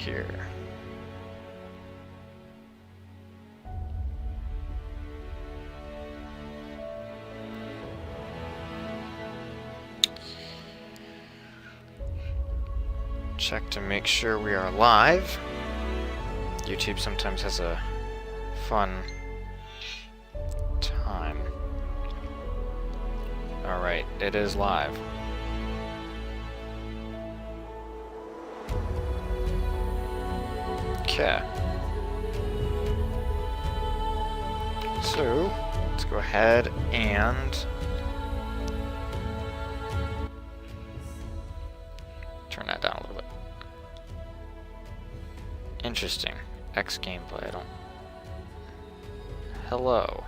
here. Check to make sure we are live. YouTube sometimes has a fun time. Alright, it is live. Okay. So, let's go ahead and turn that down a little bit. Interesting. X gameplay, I don't... Hello.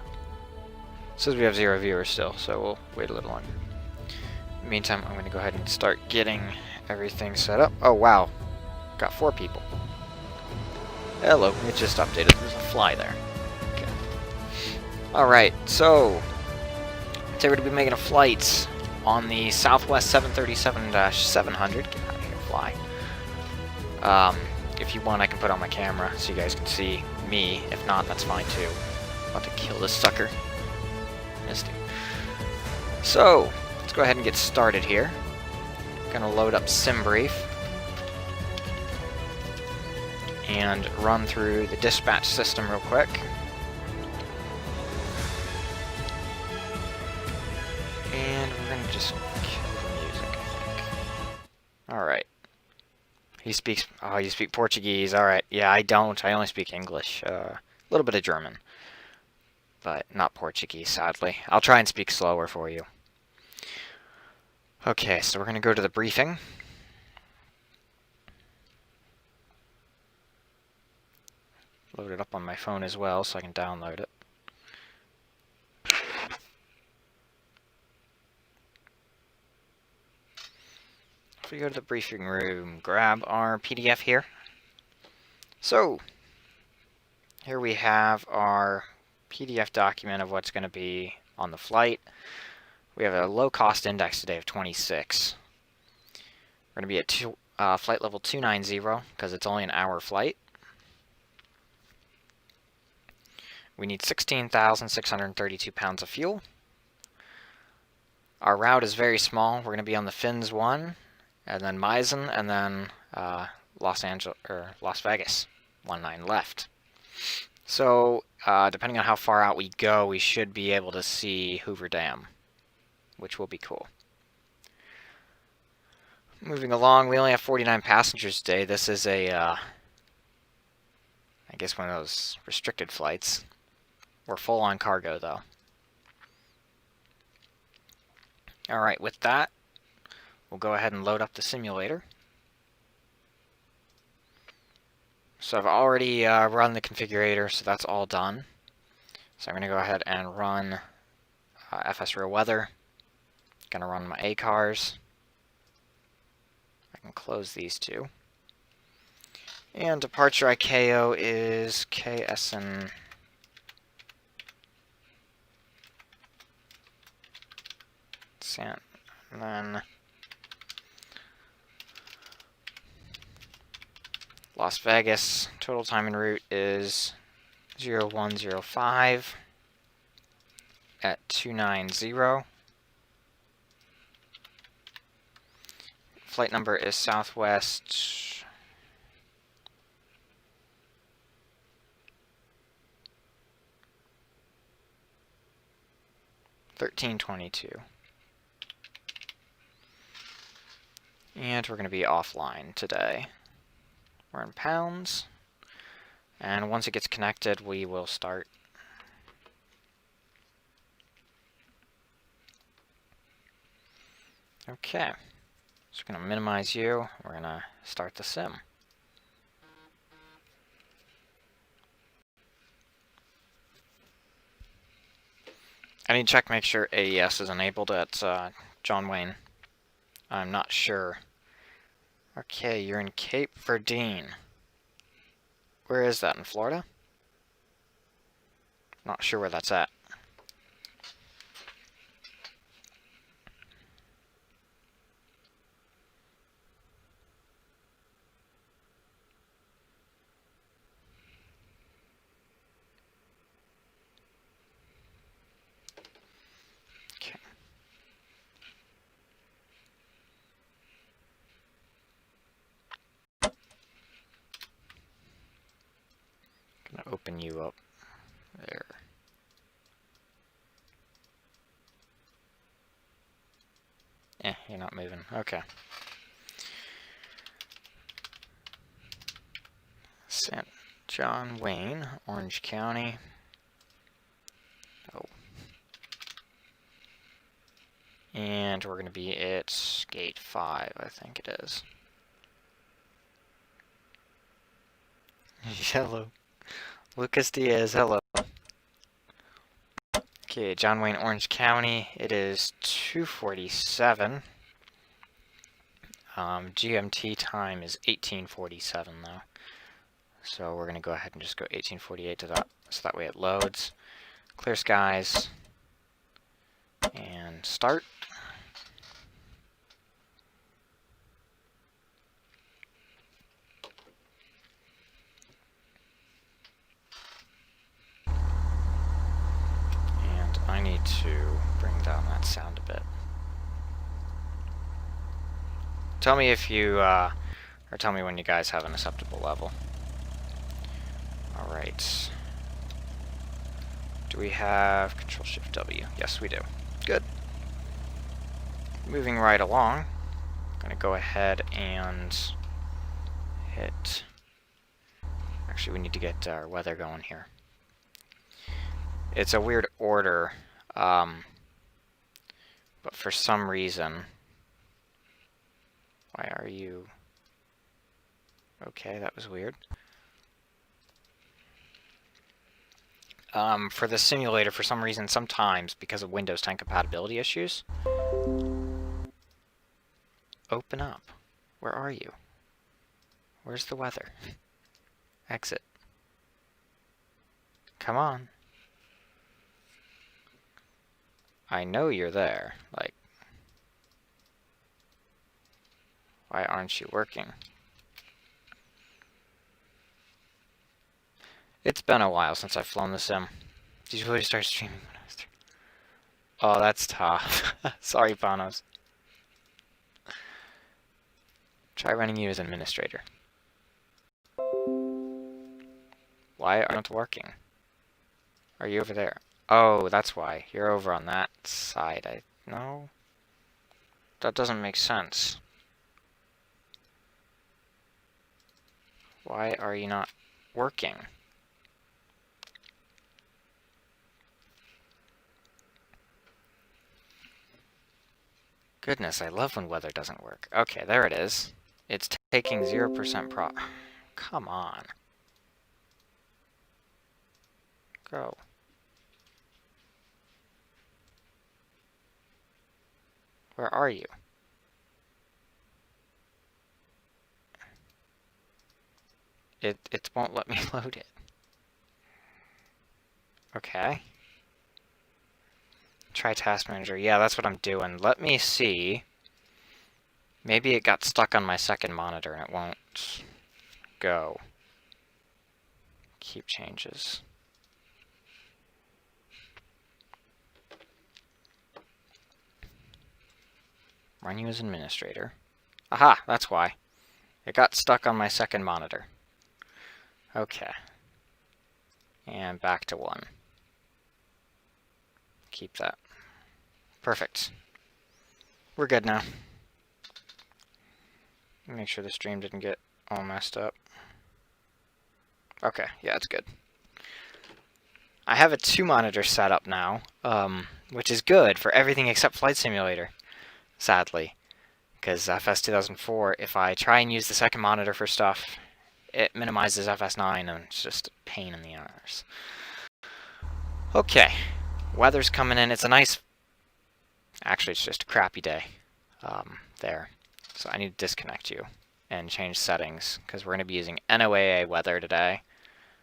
It says we have 0 viewers still, so we'll wait a little longer. In the meantime, I'm going to go ahead and start getting everything set up. Oh, wow. Got 4 people. Hello, it just updated. There's a fly there. Okay. Alright, so today we're going to be making a flight on the Southwest 737-700. Get out of here, fly. If you want, I can put on my camera so you guys can see me. If not, that's fine too. I'm about to kill this sucker. Missed him. So, let's go ahead and get started here. Gonna load up SimBrief and run through the dispatch system real quick. And we're gonna just kill the music, I think. Alright. He speaks... Oh, you speak Portuguese. Alright. Yeah, I don't. I only speak English. A little bit of German. But not Portuguese, sadly. I'll try and speak slower for you. Okay, so we're going to go to the briefing. Load it up on my phone as well so I can download it. If we go to the briefing room, grab our PDF here. So, here we have our PDF document of what's going to be on the flight. We have a low-cost index today of 26. We're going to be at flight level 290 because it's only an hour flight. We need 16,632 pounds of fuel. Our route is very small. We're going to be on the Fins 1, and then Meissen, and then Las Vegas, 19 left. So, depending on how far out we go, we should be able to see Hoover Dam, which will be cool. Moving along, we only have 49 passengers today. This is a, I guess one of those restricted flights. We're full on cargo, though. Alright, with that, we'll go ahead and load up the simulator. So I've already run the configurator, so that's all done. So I'm going to go ahead and run FS Real Weather. Going to run my ACARS. I can close these two. And departure ICAO is KSN. And then Las Vegas, total time en route is 0105 at 290. Flight number is Southwest 1322. And we're going to be offline today. We're in pounds. And once it gets connected, we will start. Okay. So we're going to minimize you. We're going to start the sim. I need to check, make sure AES is enabled at John Wayne. I'm not sure. Okay, you're in Cape Verdine. Where is that, in Florida? Not sure where that's at. gonna open you up there. You're not moving. Okay. St. John Wayne, Orange County. Oh. And we're going to be at gate 5, I think it is. Hello. Lucas Diaz, hello. Okay, John Wayne, Orange County. It is 2:47. GMT time is 18:47 though. So we're going to go ahead and just go 18:48 to that, so that way it loads. Clear skies. And start. And I need to bring down that sound a bit. Tell me if you, or tell me when you guys have an acceptable level. Alright. Do we have Control-Shift-W? Yes, we do. Good. Moving right along. I'm going to go ahead and hit... Actually, we need to get our weather going here. It's a weird order, but for some reason... Why are you... Okay, that was weird. For the simulator, for some reason, sometimes, because of Windows 10 compatibility issues... Open up. Where are you? Where's the weather? Exit. Come on. I know you're there. Like... Why aren't you working? It's been a while since I've flown the sim. Did you really start streaming when I was 3? Oh, that's tough. Sorry, Panos. Try running you as an administrator. Why aren't you working? Are you over there? Oh, that's why. You're over on that side. No. That doesn't make sense. Why are you not working? Goodness, I love when weather doesn't work. Okay, there it is. It's taking 0% pro... Come on. Go. Where are you? It won't let me load it. Okay. Try Task Manager. Yeah, that's what I'm doing. Let me see. Maybe it got stuck on my second monitor and it won't go. Keep changes. Run you as administrator. Aha, that's why. It got stuck on my second monitor. Okay. And back to 1. Keep that. Perfect. We're good now. Make sure the stream didn't get all messed up. Okay, yeah, it's good. I have a 2-monitor setup now, which is good for everything except Flight Simulator, sadly. Because FS2004, if I try and use the second monitor for stuff, it minimizes FS9, and it's just a pain in the arse. Okay, weather's coming in. It's a nice... Actually, it's just a crappy day there. So I need to disconnect you and change settings, because we're going to be using NOAA weather today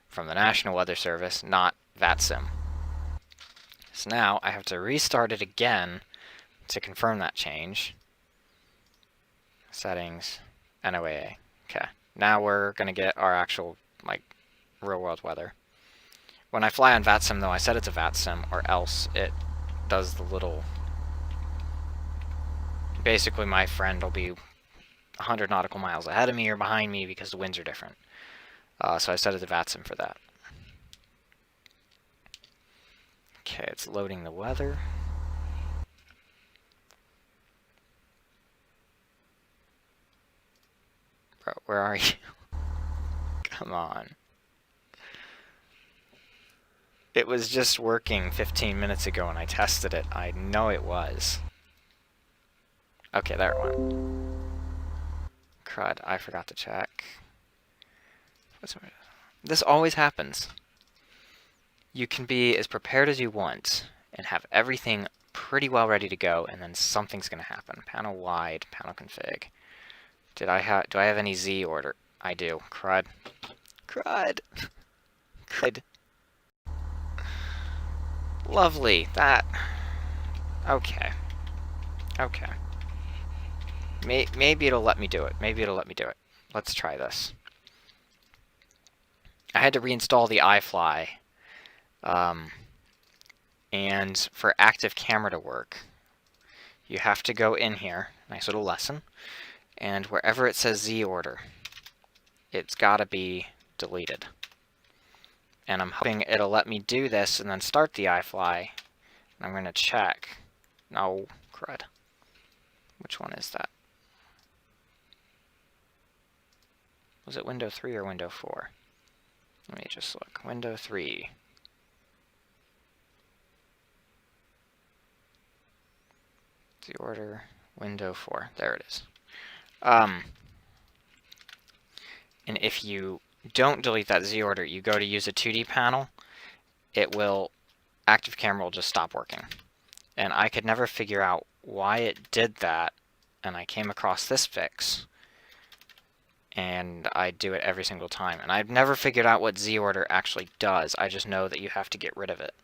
from the National Weather Service, not VATSIM. So now I have to restart it again to confirm that change. Settings, NOAA. Okay. Now we're going to get our actual, like, real-world weather. When I fly on VATSIM, though, I set it to VATSIM, or else it does the little... Basically, my friend will be 100 nautical miles ahead of me or behind me because the winds are different. So I set it to VATSIM for that. Okay, it's loading the weather. Bro, where are you? Come on. It was just working 15 minutes ago when I tested it. I know it was. Okay, there it went. Crud, I forgot to check. This always happens. You can be as prepared as you want and have everything pretty well ready to go, and then something's going to happen. Panel wide, panel config. Do I have any Z order? I do. Crud. Crud. Crud. Lovely. That. Okay. Okay. Maybe it'll let me do it. Maybe it'll let me do it. Let's try this. I had to reinstall the iFly. And for active camera to work, you have to go in here. Nice little lesson. And wherever it says Z order, it's got to be deleted. And I'm hoping it'll let me do this and then start the iFly. And I'm going to check. No, crud. Which one is that? Was it window 3 or window 4? Let me just look. Window 3. The order, window 4. There it is. And if you don't delete that Z order, you go to use a 2D panel, active camera will just stop working. And I could never figure out why it did that, and I came across this fix, and I do it every single time. And I've never figured out what Z order actually does. I just know that you have to get rid of it.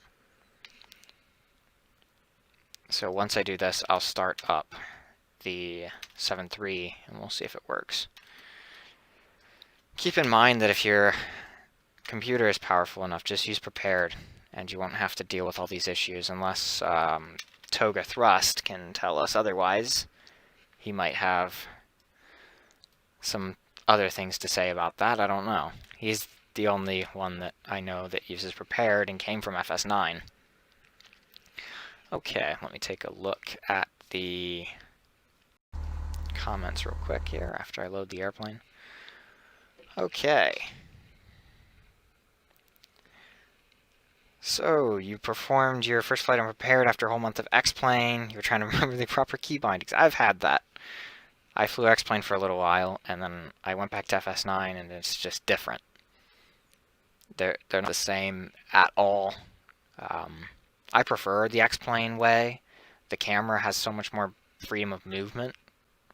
So once I do this, I'll start up the 7.3 and we'll see if it works. Keep in mind that if your computer is powerful enough, just use prepared and you won't have to deal with all these issues unless Toga Thrust can tell us otherwise. He might have some other things to say about that. I don't know. He's the only one that I know that uses prepared and came from FS9. Okay, let me take a look at the comments real quick here after I load the airplane. Okay. So, you performed your first flight unprepared after a whole month of X-Plane. You're trying to remember the proper key bindings. I've had that. I flew X-Plane for a little while, and then I went back to FS9, and it's just different. They're not the same at all. I prefer the X-Plane way. The camera has so much more freedom of movement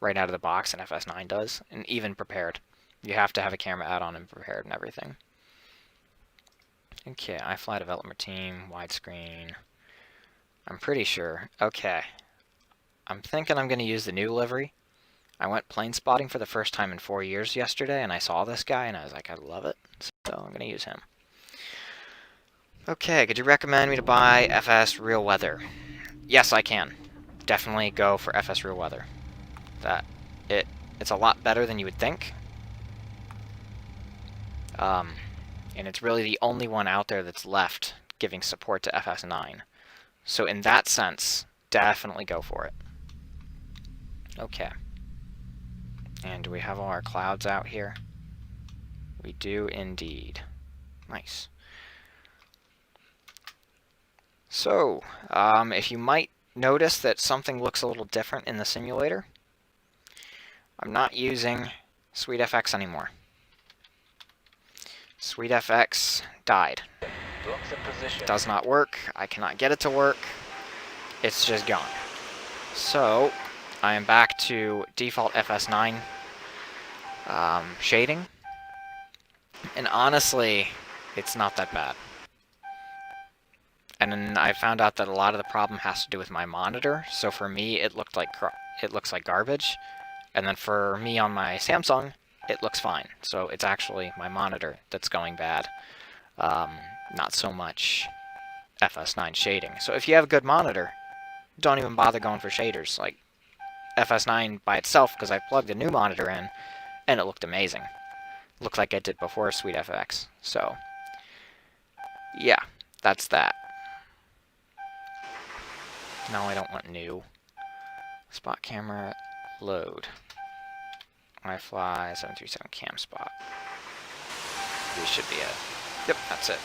right out of the box than FS9 does, and even prepared. You have to have a camera add-on and prepared and everything. Okay, iFly development team, widescreen. I'm pretty sure. Okay. I'm thinking I'm going to use the new livery. I went plane spotting for the first time in 4 years yesterday, and I saw this guy, and I was like, I love it. So I'm going to use him. Okay, could you recommend me to buy FS Real Weather? Yes, I can. Definitely go for FS Real Weather. It's a lot better than you would think. And it's really the only one out there that's left giving support to FS9. So in that sense, definitely go for it. Okay. And do we have all our clouds out here? We do indeed. Nice. So, if you might notice that something looks a little different in the simulator, I'm not using SweetFX anymore. SweetFX died. It does not work. I cannot get it to work. It's just gone. So, I am back to default FS9 shading. And honestly, it's not that bad. And then I found out that a lot of the problem has to do with my monitor. So for me, it looks like garbage. And then for me on my Samsung, it looks fine. So it's actually my monitor that's going bad. Not so much FS9 shading. So if you have a good monitor, don't even bother going for shaders. Like FS9 by itself, because I plugged a new monitor in, and it looked amazing. Looked like it did before SweetFX. So, yeah, that's that. No, I don't want new. Spot camera, load. iFly 737 cam spot. This should be it. Yep, that's it.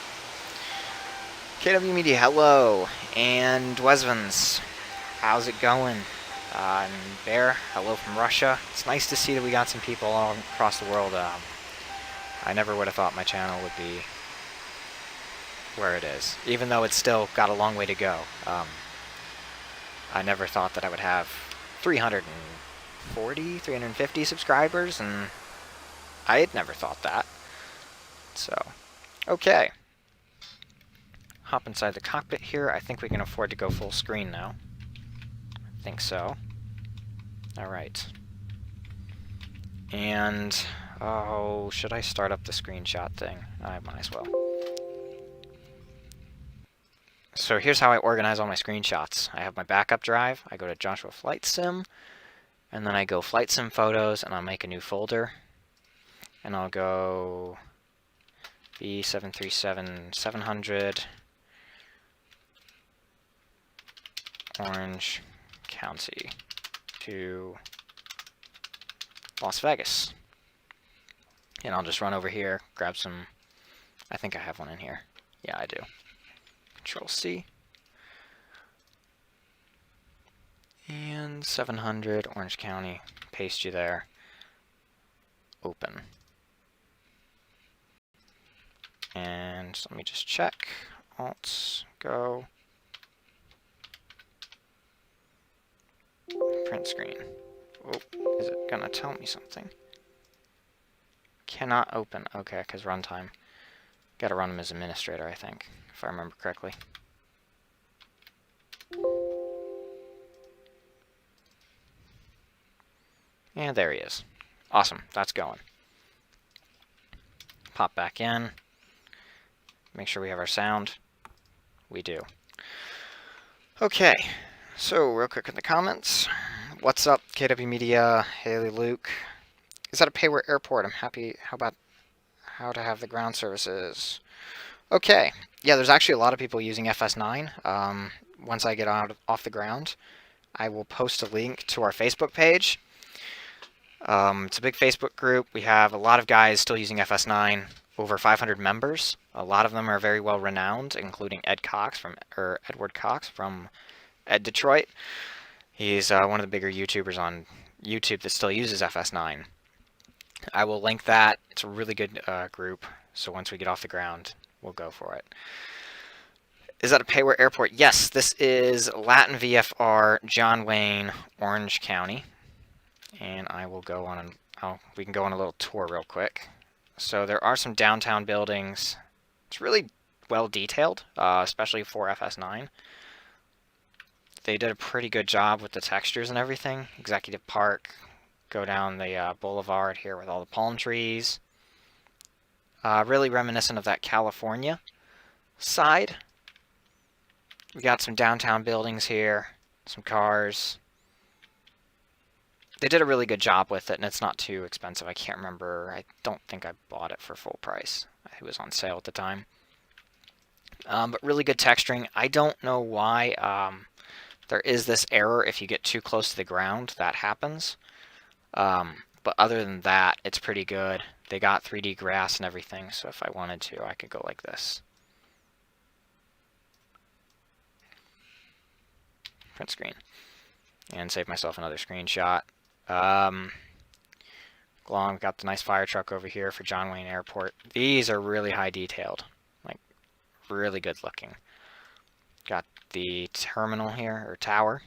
KW Media, hello. And Wesvans, how's it going? And Bear, hello from Russia. It's nice to see that we got some people all across the world. I never would have thought my channel would be where it is, even though it's still got a long way to go. I never thought that I would have 340, 350 subscribers, and I had never thought that. So, okay. Hop inside the cockpit here. I think we can afford to go full screen now. I think so. Alright. And, oh, should I start up the screenshot thing? I might as well. So here's how I organize all my screenshots. I have my backup drive, I go to Joshua Flight Sim, and then I go Flight Sim Photos, and I'll make a new folder. And I'll go B737-700 Orange County to Las Vegas. And I'll just run over here, grab some, I think I have one in here. Yeah, I do. Control C. And 700 Orange County, paste you there. Open. And let me just check. Alt, go. Print screen. Oh, is it gonna tell me something? Cannot open. Okay, because runtime. Gotta run him as administrator, I think, if I remember correctly. And there he is. Awesome, that's going. Pop back in. Make sure we have our sound. We do. Okay, so real quick in the comments. What's up, KW Media, Haley Luke? Is that a pay-where airport? I'm happy. How about how to have the ground services? Okay, yeah, there's actually a lot of people using FS9. Once I get off the ground, I will post a link to our Facebook page. It's a big Facebook group. We have a lot of guys still using FS9, over 500 members. A lot of them are very well renowned, including Edward Cox from Ed Detroit. He's one of the bigger YouTubers on YouTube that still uses FS9. I will link that. It's a really good group, so once we get off the ground, we'll go for it. Is that a pay-where airport? Yes, this is Latin VFR, John Wayne, Orange County. And I will go on, we can go on a little tour real quick. So there are some downtown buildings. It's really well detailed, especially for FS9. They did a pretty good job with the textures and everything. Executive Park, go down the boulevard here with all the palm trees. Really reminiscent of that California side. We got some downtown buildings here, some cars. They did a really good job with it, and it's not too expensive. I can't remember. I don't think I bought it for full price. It was on sale at the time. But really good texturing. I don't know why there is this error if you get too close to the ground. That happens. But other than that, it's pretty good. They got 3D grass and everything, so if I wanted to, I could go like this. Print screen. And save myself another screenshot. Glom, got the nice fire truck over here for John Wayne Airport. These are really high detailed, like really good looking. Got the terminal here, or tower.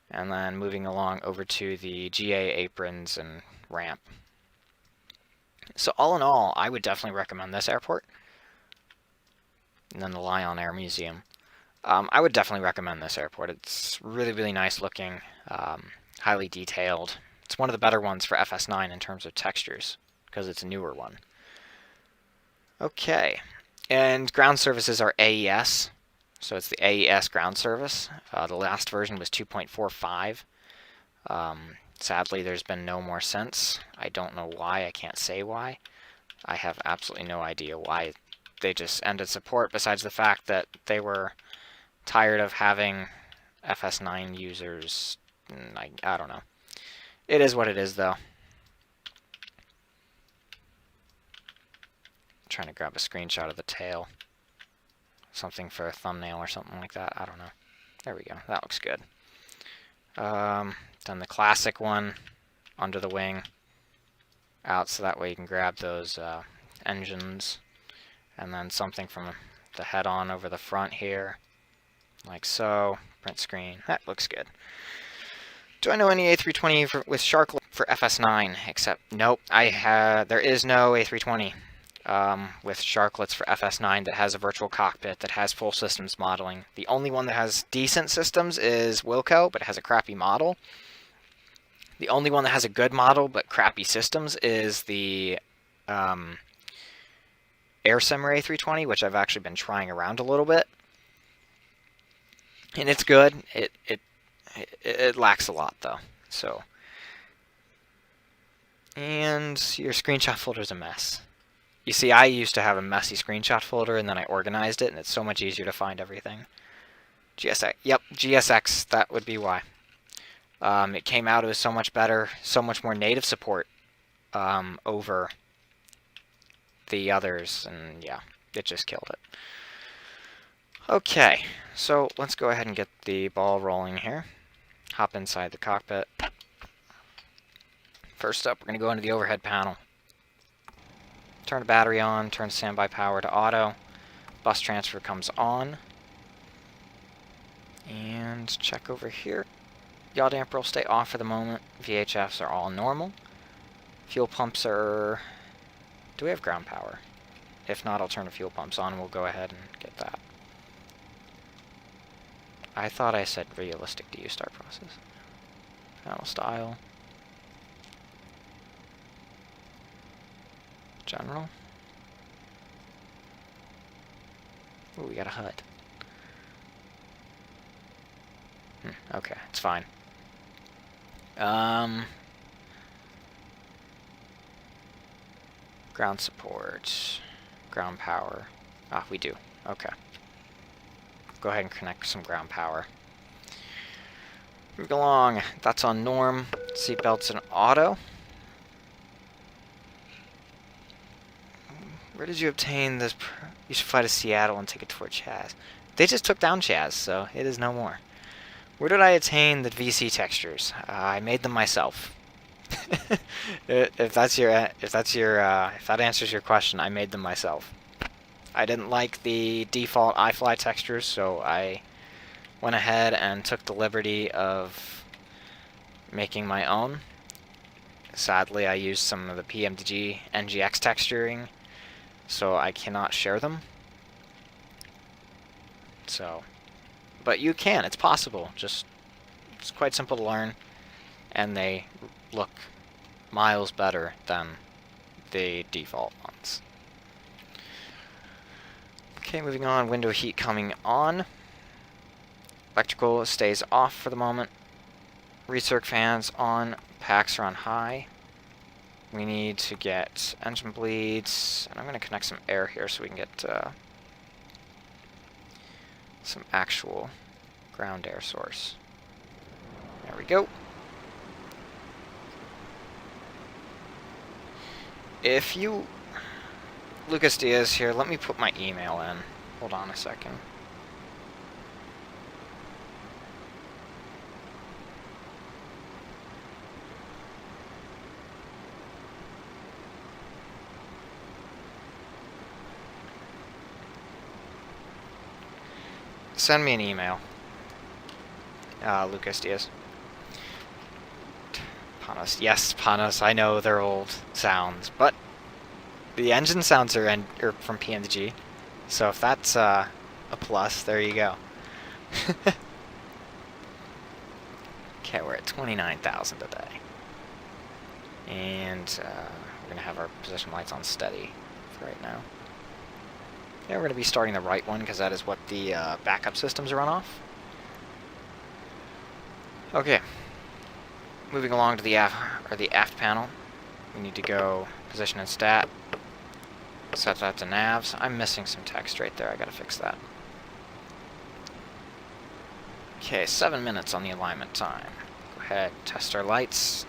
And then moving along over to the GA aprons and ramp. So all in all, I would definitely recommend this airport. And then the Lion Air Museum. I would definitely recommend this airport. It's really, really nice looking. Highly detailed. It's one of the better ones for FS9 in terms of textures, because it's a newer one. Okay, and ground services are AES, so it's the AES ground service. The last version was 2.45. Sadly, there's been no more since. I don't know why, I can't say why. I have absolutely no idea why they just ended support, besides the fact that they were tired of having FS9 users. I don't know. It is what it is, though. Trying to grab a screenshot of the tail. Something for a thumbnail or something like that. I don't know. There we go. That looks good. Done the classic one under the wing out, so that way you can grab those engines, and then something from the head on over the front here, like so. Print screen. That looks good. Do I know any A320 with Shark for FS9? Except nope. There is no A320 with Sharklets for FS9 that has a virtual cockpit that has full systems modeling. The only one that has decent systems is Wilco, but it has a crappy model. The only one that has a good model but crappy systems is the AirSimmer A320, which I've actually been trying around a little bit, and it's good. It lacks a lot though. So, and your screenshot folder is a mess. You see, I used to have a messy screenshot folder, and then I organized it, and it's so much easier to find everything. GSX, yep, GSX, that would be why. It came out, it was so much better, so much more native support over the others, and yeah, it just killed it. Okay, so let's go ahead and get the ball rolling here. Hop inside the cockpit. First up, we're going to go into the overhead panel. Turn the battery on, turn standby power to auto. Bus transfer comes on. And check over here. Yaw damper will stay off for the moment. VHFs are all normal. Fuel pumps are... Do we have ground power? If not, I'll turn the fuel pumps on and we'll go ahead and get that. I thought I said realistic DU start process. Panel style. General. Ooh, we got a HUD. Okay, it's fine. Ground support. Ground power. Ah, we do. Okay. Go ahead and connect some ground power. Moving along. That's on norm. Seatbelts in auto. Where did you obtain this? You should fly to Seattle and take it toward Chaz. They just took down Chaz, so it is no more. Where did I attain the VC textures? I made them myself. if that answers your question, I made them myself. I didn't like the default iFly textures, so I went ahead and took the liberty of making my own. Sadly, I used some of the PMDG NGX texturing, so I cannot share them. So, but you can, it's possible. It's quite simple to learn, and they look miles better than the default ones. Okay, moving on, window heat coming on. Electrical stays off for the moment. Recirc fans on, packs are on high. We need to get engine bleeds, and I'm going to connect some air here so we can get some actual ground air source. There we go. If you... Lucas Diaz here, let me put my email in. Hold on a second. Send me an email. Lucas Diaz. Panos. Yes, Panos. I know they're old sounds, but the engine sounds are from PMG. So if that's a plus, there you go. Okay, we're at 29,000 today. And we're going to have our position lights on steady for right now. Yeah, we're going to be starting the right one because that is what the backup systems run off. Okay. Moving along to the aft panel. We need to go position and stat. Set that to navs. I'm missing some text right there. I got to fix that. Okay, 7 minutes on the alignment time. Go ahead, test our lights.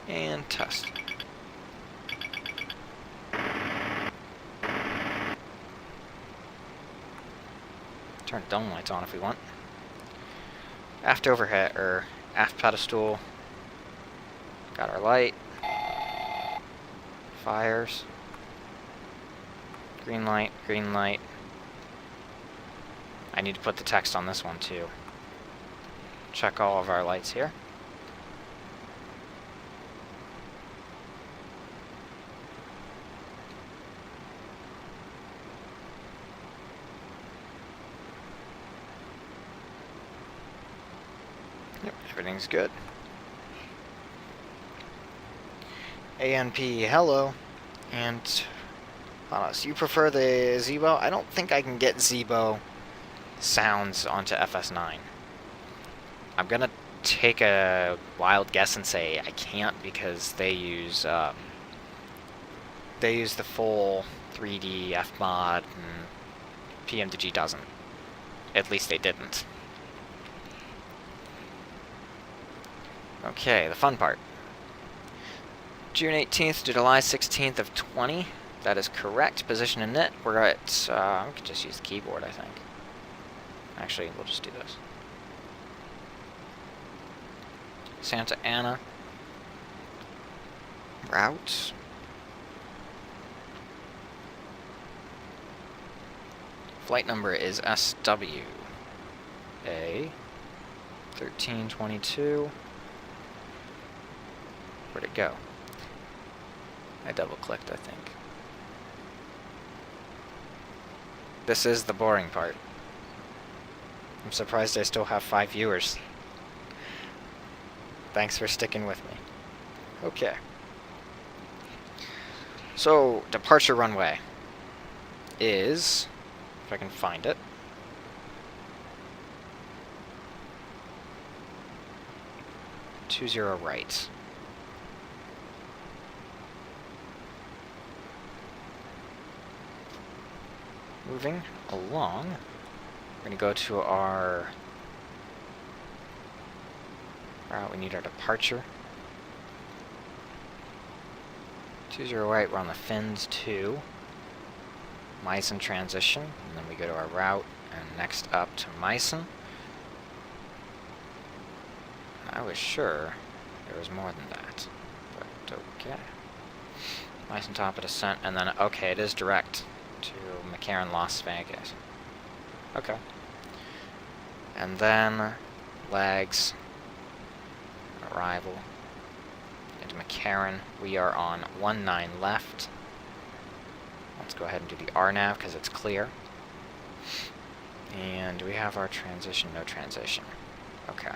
And test. Turn dome lights on if we want. Aft overhead, or aft pedestal. Got our light. Fires. Green light, green light. I need to put the text on this one too. Check all of our lights here. Yep, everything's good. ANP, hello. And so you prefer the Zebo? I don't think I can get Zebo sounds onto FS9. I'm gonna take a wild guess and say I can't because they use the full 3D Fmod, and PM2G doesn't. At least they didn't. Okay, the fun part. June 18th to July 16th of 20. That is correct. Position and knit. We're at, we could just use the keyboard, I think. Actually, we'll just do this. Santa Ana. Route. Flight number is SW. A 1322. Where'd it go? I double-clicked, I think. This is the boring part. I'm surprised I still have 5 viewers. Thanks for sticking with me. Okay. So, departure runway is, if I can find it, (20) right. Moving along, we're going to go to our route. We need our departure. 20 right, we're on the fins 2. Meissen transition, and then we go to our route, and next up to Meissen. I was sure there was more than that, but okay. Meissen top of descent, and then, okay, it is direct to McCarran, Las Vegas. Okay. And then legs, arrival into McCarran. We are on 19 left. Let's go ahead and do the RNAV because it's clear. And do we have our transition? No transition. Okay.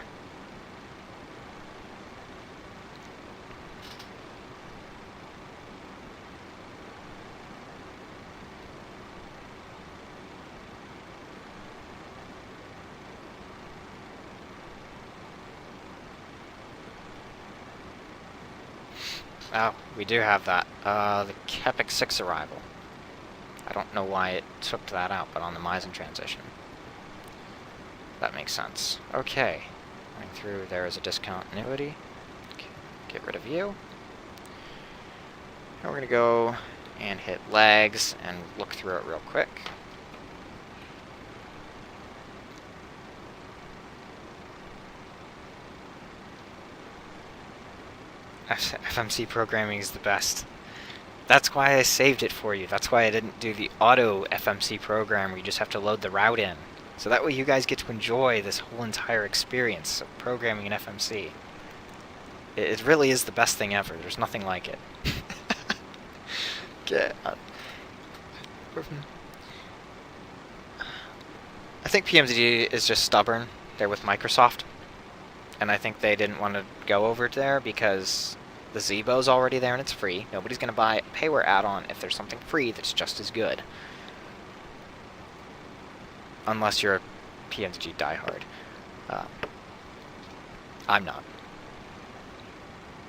Oh, we do have that. The Kepic 6 arrival. I don't know why it took that out, but on the Meissen transition. That makes sense. Okay. Going through, there is a discontinuity. Okay. Get rid of you. And we're going to go and hit legs and look through it real quick. FMC programming is the best. That's why I saved it for you. That's why I didn't do the auto FMC program where you just have to load the route in. So that way you guys get to enjoy this whole entire experience of programming in FMC. It really is the best thing ever. There's nothing like it. Okay. I think PMZ is just stubborn. They're with Microsoft. And I think they didn't want to go over there because the Zebo's already there and it's free. Nobody's going to buy a payware add-on if there's something free that's just as good. Unless you're a PMG diehard. I'm not.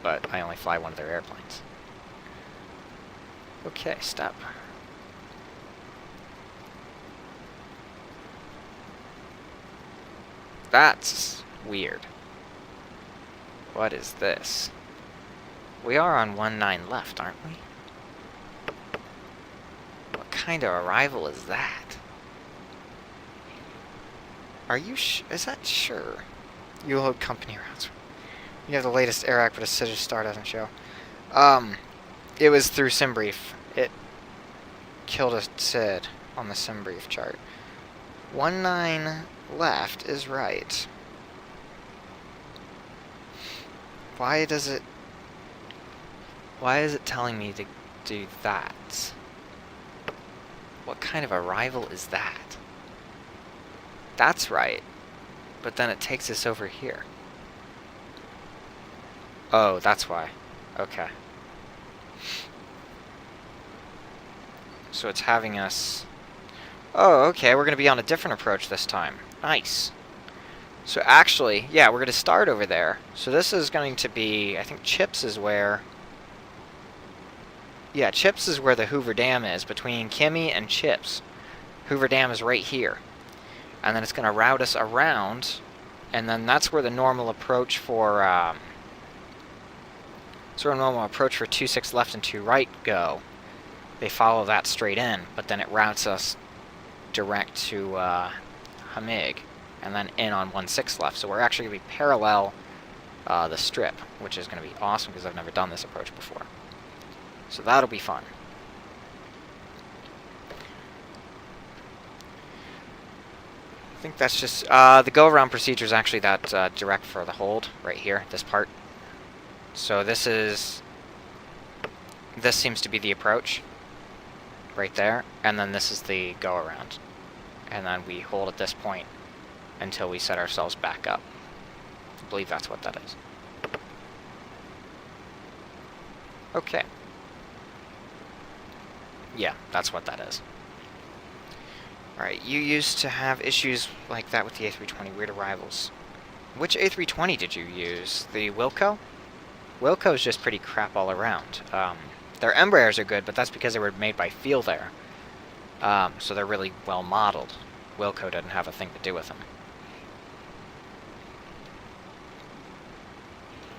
But I only fly one of their airplanes. Okay, step. That's weird. What is this? We are on 1-9 left, aren't we? What kind of arrival is that? Are you is that sure? You load company routes. You have the latest Iraq, but a City Star doesn't show. It was through SimBrief. It killed a SID on the SimBrief chart. 1-9 left is right. Why is it telling me to do that? What kind of arrival is that? That's right. But then it takes us over here. Oh, that's why. Okay. So it's having us... Oh, okay, we're going to be on a different approach this time. Nice. So actually, yeah, we're going to start over there. So this is going to be... I think Chips is where... Yeah, Chips is where the Hoover Dam is, between Kimmy and Chips. Hoover Dam is right here. And then it's going to route us around, and then that's where the normal approach for... normal approach for 2-6 left and 2 right go. They follow that straight in, but then it routes us direct to Hamig, and then in on 1-6 left. So we're actually going to be parallel the strip, which is going to be awesome because I've never done this approach before. So that'll be fun. I think that's just... the go-around procedure is actually that direct for the hold right here, this part. So this is... This seems to be the approach. Right there. And then this is the go-around. And then we hold at this point until we set ourselves back up. I believe that's what that is. Okay. Yeah, that's what that is. Alright, you used to have issues like that with the A320, weird arrivals. Which A320 did you use? The Wilco? Wilco's just pretty crap all around. Their Embraers are good, but that's because they were made by Feel Air. So they're really well modeled. Wilco doesn't have a thing to do with them.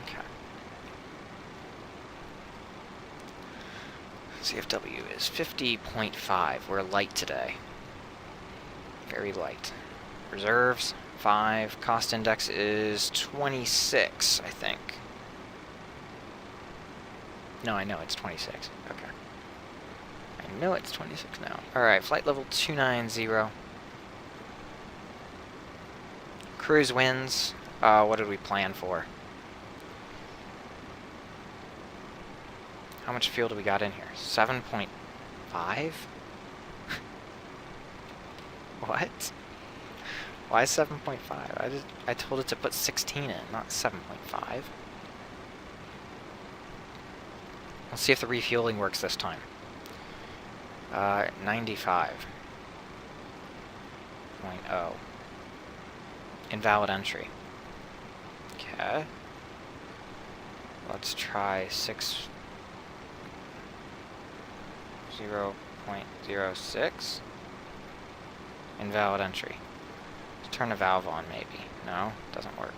Okay. CFW is 50.5. We're light today. Very light. Reserves, 5. Cost index is 26, I think. No, I know it's 26. Okay. I know it's 26 now. Alright, flight level 290. Cruise winds. What did we plan for? How much fuel do we got in here? 7.5? What? Why 7.5? I told it to put 16 in, not 7.5. Let's see if the refueling works this time. 95.0. Invalid entry. Okay. Let's try 0.06. Invalid entry. Let's turn the valve on, maybe. No, doesn't work.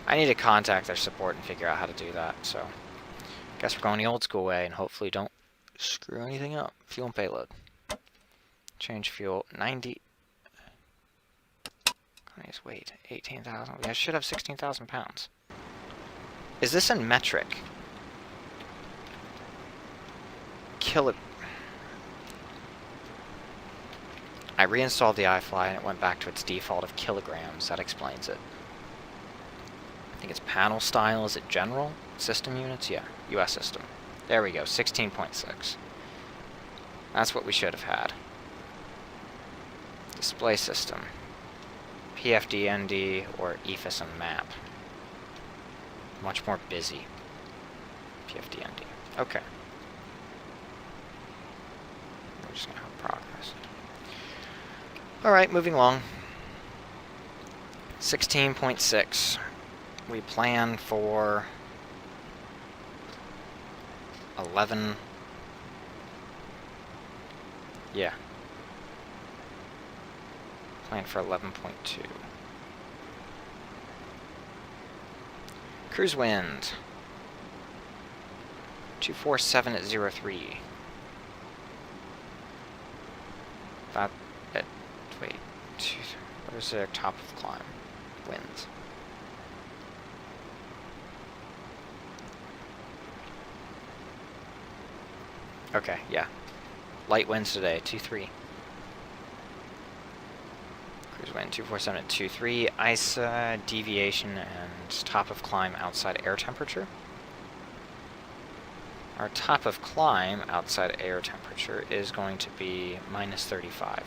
I need to contact their support and figure out how to do that, so... Guess we're going the old school way and hopefully don't screw anything up. Fuel and payload. Change fuel. 90... Weight. 18,000. Yeah, I should have 16,000 pounds. Is this in metric? I reinstalled the iFly and it went back to its default of kilograms. That explains it. I think it's panel style. Is it general? System units? Yeah. US system. There we go. 16.6. That's what we should have had. Display system. PFD, ND, or EFIS and map. Much more busy. PFD, ND. Okay. We're just going to have progress. Alright, moving along. 16.6. We plan for 11 Yeah. Plan for 11.2. Cruise wind. 247 at 03. About at, wait, what is their top of climb? Winds. Okay, yeah. Light winds today, 2-3. Cruise wind 247 at 2-3. ISA, deviation, and top of climb outside air temperature. Our top of climb outside air temperature is going to be minus 35.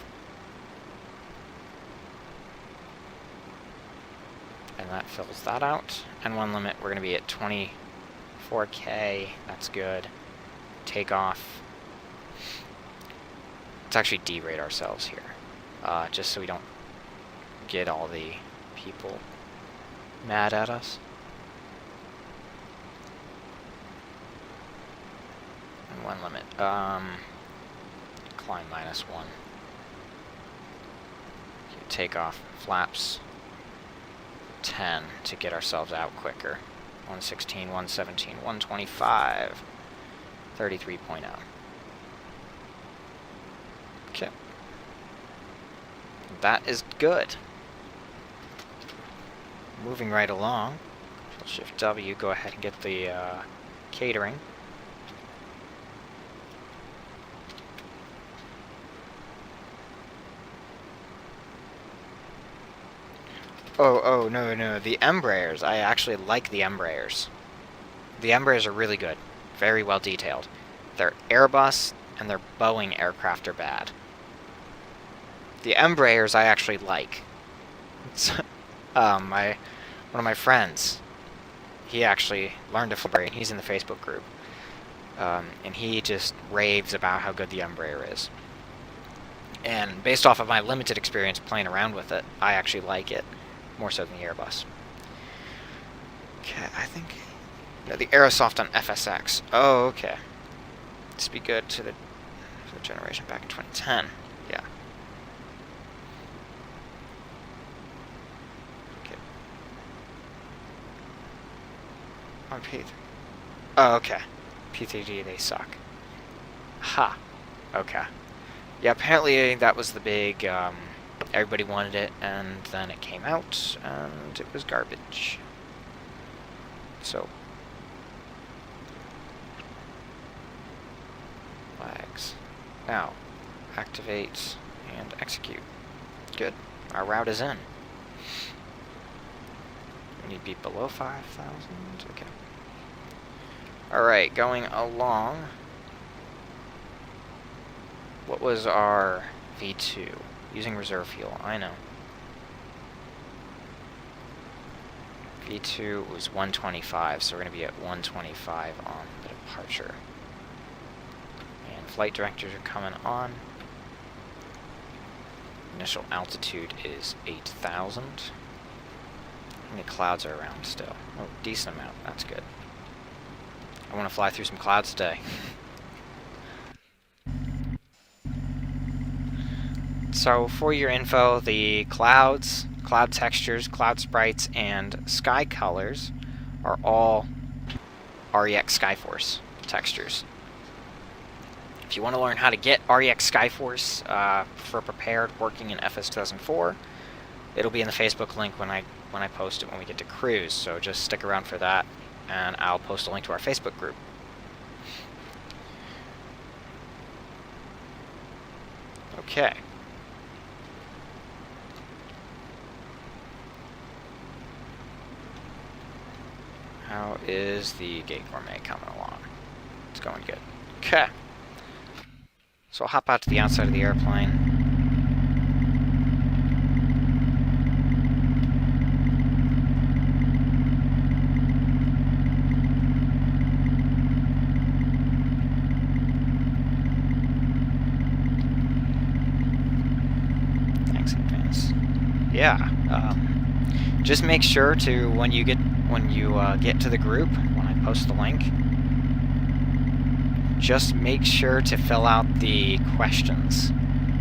And that fills that out. And one limit, we're going to be at 24K. That's good. Takeoff. Let's actually derate ourselves here. Just so we don't get all the people mad at us. And one limit. Climb minus 1. Takeoff flaps 10 to get ourselves out quicker. 116, 117, 125, 33.0. Okay. That is good. Moving right along. Shift W, go ahead and get the catering. Oh, no, the Embraers. I actually like the Embraers. The Embraers are really good. Very well detailed. Their Airbus and their Boeing aircraft are bad. The Embraers I actually like. One of my friends, he actually learned to fly, and he's in the Facebook group. And he just raves about how good the Embraer is. And based off of my limited experience playing around with it, I actually like it. More so than the Airbus. Okay, I think... No, the Aerosoft on FSX. Oh, okay. This would be good to the generation back in 2010. Yeah. Okay. On P3. Oh, okay. P3G, they suck. Ha. Okay. Yeah, apparently that was the big... everybody wanted it, and then it came out, and it was garbage. So, flags. Now, activate and execute. Good. Our route is in. We need to be below 5,000. Okay. Alright, going along. What was our V2? Using reserve fuel, I know. V2 was 125, so we're going to be at 125 on the departure. And flight directors are coming on. Initial altitude is 8,000. How many clouds are around still? Oh, decent amount. That's good. I want to fly through some clouds today. So, for your info, the clouds, cloud textures, cloud sprites, and sky colors are all REX Skyforce textures. If you want to learn how to get REX Skyforce for prepared working in FS2004, it'll be in the Facebook link when I post it when we get to cruise. So just stick around for that, and I'll post a link to our Facebook group. Okay. How is the Gate Gourmet coming along? It's going good. Okay. So I'll hop out to the outside of the airplane. Thanks in advance. Yeah. Just make sure to, when you get to the group, when I post the link, just make sure to fill out the questions.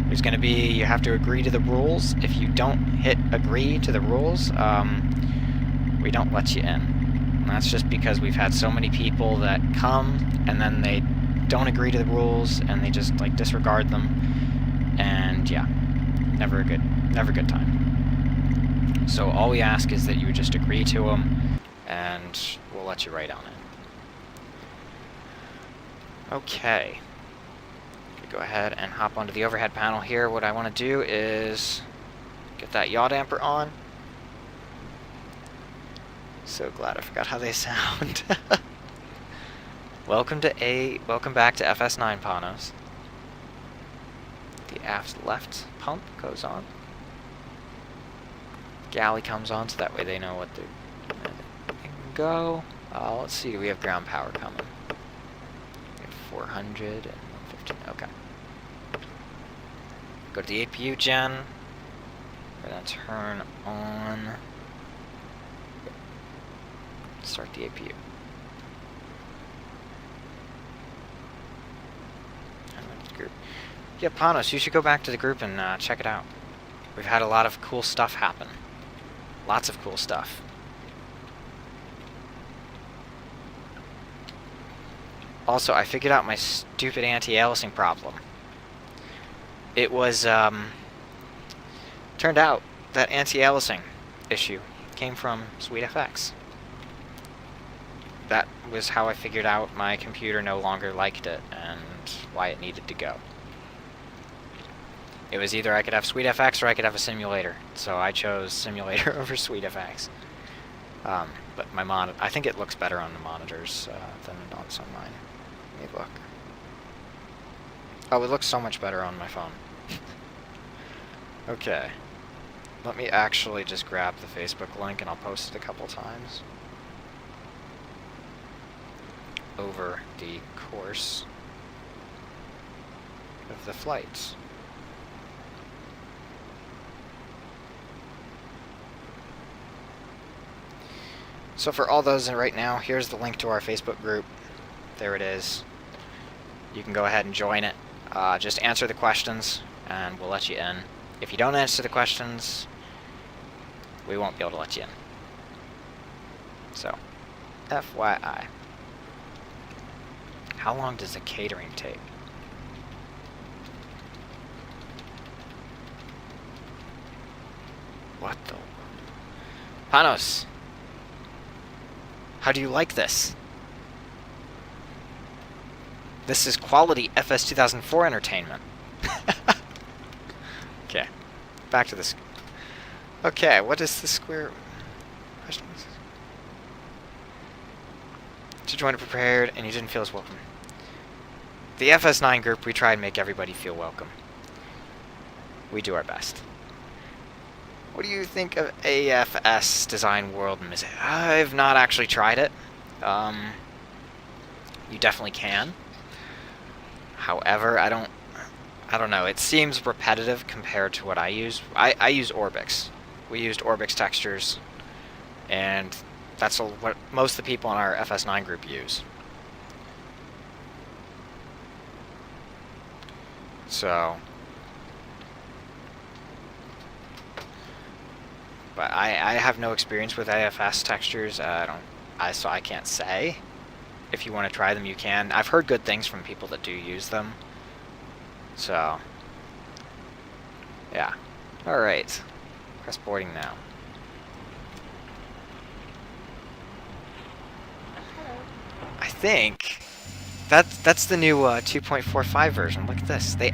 There's going to be, you have to agree to the rules. If you don't hit agree to the rules, we don't let you in. And that's just because we've had so many people that come and then they don't agree to the rules and they just like disregard them, and yeah, never a good time. So all we ask is that you would just agree to them, and we'll let you write on it. Okay. Go ahead and hop onto the overhead panel here. What I want to do is get that yaw damper on. So glad I forgot how they sound. Welcome back to FS9, Panos. The aft left pump goes on. Galley comes on, so that way they know what they can go. Let's see, we have ground power coming. We have 400 and 115. Okay. Go to the APU gen. We're gonna turn on. Start the APU. Group. Yeah, Panos, you should go back to the group and check it out. We've had a lot of cool stuff happen. Lots of cool stuff. Also, I figured out my stupid anti-aliasing problem. It was, turned out that anti-aliasing issue came from SweetFX. That was how I figured out my computer no longer liked it and why it needed to go. It was either I could have SweetFX or I could have a simulator, so I chose simulator over SweetFX. But my I think it looks better on the monitors than it does on mine. Let me look. Oh, it looks so much better on my phone. Okay. Let me actually just grab the Facebook link and I'll post it a couple times. Over the course of the flights. So for all those right now, here's the link to our Facebook group. There it is. You can go ahead and join it. Just answer the questions and we'll let you in. If you don't answer the questions, we won't be able to let you in. So, FYI. How long does the catering take? What the? Panos! How do you like this? This is quality FS2004 entertainment. Okay, back to this. Okay, what is the square question? Did you join prepared and you didn't feel as welcome? The FS9 group, we try and make everybody feel welcome. We do our best. What do you think of AFS Design World Music? I've not actually tried it. You definitely can. However, I don't know. It seems repetitive compared to what I use. I use Orbix. We used Orbix textures, and that's what most of the people in our FS9 group use. So, but I have no experience with AFS textures. So I can't say. If you want to try them, you can. I've heard good things from people that do use them. So, yeah. All right. Press boarding now. I think that's the new 2.45 version. Look at this. They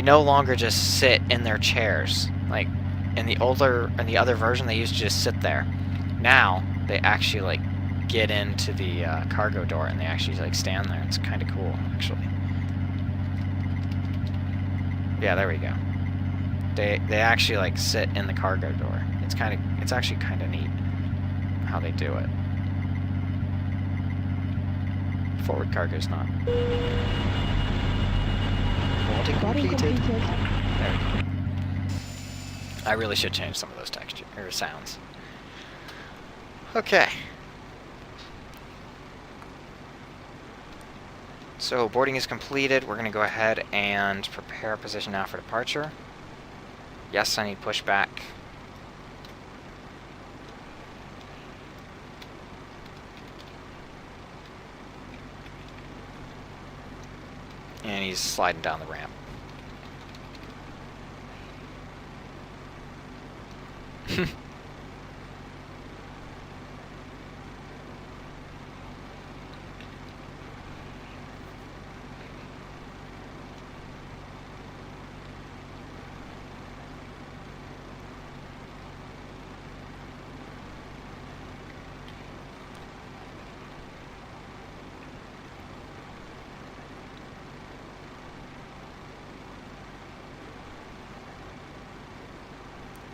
no longer just sit in their chairs. Like in the other version, they used to just sit there. Now they actually like get into the cargo door and they actually like stand there. It's kind of cool, actually. Yeah, there we go. They actually like sit in the cargo door. It's actually kind of neat how they do it. Forward cargo's not. Boarding completed. There we go. I really should change some of those textures or sounds. Okay. So boarding is completed. We're going to go ahead and prepare position now for departure. Yes, I need pushback. And he's sliding down the ramp.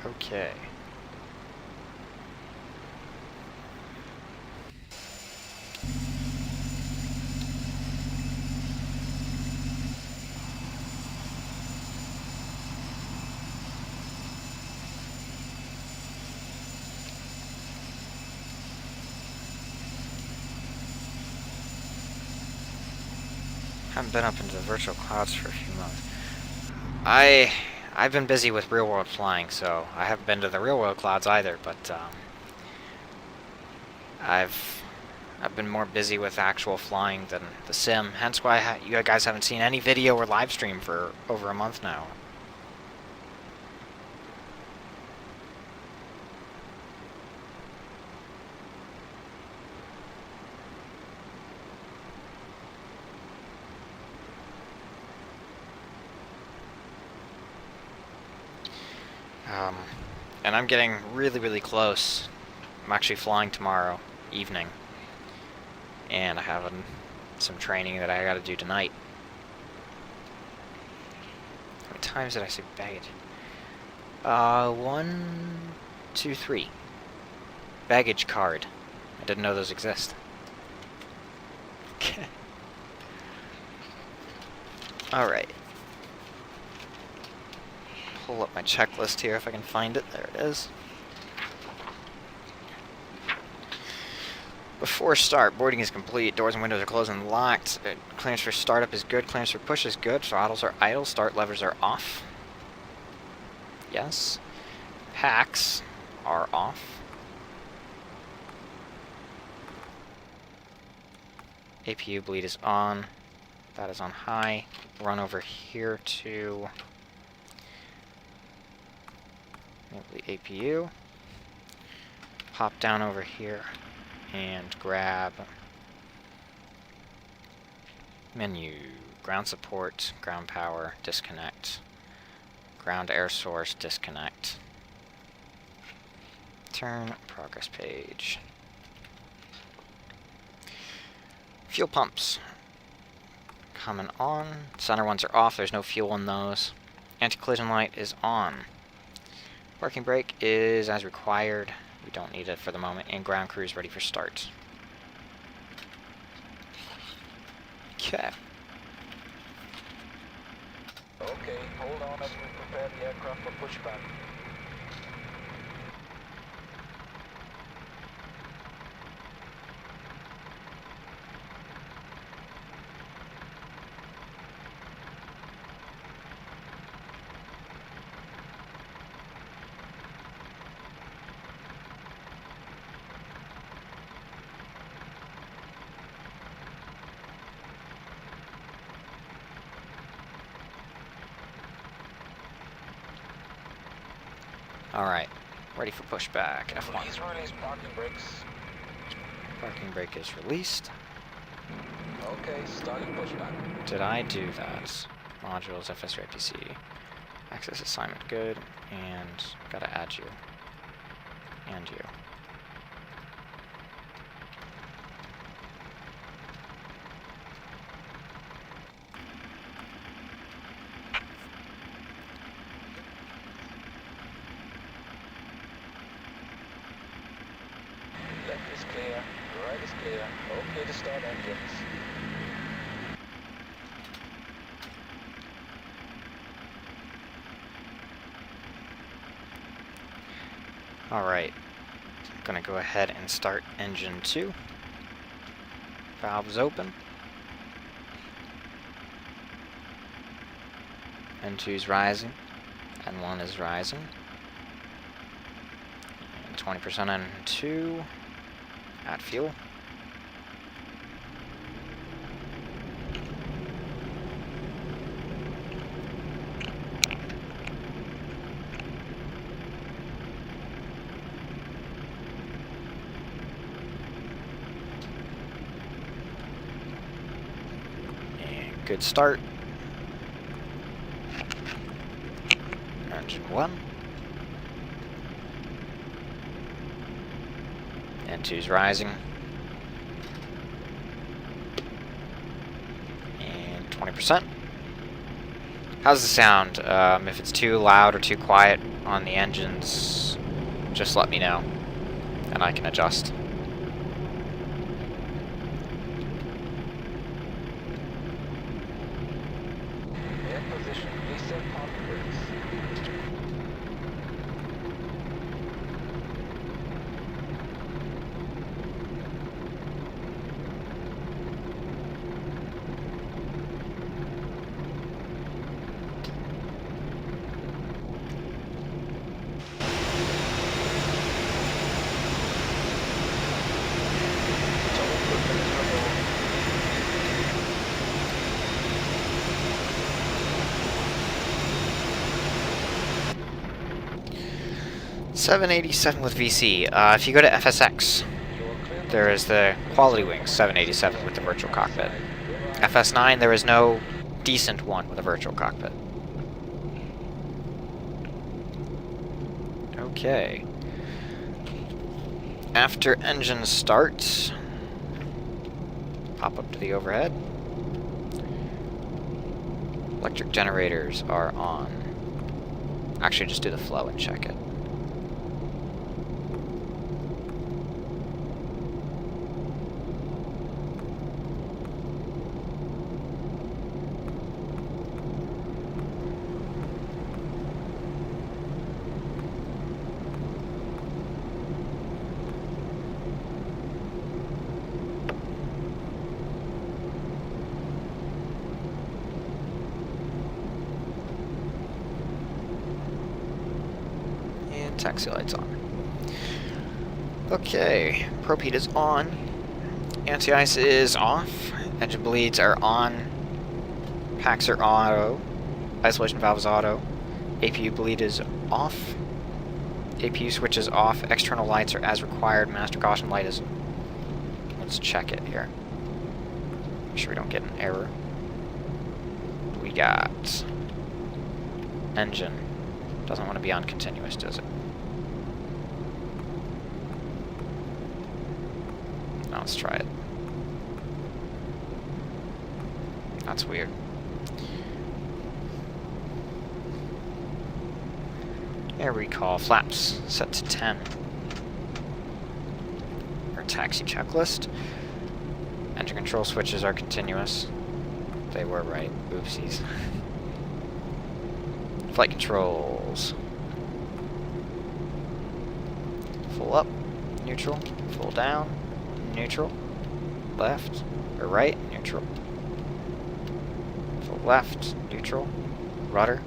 Okay. Haven't been up into the virtual clouds for a few months. I've been busy with real world flying, so I haven't been to the real world clouds either. But I've been more busy with actual flying than the sim. Hence why you guys haven't seen any video or live stream for over a month now. And I'm getting really, really close. I'm actually flying tomorrow evening. And I have some training that I gotta do tonight. How many times did I say baggage? 1, 2, 3. Baggage card. I didn't know those exist. Okay. Alright. Pull up my checklist here if I can find it. There it is. Before start, boarding is complete. Doors and windows are closed and locked. Clearance for startup is good. Clearance for push is good. Throttles are idle. Start levers are off. Yes. Packs are off. APU bleed is on. That is on high. Run over here to the APU. Pop down over here and grab menu, ground support, ground power, disconnect, ground air source, disconnect. Turn progress page. Fuel pumps. Coming on. Center ones are off, there's no fuel in those. Anti-collision light is on. Parking brake is as required. We don't need it for the moment. And ground crew is ready for start. Okay. Okay, hold on as we prepare the aircraft for pushback. Alright. Ready for pushback. F1. Please release parking brakes. Parking brake is released. Okay, starting pushback. Did I do that? Modules, FS2004. Access assignment good. And gotta add you. And you. Left is clear, right is clear. Okay to start engines. Alright. Gonna go ahead and start engine 2. Valves open. N2's rising. N1 is rising. And 20% N2. Add fuel. And good start. Engine 1. N2's rising. And 20%. How's the sound? If it's too loud or too quiet on the engines, just let me know, and I can adjust. In position. Reset on brakes. Total equipment is removed. 787 with VC. If you go to FSX, You will clear the there is the Quality Wing 787 with the virtual cockpit. FS9, there is no decent one with a virtual cockpit. Okay. After engine starts, pop up to the overhead. Electric generators are on. Actually, just do the flow and check it. And taxi lights on. Okay, probe heat is on. Anti-ice is off. Engine bleeds are on. Packs are auto. Isolation valve is auto. APU bleed is off. APU switch is off. External lights are as required. Master caution light is... Let's check it here. Make sure we don't get an error. We got... Engine. Doesn't want to be on continuous, does it? Now let's try it. That's weird. Air recall flaps set to 10. Our taxi checklist. Engine control switches are continuous. They were right. Oopsies. Flight controls. Full up, neutral, full down, neutral, left, or right, neutral, full left, neutral, rudder.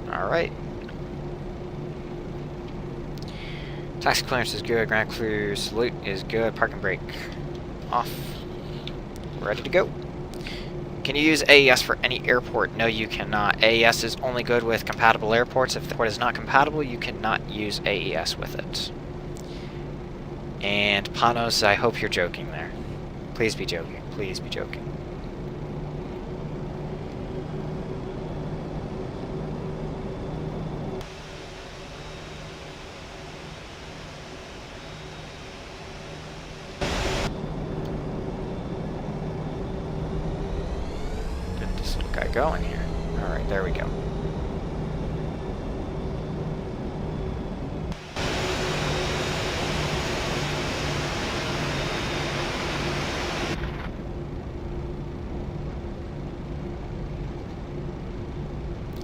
Alright. Taxi clearance is good, ground clear salute is good, parking brake off. Ready to go. Can you use AES for any airport? No, you cannot. AES is only good with compatible airports. If the airport is not compatible, you cannot use AES with it. And Panos, I hope you're joking there. Please be joking. Please be joking. Get this little guy going here. Alright, there we go.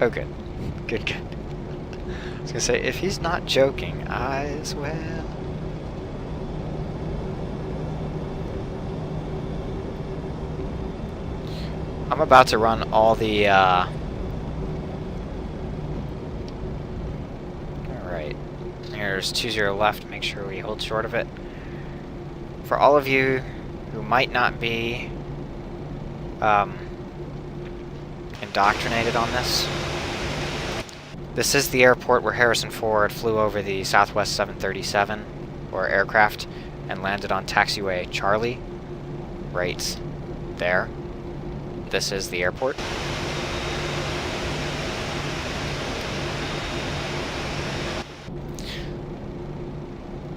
Oh, good. Good, good. I was gonna say, if he's not joking, I as well. I'm about to run all the, Alright. There's 20 left. Make sure we hold short of it. For all of you who might not be indoctrinated on this, this is the airport where Harrison Ford flew over the Southwest 737, or aircraft, and landed on taxiway Charlie, right there. This is the airport.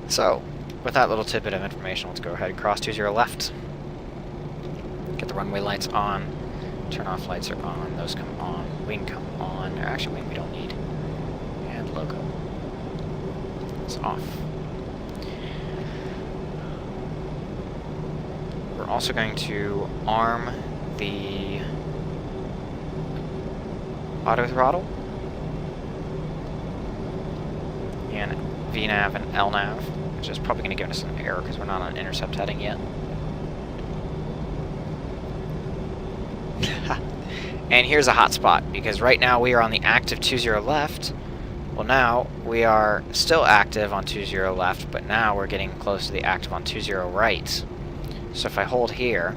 So, with that little tidbit of information, let's go ahead and cross 20 left. Get the runway lights on. Turn off lights are on. Those come on. Wing come on. Or actually, wing we don't need. And logo. It's off. We're also going to arm the auto throttle and VNav and LNav, which is probably going to give us an error because we're not on intercept heading yet. And here's a hot spot, because right now we are on the active 20 left. Well, now we are still active on 20 left, but now we're getting close to the active on 20 right. So if I hold here,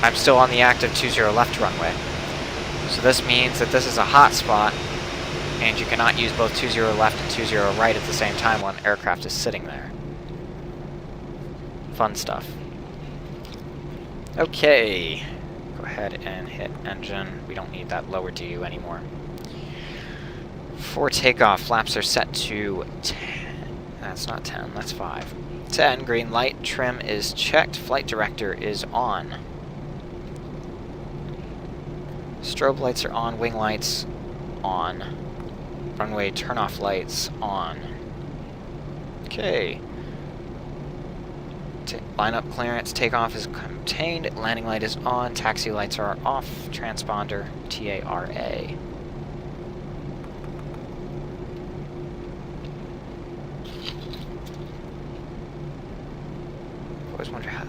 I'm still on the active 20 left runway. So this means that this is a hot spot, and you cannot use both 20 left and 20 right at the same time while an aircraft is sitting there. Fun stuff. Okay, go ahead and hit engine. We don't need that lower DU anymore. For takeoff, flaps are set to 10. That's not 10, that's 5. 10, green light, trim is checked, flight director is on. Strobe lights are on, wing lights on. Runway turn-off lights on. Okay. Line up clearance, takeoff is contained, landing light is on, taxi lights are off, transponder TARA. Always wonder how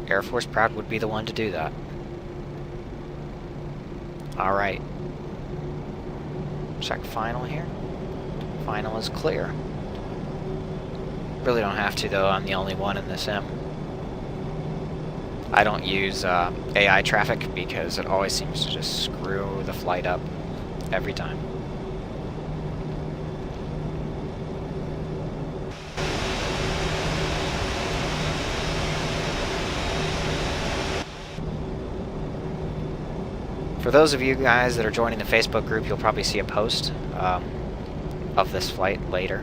Air Force Proud would be the one to do that. Alright. Check final here. Final is clear. Really don't have to, though. I'm the only one in the sim. I don't use AI traffic because it always seems to just screw the flight up every time. For those of you guys that are joining the Facebook group, you'll probably see a post of this flight later.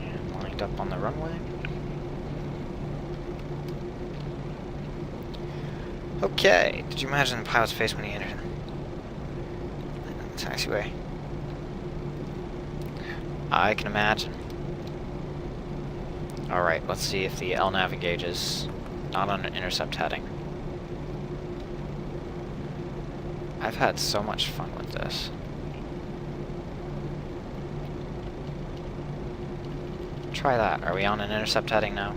And lined up on the runway. Okay, did you imagine the pilot's face when he entered the taxiway? I can imagine. Alright, let's see if the LNav engages. Not on an intercept heading. I've had so much fun with this. Try that. Are we on an intercept heading now?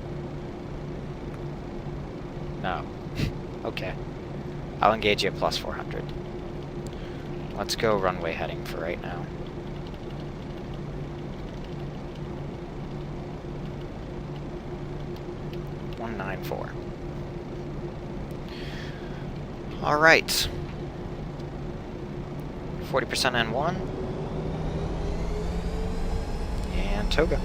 No. Okay. I'll engage you at plus 400. Let's go runway heading for right now. .194. All right. 40% N1. And toga.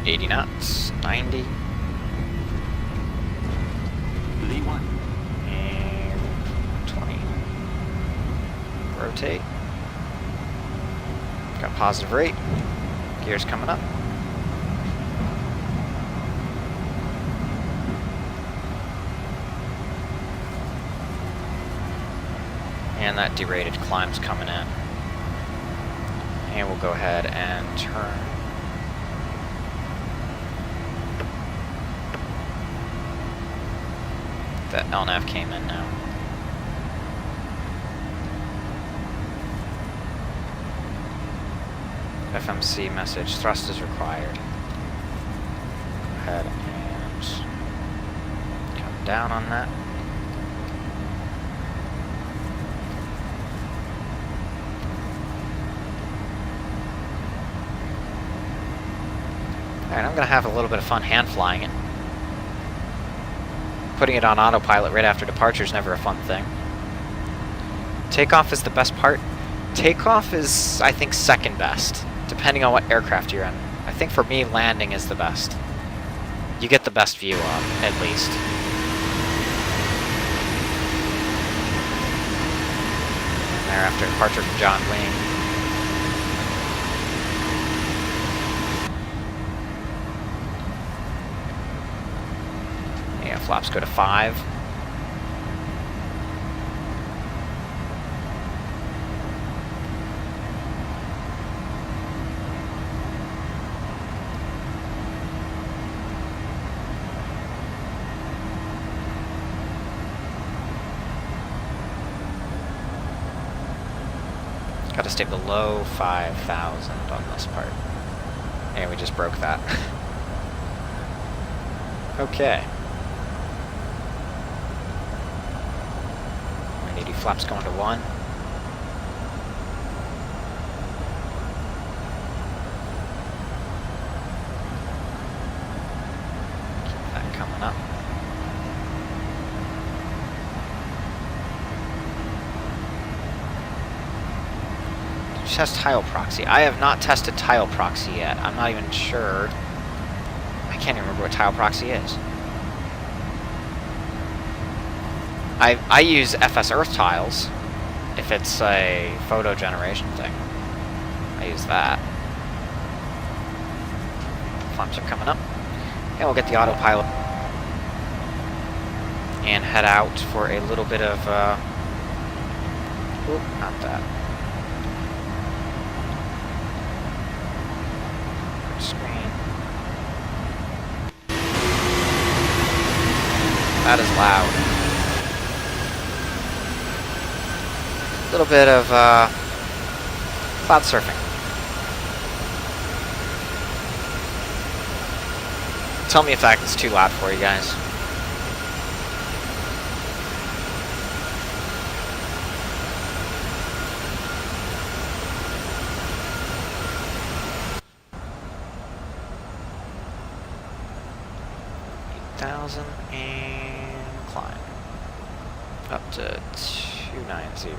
.80 knots, 90. Lee 1. And 20. Rotate. Got positive rate. Gears coming up. And that derated climb's coming in. And we'll go ahead and turn. That LNAV came in now. FMC message, thrust is required. Go ahead and come down on that. Alright, I'm going to have a little bit of fun hand flying it. Putting it on autopilot right after departure is never a fun thing. Takeoff is the best part. Takeoff is, I think, second best, depending on what aircraft you're in. I think for me, landing is the best. You get the best view of, at least. And there after departure from John Wing. Yeah, flaps go to 5. Gotta stay below 5,000 on this part. And we just broke that. Okay. 180 flaps going to 1. Keep that coming up. Test tile proxy. I have not tested tile proxy yet. I'm not even sure. I can't even remember what tile proxy is. I use FS Earth tiles if it's a photo generation thing. I use that. Flaps are coming up. And we'll get the autopilot and head out for a little bit of oop, not that. Screen. That is loud. A little bit of cloud surfing. Tell me if that is too loud for you guys. And climb up to 290.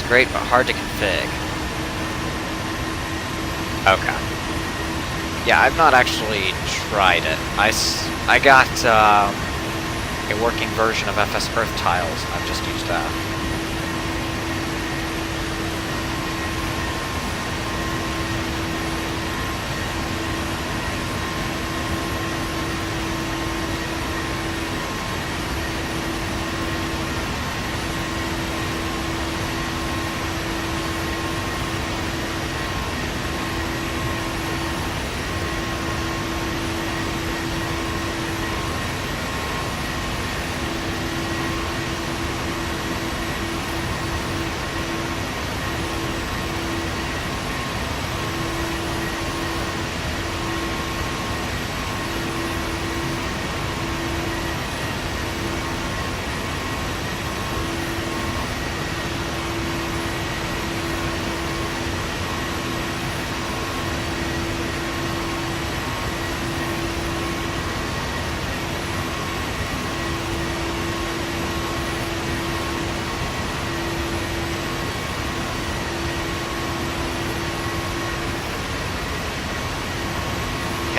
Great, but hard to config. Okay. Yeah, I've not actually tried it. I got a working version of FS Earth tiles, and I've just used that.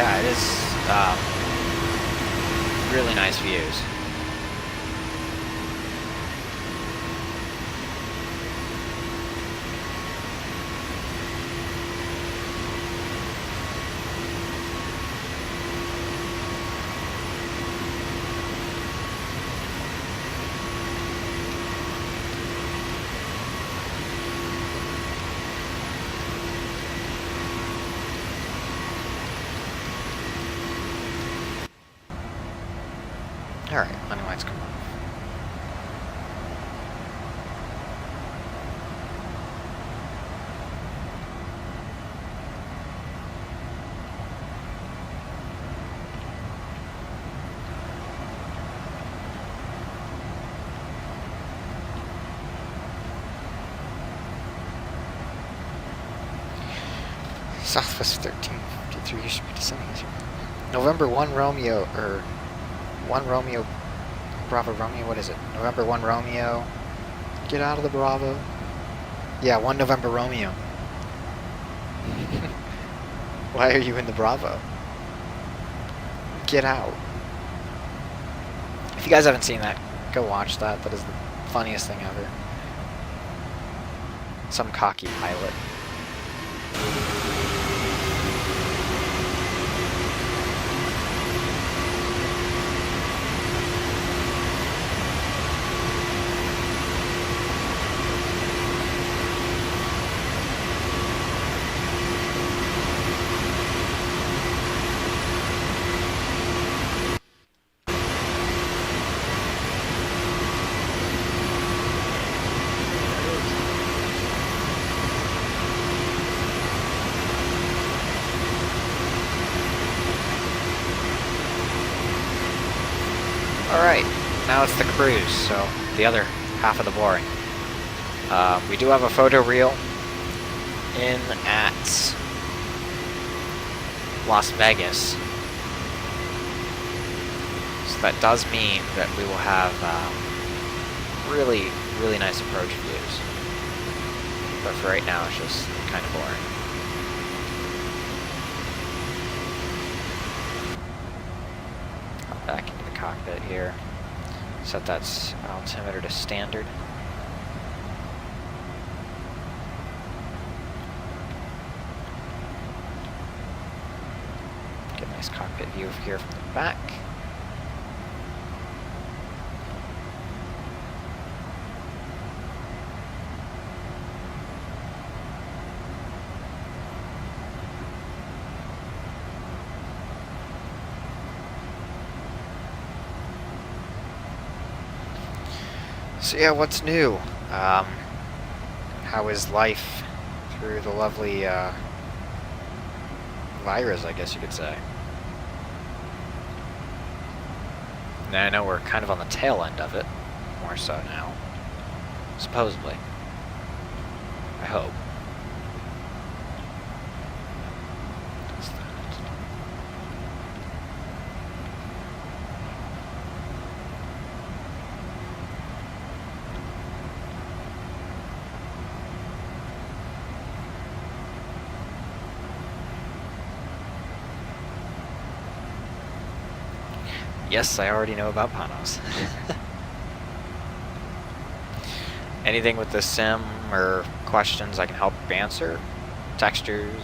Yeah, it is really nice views. Alright, running lights come on. Southwest 1353, you should be descending this year. November 1 Romeo, or 1 Romeo, Bravo Romeo, what is it? November 1 Romeo. Get out of the Bravo. Yeah, 1 November Romeo. Why are you in the Bravo? Get out. If you guys haven't seen that, go watch that. That is the funniest thing ever. Some cocky pilot. Alright, now it's the cruise, so the other half of the boring. We do have a photo reel in at Las Vegas. So that does mean that we will have really, really nice approach views. But for right now, it's just kind of boring. Hop back into the cockpit here. Set that altimeter to standard. Get a nice cockpit view here from the back. So yeah, what's new? How is life through the lovely virus, I guess you could say. Now I know we're kind of on the tail end of it, more so now. Supposedly. I hope. What's that? Yes, I already know about panos. Anything with the sim or questions I can help answer, textures,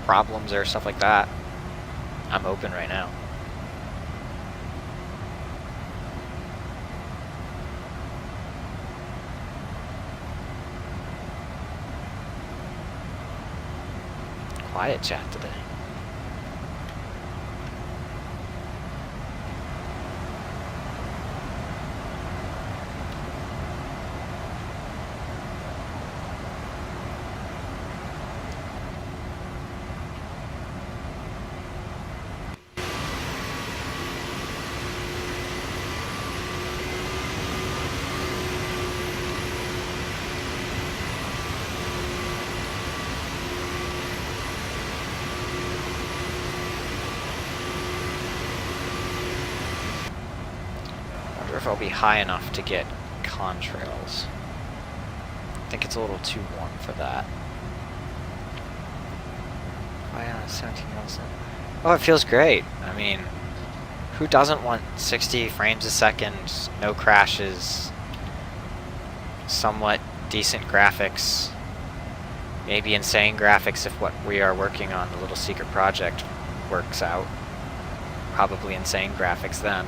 problems or stuff like that, I'm open right now. Quiet chat today. If I'll be high enough to get contrails. I think it's a little too warm for that. Why 17 months? Oh, it feels great. I mean, who doesn't want 60 frames a second, no crashes, somewhat decent graphics, maybe insane graphics if what we are working on, the little secret project, works out. Probably insane graphics then.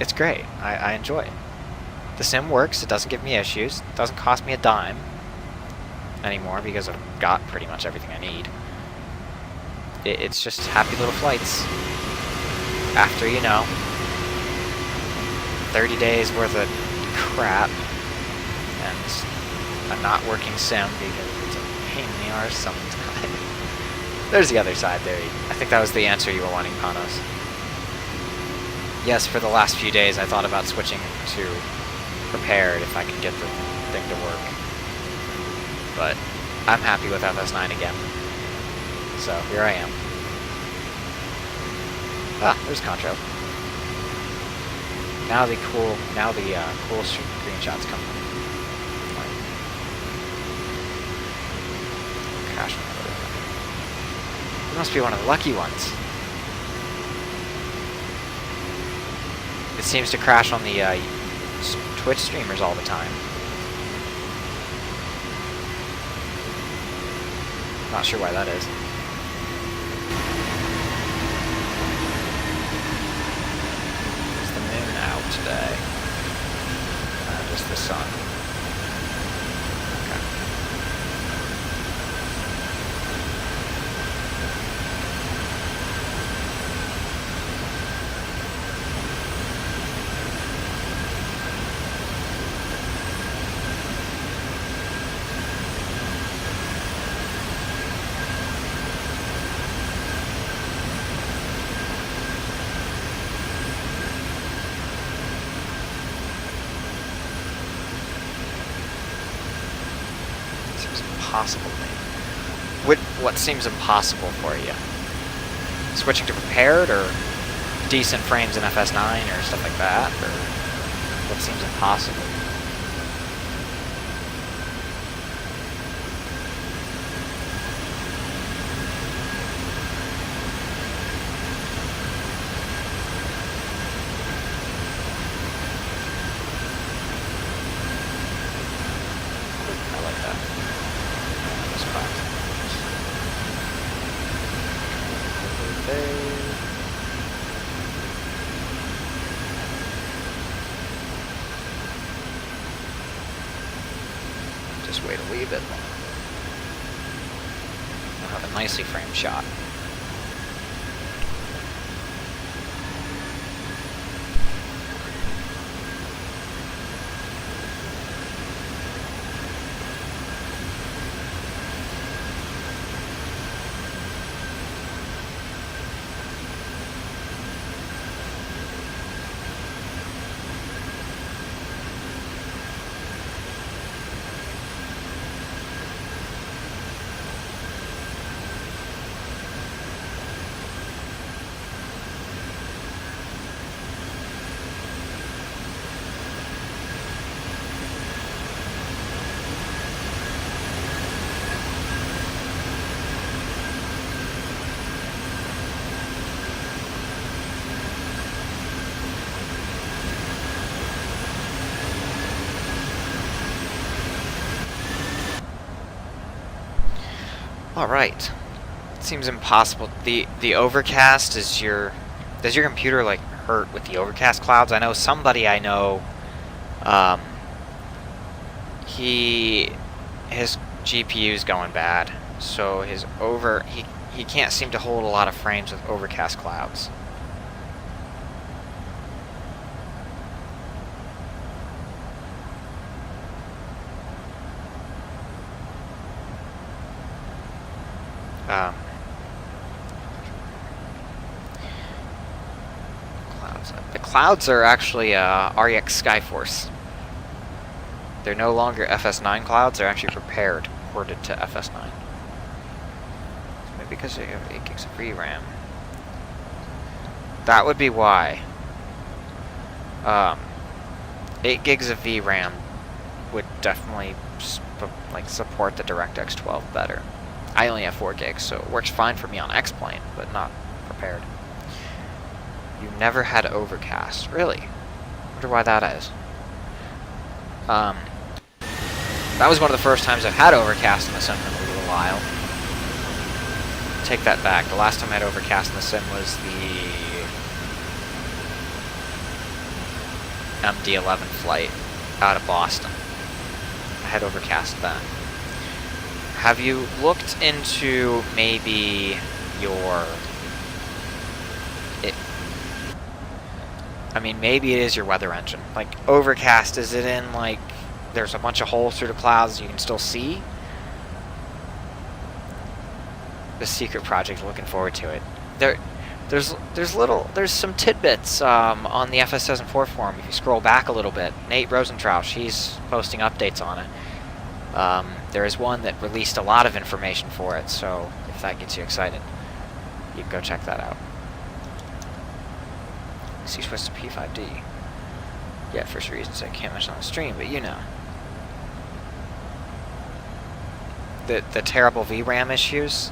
It's great. I enjoy it. The sim works. It doesn't give me issues. It doesn't cost me a dime anymore because I've got pretty much everything I need. It's just happy little flights. After, 30 days worth of crap and a not working sim because it's a pain in the arse sometimes. There's the other side there. I think that was the answer you were wanting, Panos. Yes, for the last few days I thought about switching to prepared if I could get the thing to work. But I'm happy with FS9 again. So here I am. Ah, there's Contro. Now the cool screenshots come. Crash. You must be one of the lucky ones. It seems to crash on the Twitch streamers all the time. Not sure why that is. Is the moon out today? Just the sun. Okay. Impossible thing. What seems impossible for you? Switching to prepared or decent frames in FS9 or stuff like that? Or what seems impossible? I like that. Just wait a wee bit more. We'll have a nicely framed shot. Alright. It seems impossible. The overcast is does your computer like hurt with the overcast clouds? I know somebody I know, his GPU's going bad, so he can't seem to hold a lot of frames with overcast clouds. Clouds. The clouds are actually REX Skyforce. They're no longer FS9 clouds, they're actually prepared, ported to FS9. Maybe because they have 8 gigs of VRAM. That would be why. 8 gigs of VRAM would definitely support the DirectX 12 better. I only have 4 gigs, so it works fine for me on X-Plane, but not prepared. You never had overcast, really? Wonder why that is. That was one of the first times I've had overcast in the sim in a little while. Take that back. The last time I had overcast in the sim was the MD-11 flight out of Boston. I had overcast then. Have you looked into maybe your... I mean, maybe it is your weather engine. Like, overcast, is it in, like, there's a bunch of holes through the clouds you can still see? The secret project, looking forward to it. There's some tidbits on the FS2004 forum. If you scroll back a little bit, Nate Rosentrausch, he's posting updates on it. There is one that released a lot of information for it, so if that gets you excited, you can go check that out. C-switch to P5D. Yeah, for reasons I can't mention on the stream, but you know. The terrible VRAM issues,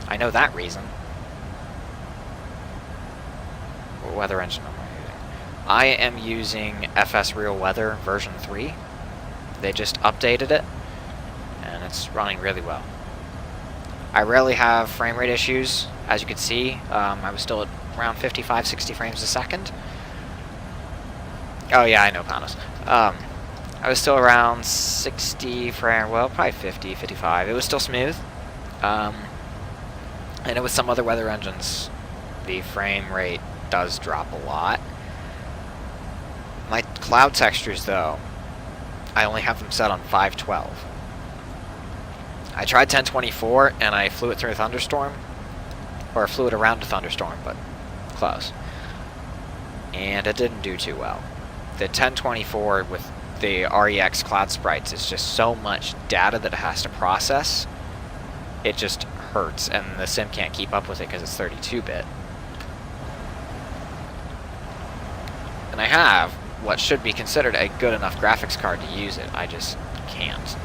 I know that reason. What weather engine am I using? I am using FS Real Weather version 3. They just updated it, and it's running really well. I rarely have frame rate issues, as you can see. I was still at around 55, 60 frames a second. Oh yeah, I know, Panos. I was still around 60 frame, well, probably 50, 55. It was still smooth. And it with some other weather engines, the frame rate does drop a lot. My cloud textures, though, I only have them set on 512. I tried 1024, and I flew it through a thunderstorm. Or flew it around a thunderstorm, but close. And it didn't do too well. The 1024 with the REX cloud sprites is just so much data that it has to process. It just hurts, and the sim can't keep up with it because it's 32-bit. And I have what should be considered a good enough graphics card to use it. I just can't.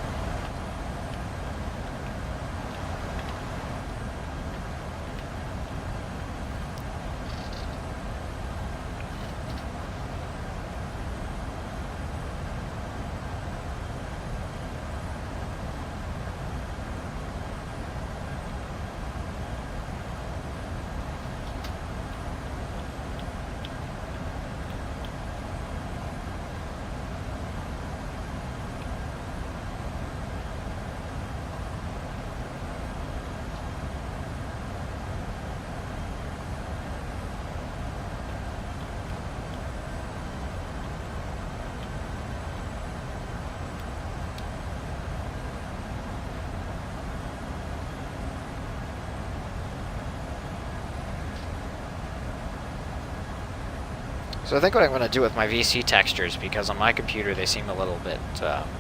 So I think what I'm going to do with my VC textures, because on my computer they seem a little bit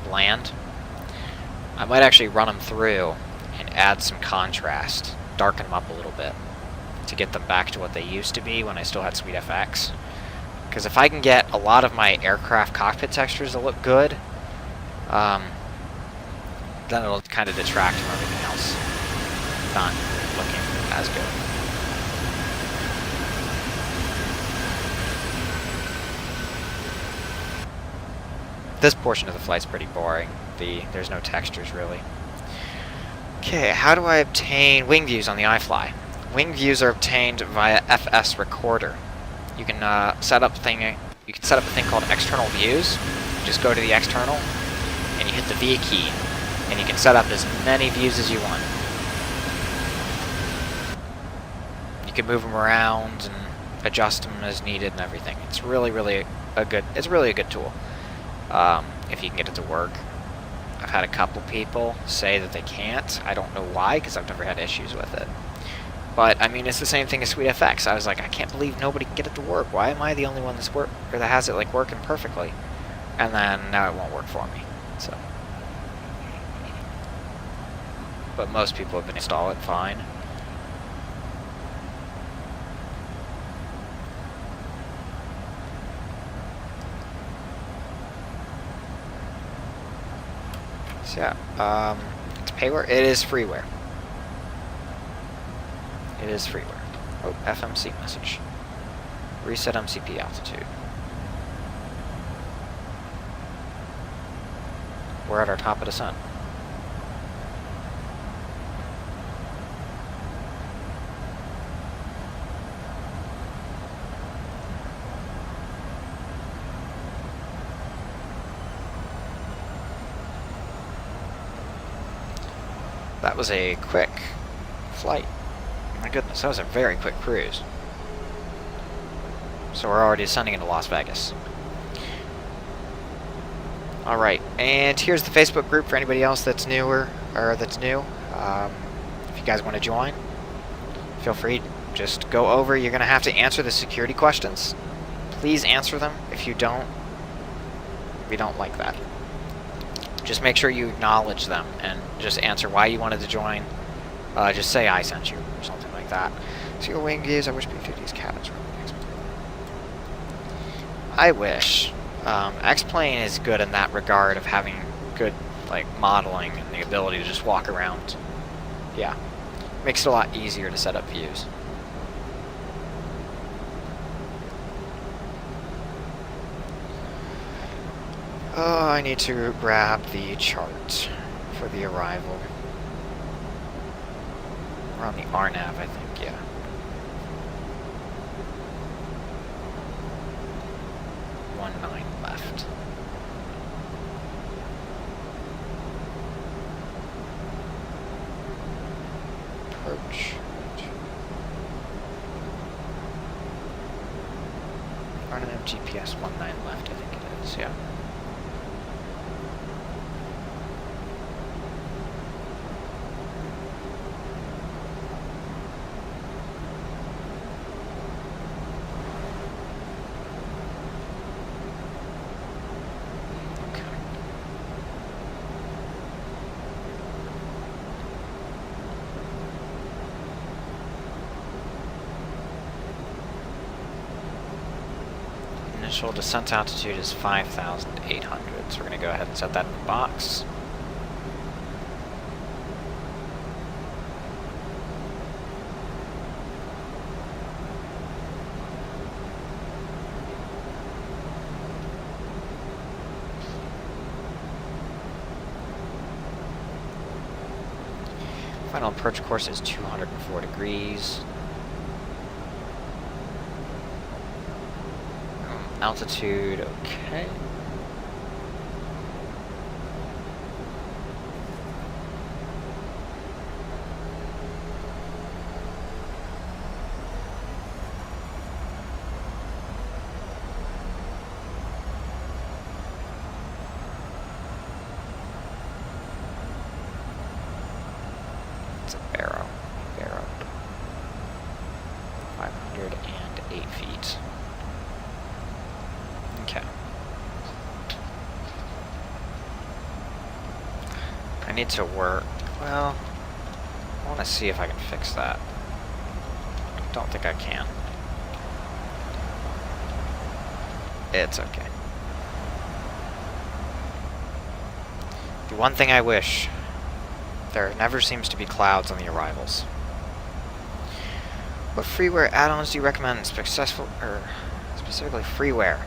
bland, I might actually run them through and add some contrast, darken them up a little bit, to get them back to what they used to be when I still had SweetFX. Because if I can get a lot of my aircraft cockpit textures to look good, then it'll kind of detract from everything else not looking as good. This portion of the flight's pretty boring. There's no textures, really. Okay, how do I obtain wing views on the iFly? Wing views are obtained via FS Recorder. You can set up a thing called external views. You just go to the external, and you hit the V key, and you can set up as many views as you want. You can move them around and adjust them as needed and everything. It's really a good tool. If you can get it to work. I've had a couple people say that they can't. I don't know why, because I've never had issues with it. But, I mean, it's the same thing as SweetFX. I was like, I can't believe nobody can get it to work. Why am I the only one that has it, like, working perfectly? And then, now it won't work for me. So. But most people have been install it fine. So yeah, it's payware. It is freeware. It is freeware. Oh, FMC message. Reset MCP altitude. We're at our top of the sun. That was a quick flight. My goodness, that was a very quick cruise. So we're already ascending into Las Vegas. Alright, and here's the Facebook group for anybody else that's newer, or that's new. If you guys want to join, feel free. Just go over. You're going to have to answer the security questions. Please answer them. If you don't, we don't like that. Just make sure you acknowledge them and just answer why you wanted to join. Just say I sent you, or something like that. So your wing gears, I wish B-50's cabins were I wish. X-Plane is good in that regard of having good like modeling and the ability to just walk around. Yeah. Makes it a lot easier to set up views. Oh, I need to grab the chart for the arrival. We're on the RNAV, I think, yeah. Left. Approach. RNAV GPS 19 left, I think it is, yeah. Initial descent altitude is 5,800, so we're going to go ahead and set that in the box. Final approach course is 204 degrees. Altitude, okay. It's a barrow. 508 feet. Okay. I need to work. Well, I want to see if I can fix that. Don't think I can. It's okay. The one thing I wish, there never seems to be clouds on the arrivals. What freeware add-ons do you recommend? Specifically freeware.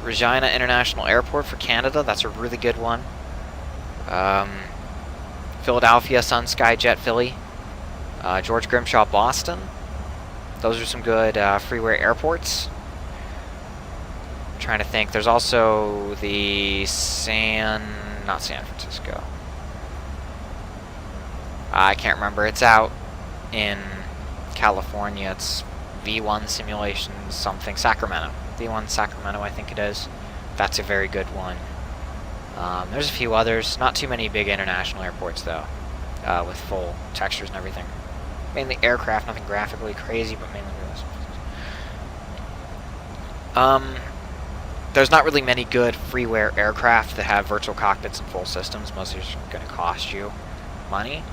Regina International Airport for Canada, that's a really good one. Philadelphia Sun Sky Jet Philly. George Grimshaw Boston. Those are some good freeware airports. I'm trying to think. There's also the not San Francisco. I can't remember. It's out in California. It's V1 Simulations something. Sacramento. V1 Sacramento, I think it is. That's a very good one. There's a few others. Not too many big international airports, though, with full textures and everything. Mainly aircraft, nothing graphically crazy, but mainly realistic. There's not really many good freeware aircraft that have virtual cockpits and full systems. Most of them are going to cost you money.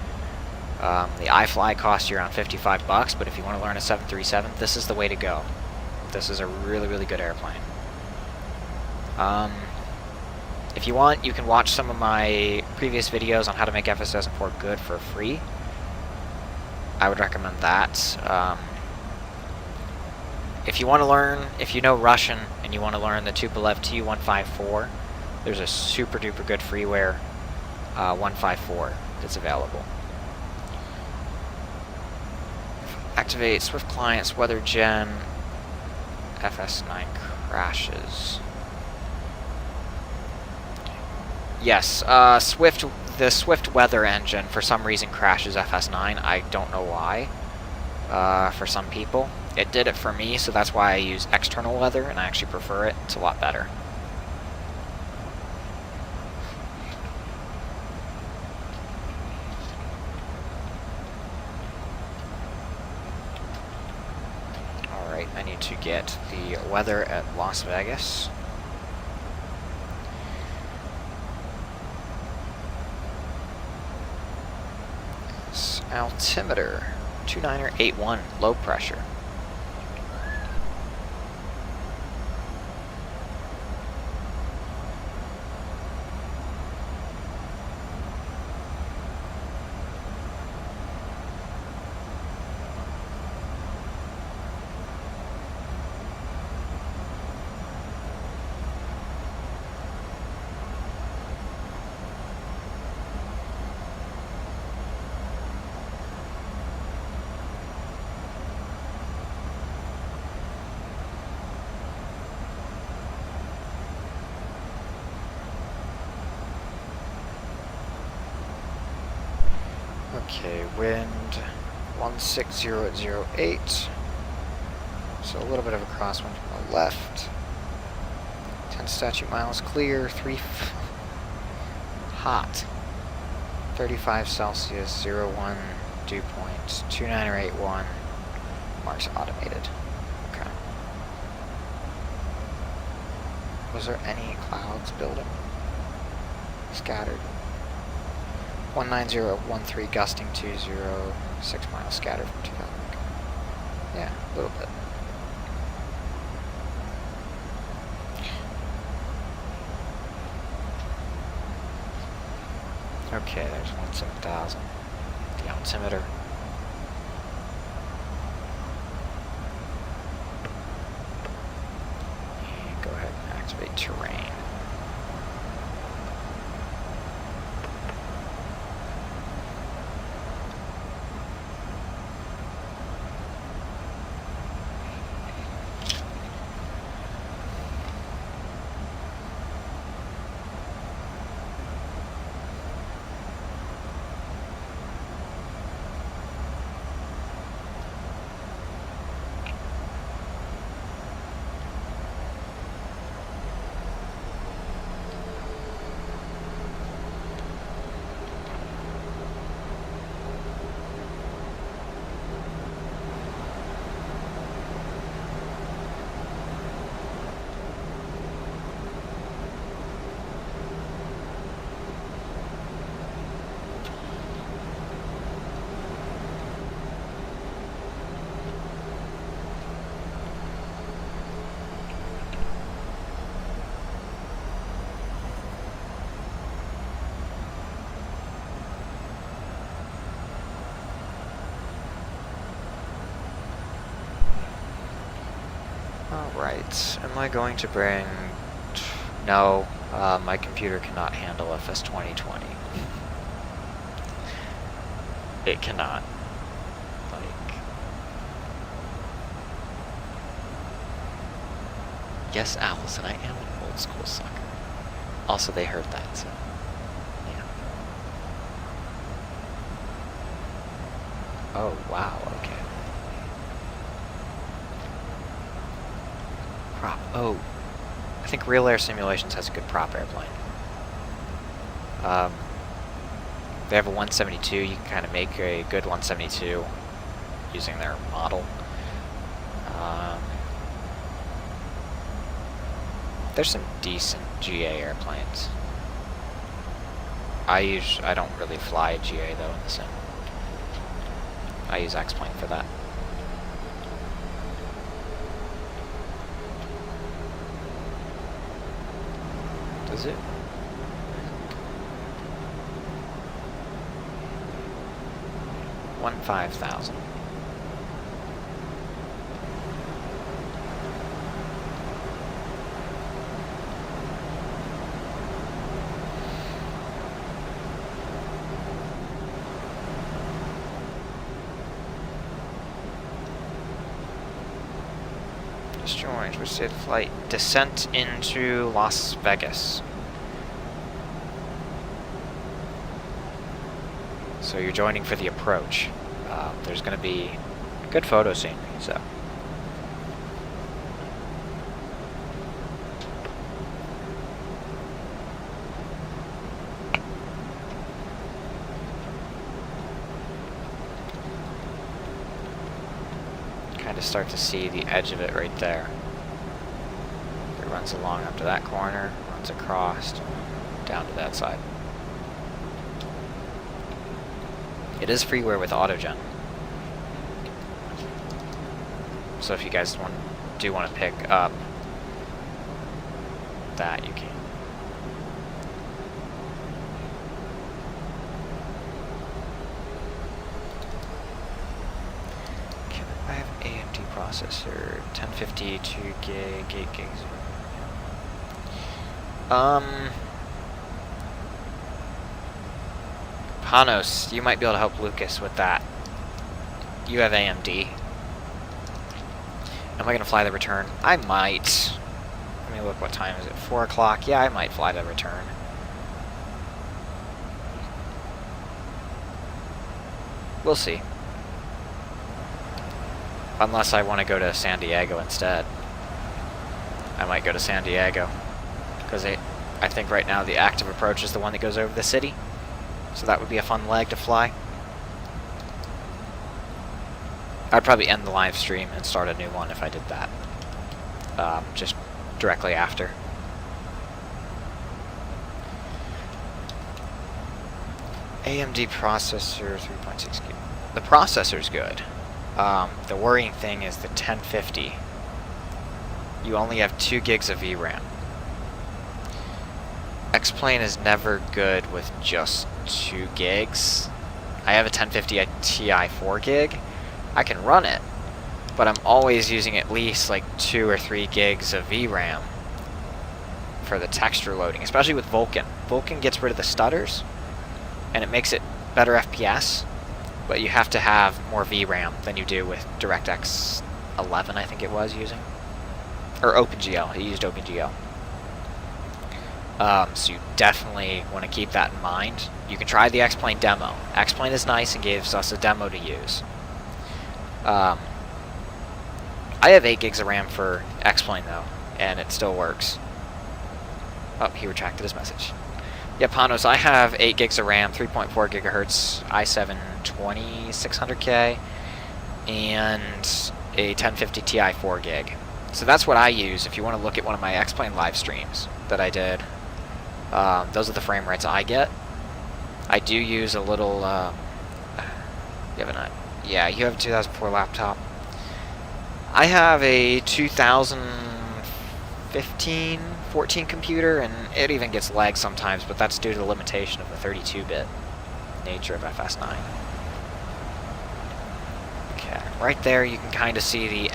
The iFly costs you around $55, but if you want to learn a 737, this is the way to go. This is a really, really good airplane. If you want, you can watch some of my previous videos on how to make FS2004 good for free. I would recommend that. If you want to learn, if you know Russian and you want to learn the Tupolev Tu-154, there's a super duper good freeware 154 that's available. Activate Swift Clients, Weather Gen, FS9 crashes. Yes, the Swift Weather engine for some reason crashes FS9. I don't know why. For some people. It did it for me, so that's why I use external weather, and I actually prefer it. It's a lot better. Alright, I need to get the weather at Las Vegas. Altimeter 2981, low pressure. Okay, wind 16008. So a little bit of a crosswind from the left. 10 statute miles clear, hot. 35 Celsius, 01 dew point, 2981, marks automated. Okay. Was there any clouds building? Scattered. 19013 gusting 206 miles scattered from 2000. Yeah, a little bit. Okay, there's 17,000. The altimeter. And go ahead and activate terrain. Alright, am I going to bring... No, my computer cannot handle FS2020. It cannot. Like... Yes, Allison, I am an old school sucker. Also, they heard that, so... Yeah. Oh, wow, okay. Prop. Oh, I think Real Air Simulations has a good prop airplane. They have a 172. You can kind of make a good 172 using their model. There's some decent GA airplanes. I don't really fly a GA though in the sim. I use X-Plane for that. Does it? 5000. Destroyed. Which did flight? Descent into Las Vegas. So you're joining for the approach. There's going to be good photo scenery, so. Kind of start to see the edge of it right there. It runs along up to that corner, runs across, down to that side. It is freeware with autogen. So if you guys do want to pick up that, you can. I have AMD processor, 1050, 2 gig, 8 gigs. Panos, you might be able to help Lucas with that. You have AMD. Am I going to fly the return? I might. Let me look, what time is it? 4 o'clock? Yeah, I might fly the return. We'll see. Unless I want to go to San Diego instead. I might go to San Diego. Because I think right now the active approach is the one that goes over the city. So that would be a fun leg to fly. I'd probably end the live stream and start a new one if I did that. Just directly after. AMD processor 3.6 gig. The processor's good. The worrying thing is the 1050. You only have 2 gigs of VRAM. X-Plane is never good with just 2 gigs. I have a 1050 Ti 4 gig. I can run it, but I'm always using at least like 2 or 3 gigs of VRAM for the texture loading, especially with Vulkan. Vulkan gets rid of the stutters, and it makes it better FPS, but you have to have more VRAM than you do with DirectX 11, I think it was using. Or OpenGL, he used OpenGL. So you definitely want to keep that in mind. You can try the X-Plane demo. X-Plane is nice and gives us a demo to use. I have 8 gigs of RAM for X-Plane though, and it still works. Oh, he retracted his message. Yeah, Panos, I have 8 gigs of RAM, 3.4 gigahertz, i7 2600K, and a 1050 Ti 4 gig. So that's what I use if you want to look at one of my X-Plane live streams that I did. Those are the frame rates I get. I do use a little, you have a, yeah, you have a 2004 laptop. I have a 2015, 14 computer, and it even gets lag sometimes, but that's due to the limitation of the 32-bit nature of FS9. Okay, right there you can kind of see the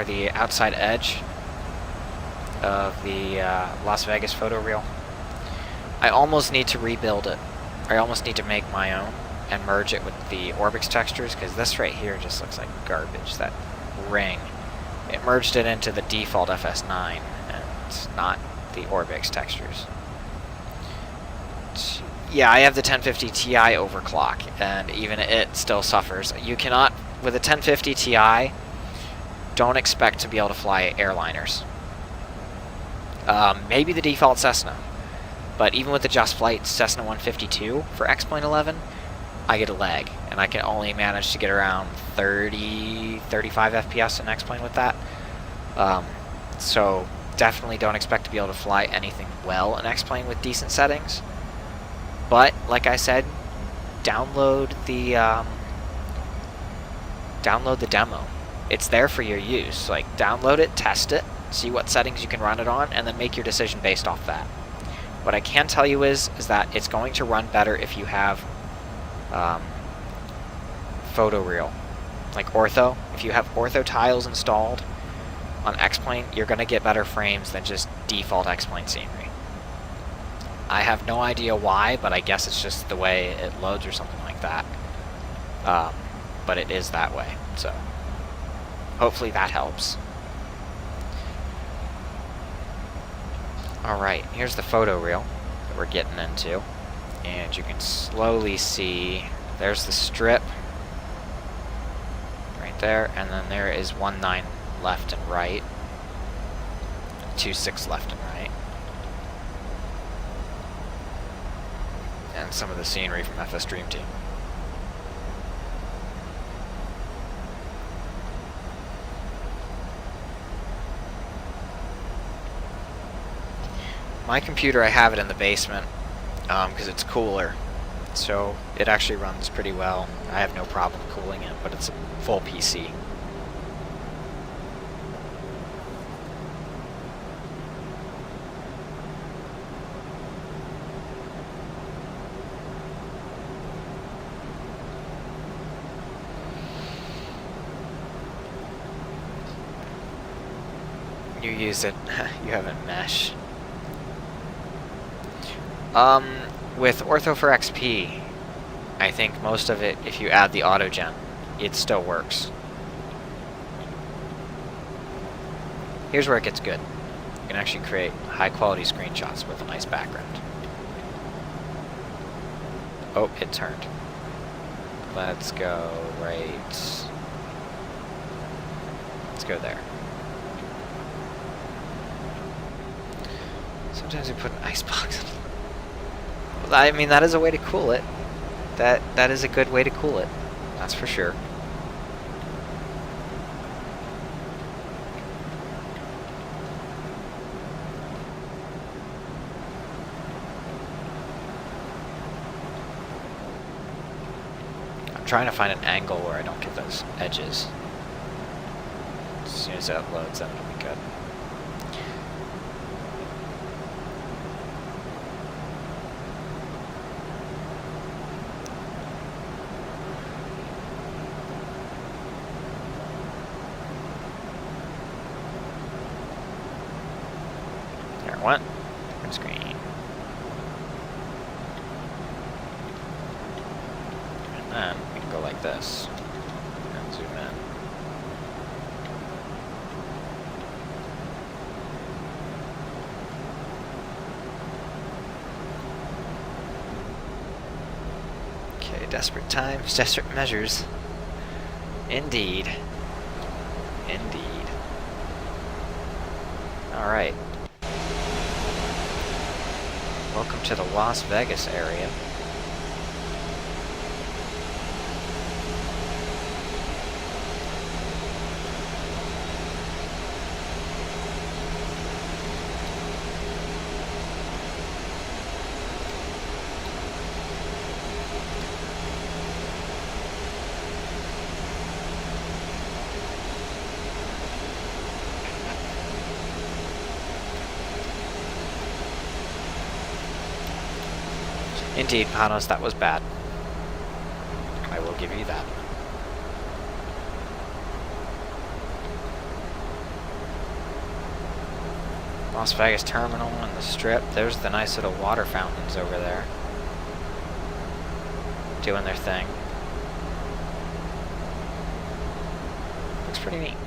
the outside edge of the Las Vegas photo reel. I almost need to rebuild it. I almost need to make my own and merge it with the Orbix textures, because this right here just looks like garbage, that ring. It merged it into the default FS9 and not the Orbix textures. Yeah, I have the 1050 Ti overclock, and even it still suffers. You cannot, with a 1050 Ti, don't expect to be able to fly airliners. Maybe the default Cessna, but even with the Just Flight Cessna 152 for X-Plane 11, I get a lag, and I can only manage to get around 30, 35 FPS in X-Plane with that. So definitely don't expect to be able to fly anything well in X-Plane with decent settings. But, like I said, download the demo. It's there for your use. Like, download it, test it, see what settings you can run it on, and then make your decision based off that. What I can tell you is that it's going to run better if you have photoreal, like ortho. If you have ortho tiles installed on X-Plane, you're going to get better frames than just default X-Plane scenery. I have no idea why, but I guess it's just the way it loads or something like that. But it is that way, so hopefully that helps. Alright, here's the photoreal that we're getting into. And you can slowly see, there's the strip right there, and then there is 1.9 left and right, 2.6 left and right. And some of the scenery from FS Dream Team. My computer, I have it in the basement because it's cooler, so it actually runs pretty well. I have no problem cooling it, but it's a full PC. You use it, you have a mesh. With Ortho for XP, I think most of it, if you add the autogen, it still works. Here's where it gets good. You can actually create high-quality screenshots with a nice background. Oh, it turned. Let's go right... Let's go there. Sometimes we put an icebox on. I mean, that is a way to cool it. That is a good way to cool it. That's for sure. I'm trying to find an angle where I don't get those edges. As soon as that loads, then it'll be good. What? Print screen. And then we can go like this. And zoom in. Okay, desperate times, desperate measures. Indeed. Indeed. Alright. Welcome to the Las Vegas area. Indeed, Panos, that was bad. I will give you that. Las Vegas Terminal and the Strip. There's the nice little water fountains over there. Doing their thing. Looks pretty neat.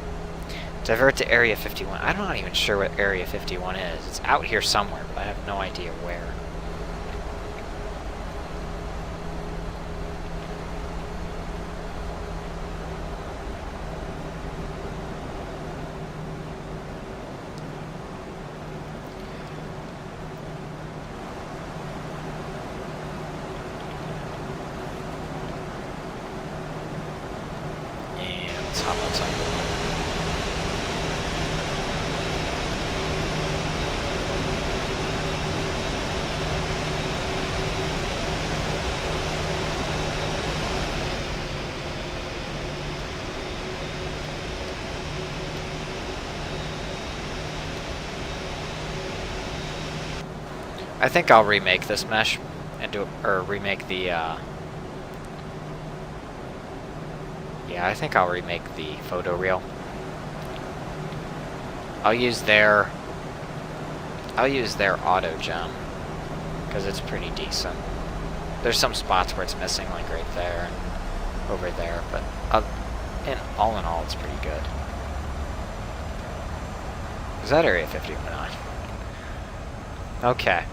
Divert to Area 51. I'm not even sure what Area 51 is. It's out here somewhere, but I have no idea where. I think I'll remake this mesh and do, or remake the Yeah, I think I'll remake the photo reel. I'll use their auto gem because it's pretty decent. There's some spots where it's missing, like right there and over there, but all in all, it's pretty good. Is that Area 5009? Okay.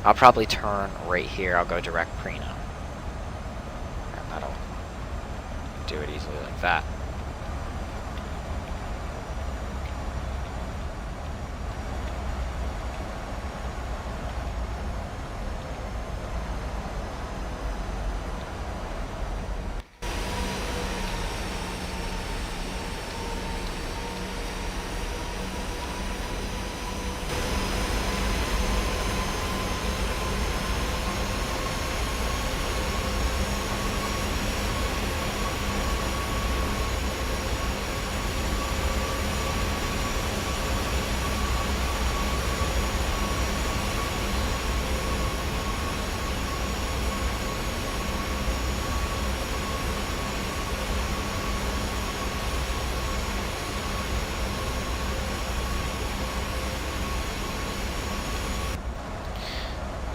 I'll probably turn right here. I'll go direct Preno. And that'll do it easily like that.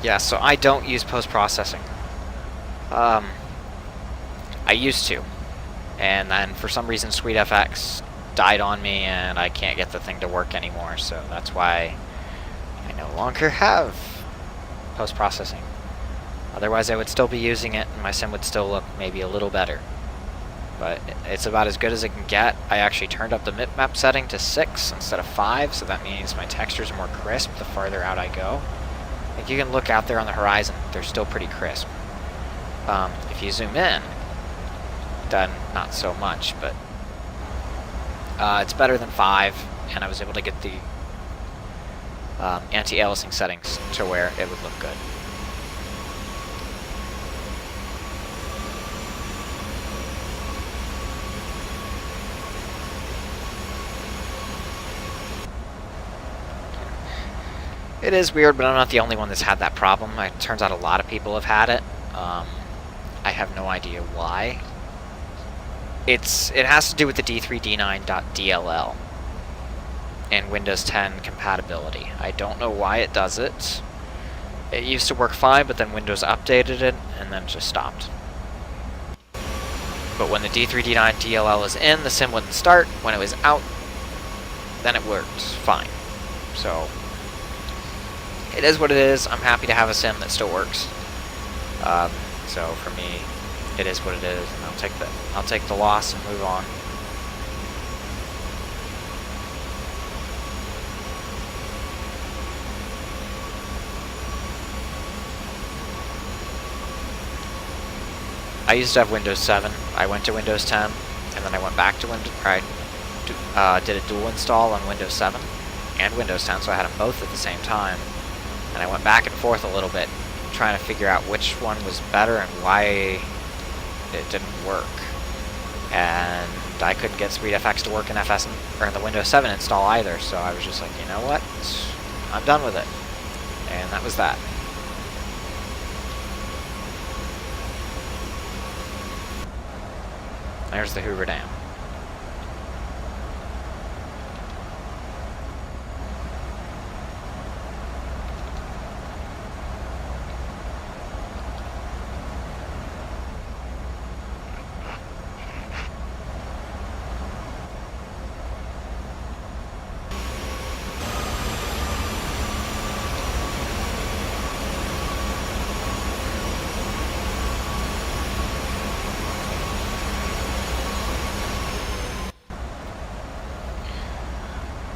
Yeah, so I don't use post-processing. I used to. And then for some reason SweetFX died on me and I can't get the thing to work anymore, so that's why I no longer have post-processing. Otherwise I would still be using it and my sim would still look maybe a little better. But it's about as good as it can get. I actually turned up the bitmap setting to 6 instead of 5, so that means my textures are more crisp the farther out I go. Like you can look out there on the horizon, they're still pretty crisp. If you zoom in, then not so much, but it's better than 5, and I was able to get the anti-aliasing settings to where it would look good. It is weird, but I'm not the only one that's had that problem. It turns out a lot of people have had it. I have no idea why. It has to do with the D3D9.dll and Windows 10 compatibility. I don't know why it does it. It used to work fine, but then Windows updated it and then just stopped. But when the D3D9.dll is in, the sim wouldn't start. When it was out, then it worked fine. So it is what it is. I'm happy to have a sim that still works. So for me, it is what it is, and I'll take the loss and move on. I used to have Windows 7. I went to Windows 10, and then I went back to Windows. I did a dual install on Windows 7 and Windows 10, so I had them both at the same time. And I went back and forth a little bit, trying to figure out which one was better and why it didn't work. And I couldn't get SweetFX to work in in the Windows 7 install either, so I was just like, you know what? I'm done with it. And that was that. There's the Hoover Dam.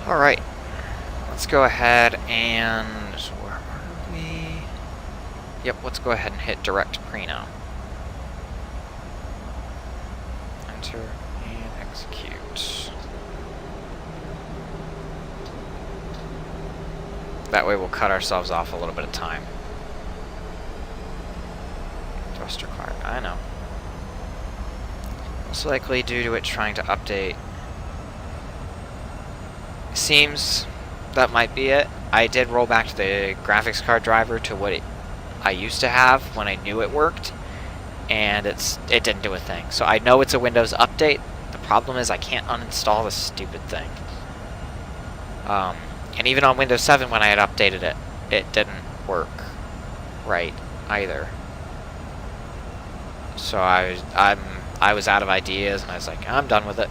Alright, let's go ahead and, where are we? Yep, let's go ahead and hit direct Preno. Enter and execute. That way we'll cut ourselves off a little bit of time. Thruster required, I know. Most likely due to it trying to update. Seems that might be it. I did roll back to the graphics card driver to what I used to have when I knew it worked, and it didn't do a thing. So I know it's a Windows update. The problem is I can't uninstall this stupid thing. And even on Windows 7 when I had updated it, it didn't work right either. So I was out of ideas, and I was like, I'm done with it.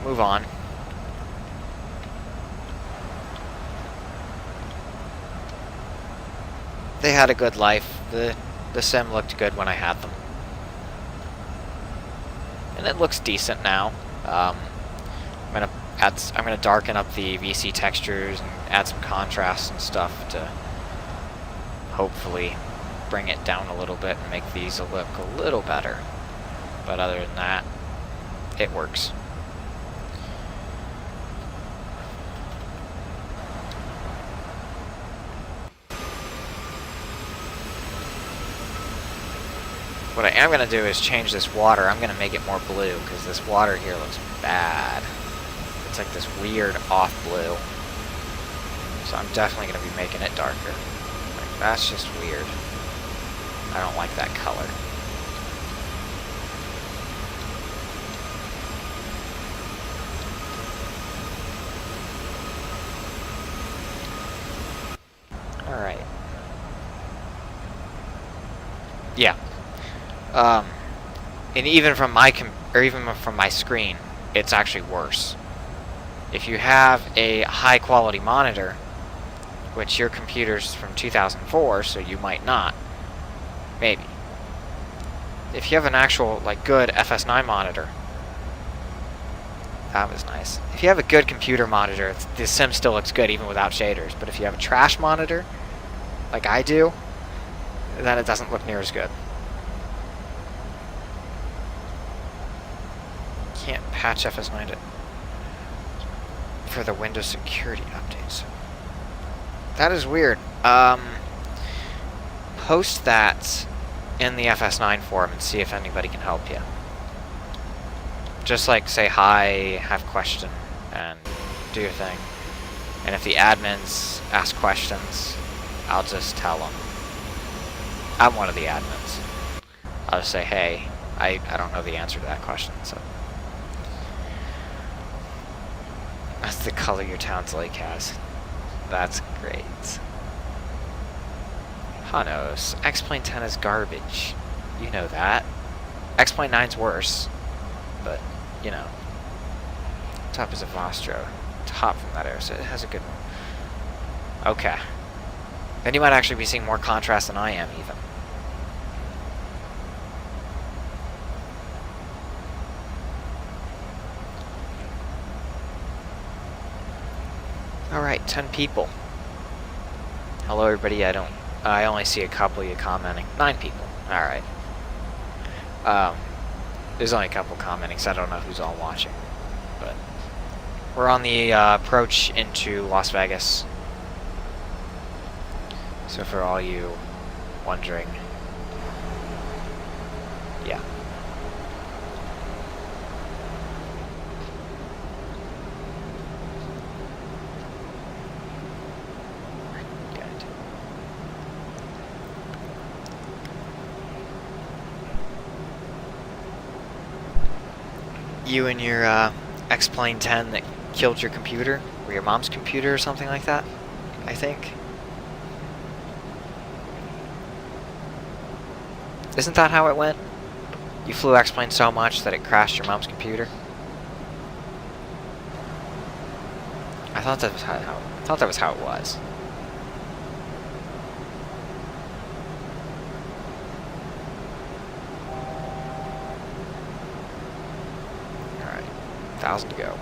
Move on. They had a good life. The sim looked good when I had them. And it looks decent now. I'm gonna darken up the VC textures and add some contrast and stuff to hopefully bring it down a little bit and make these look a little better. But other than that, it works. What I am going to do is change this water. I'm going to make it more blue because this water here looks bad. It's like this weird off blue. So I'm definitely going to be making it darker. Like, that's just weird. I don't like that color. Alright. Yeah. And even from my from my screen, it's actually worse. If you have a high quality monitor, which your computer's from 2004, so you might not, maybe. If you have an actual like good FS9 monitor, that was nice. If you have a good computer monitor, the sim still looks good even without shaders. But if you have a trash monitor, like I do, then it doesn't look near as good. Can't patch FS9 for the Windows security updates. That is weird. Post that in the FS9 forum and see if anybody can help you. Just like say hi, have a question, and do your thing. And if the admins ask questions, I'll just tell them. I'm one of the admins. I'll just say, hey, I don't know the answer to that question, so. That's the color your town's lake has. That's great. Hanos, X-Plane 10 is garbage. You know that. X-Plane 9's worse. But, you know. Top is a Vostro. Top from that era, so it has a good one. Okay. Then you might actually be seeing more contrast than I am, even. Alright, 10 people. Hello everybody, I only see a couple of you commenting. 9 people. Alright. There's only a couple commenting, so I don't know who's all watching. But we're on the approach into Las Vegas. So for all you wondering, yeah. You and your X-Plane 10 that killed your computer, or your mom's computer or something like that, I think. Isn't that how it went? You flew X-Plane so much that it crashed your mom's computer? I thought that was how it was. Alright, 1,000 to go.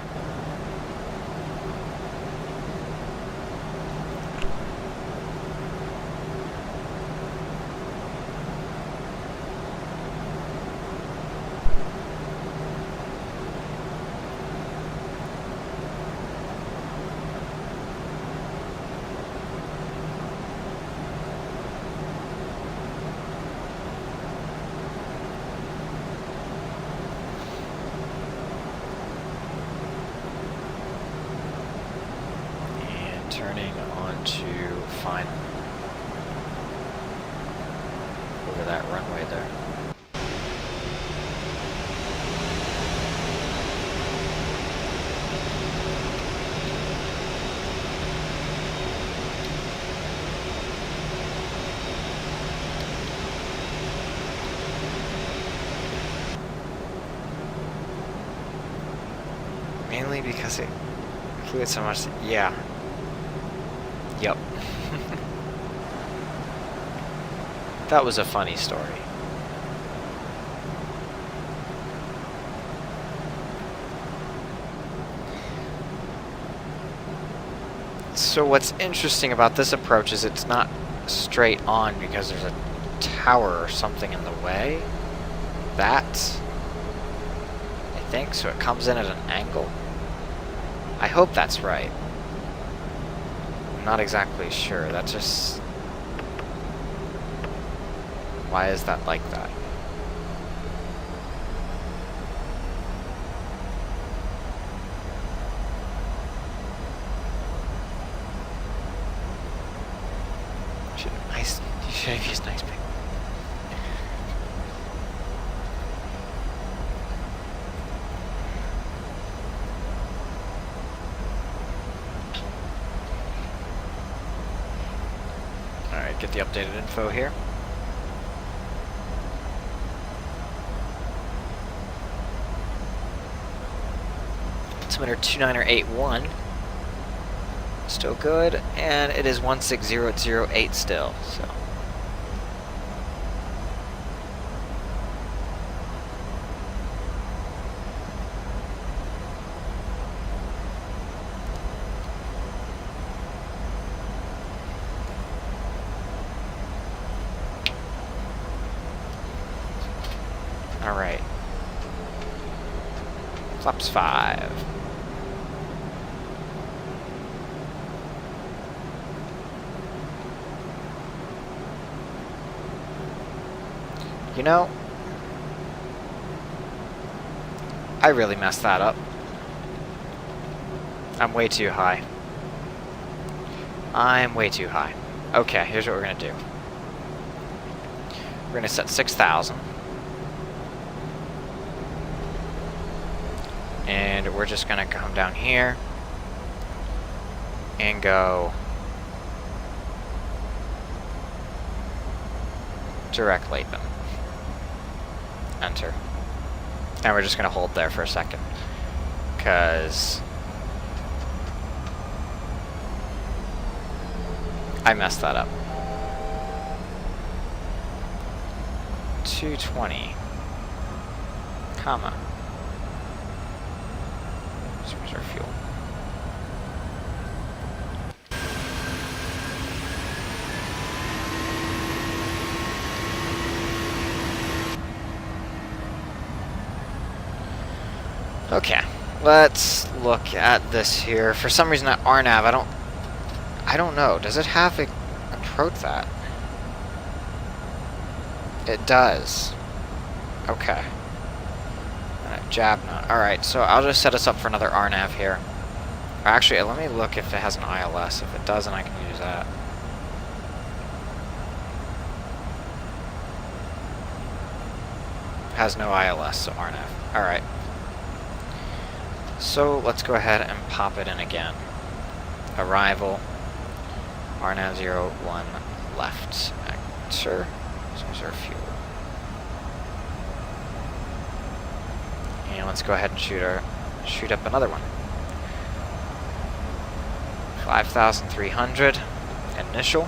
Turning on to final. over that runway there. Mainly because it flew so much. Yeah. Yep. That was a funny story. So what's interesting about this approach is it's not straight on because there's a tower or something in the way. That, I think, so it comes in at an angle. I hope that's right. I'm not exactly sure. That's just... Why is that like that? You should have used nice pink. Alright, get the updated info here. Altimeter 2981. Still good, and it is 16008 still, so. Alright. Flaps 5. You know, I really messed that up. I'm way too high. I'm way too high. Okay, here's what we're gonna do. We're gonna set 6,000. And we're just gonna come down here and go direct Latham. Enter. And we're just gonna hold there for a second, because I messed that up. 220, comma. Let's reserve fuel. Okay, let's look at this here. For some reason at RNAV, I don't know. Does it have a approach that? It does. Okay. Jab nut. Alright, so I'll just set us up for another RNAV here. Or actually, let me look if it has an ILS. If it doesn't, I can use that. Has no ILS, so RNAV. Alright. So let's go ahead and pop it in again. Arrival. RNAV 01 left. Enter. So reserve fuel. And let's go ahead and shoot up another one. 5,300 initial.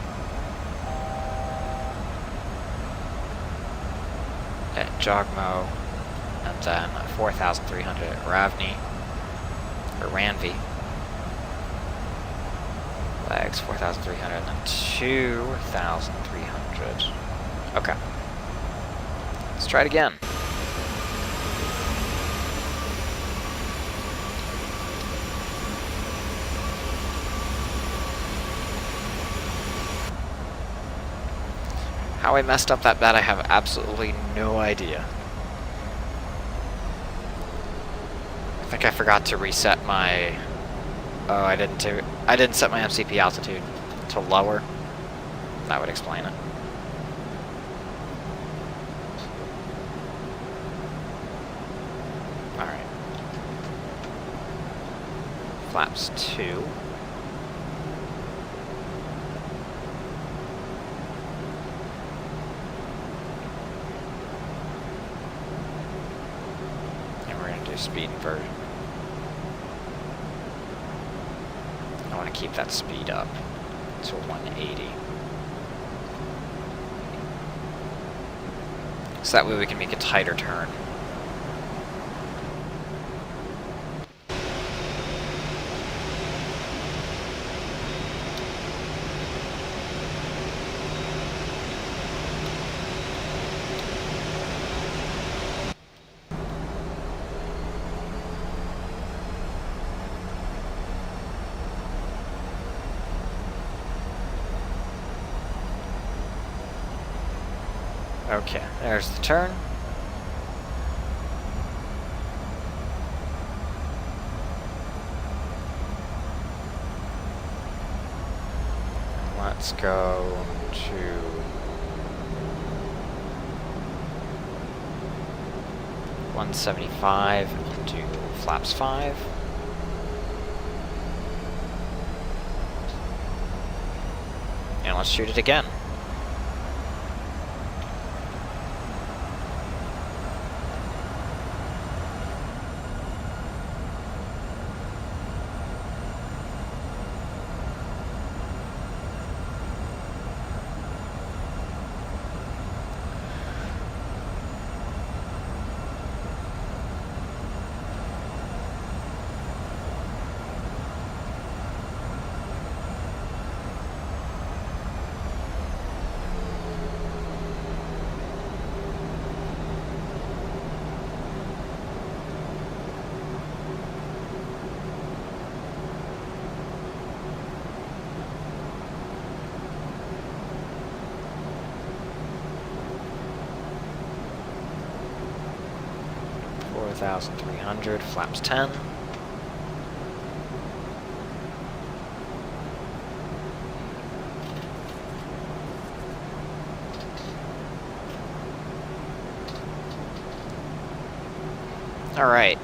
At Jogmo, and then 4,300 at Ravni, or Ranvi. Legs 4,300, and then 2,300. Okay. Let's try it again. How I messed up that bad, I have absolutely no idea. I think I forgot to reset my... Oh, I didn't set my MCP altitude to lower. That would explain it. flaps 2. And we're going to do speed inversion. I want to keep that speed up to 180. So that way we can make a tighter turn. Okay, there's the turn. Let's go to 175 and do flaps 5. And let's shoot it again. $4,300, flaps 10. All right.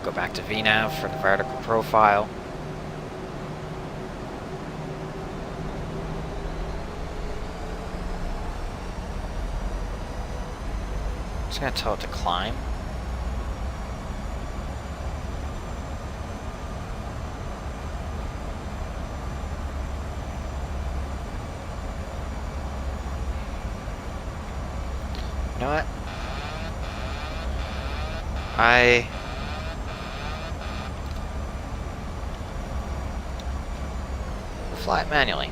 Go back to VNav for the vertical profile. Just gonna tell it to climb. You know what? We'll fly it manually.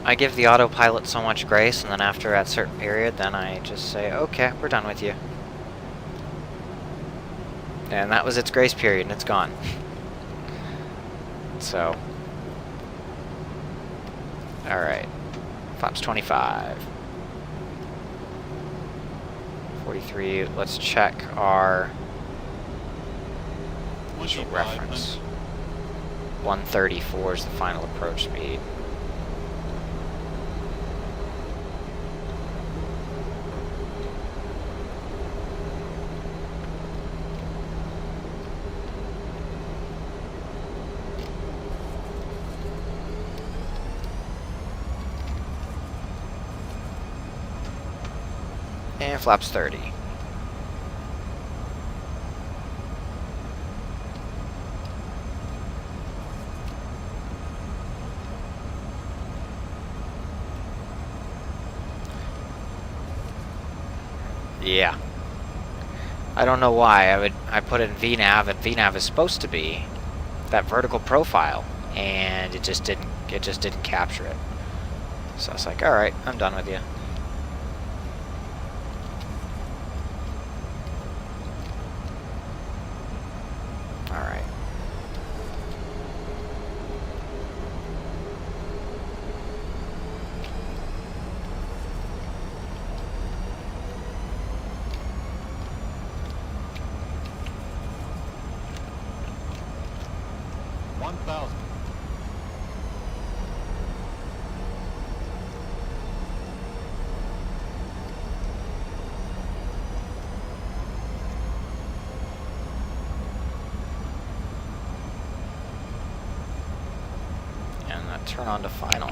I give the autopilot so much grace, and then after a certain period, then I just say, okay, we're done with you. And that was its grace period, and it's gone. So. Alright. Flaps 25. 43. Let's check our initial reference. 134 is the final approach speed. And flaps 30. Yeah. I don't know why. I put it in VNav, and VNav is supposed to be that vertical profile, and it just didn't capture it. So I was like, all right, I'm done with you. All right. 12,000. And turn on to final.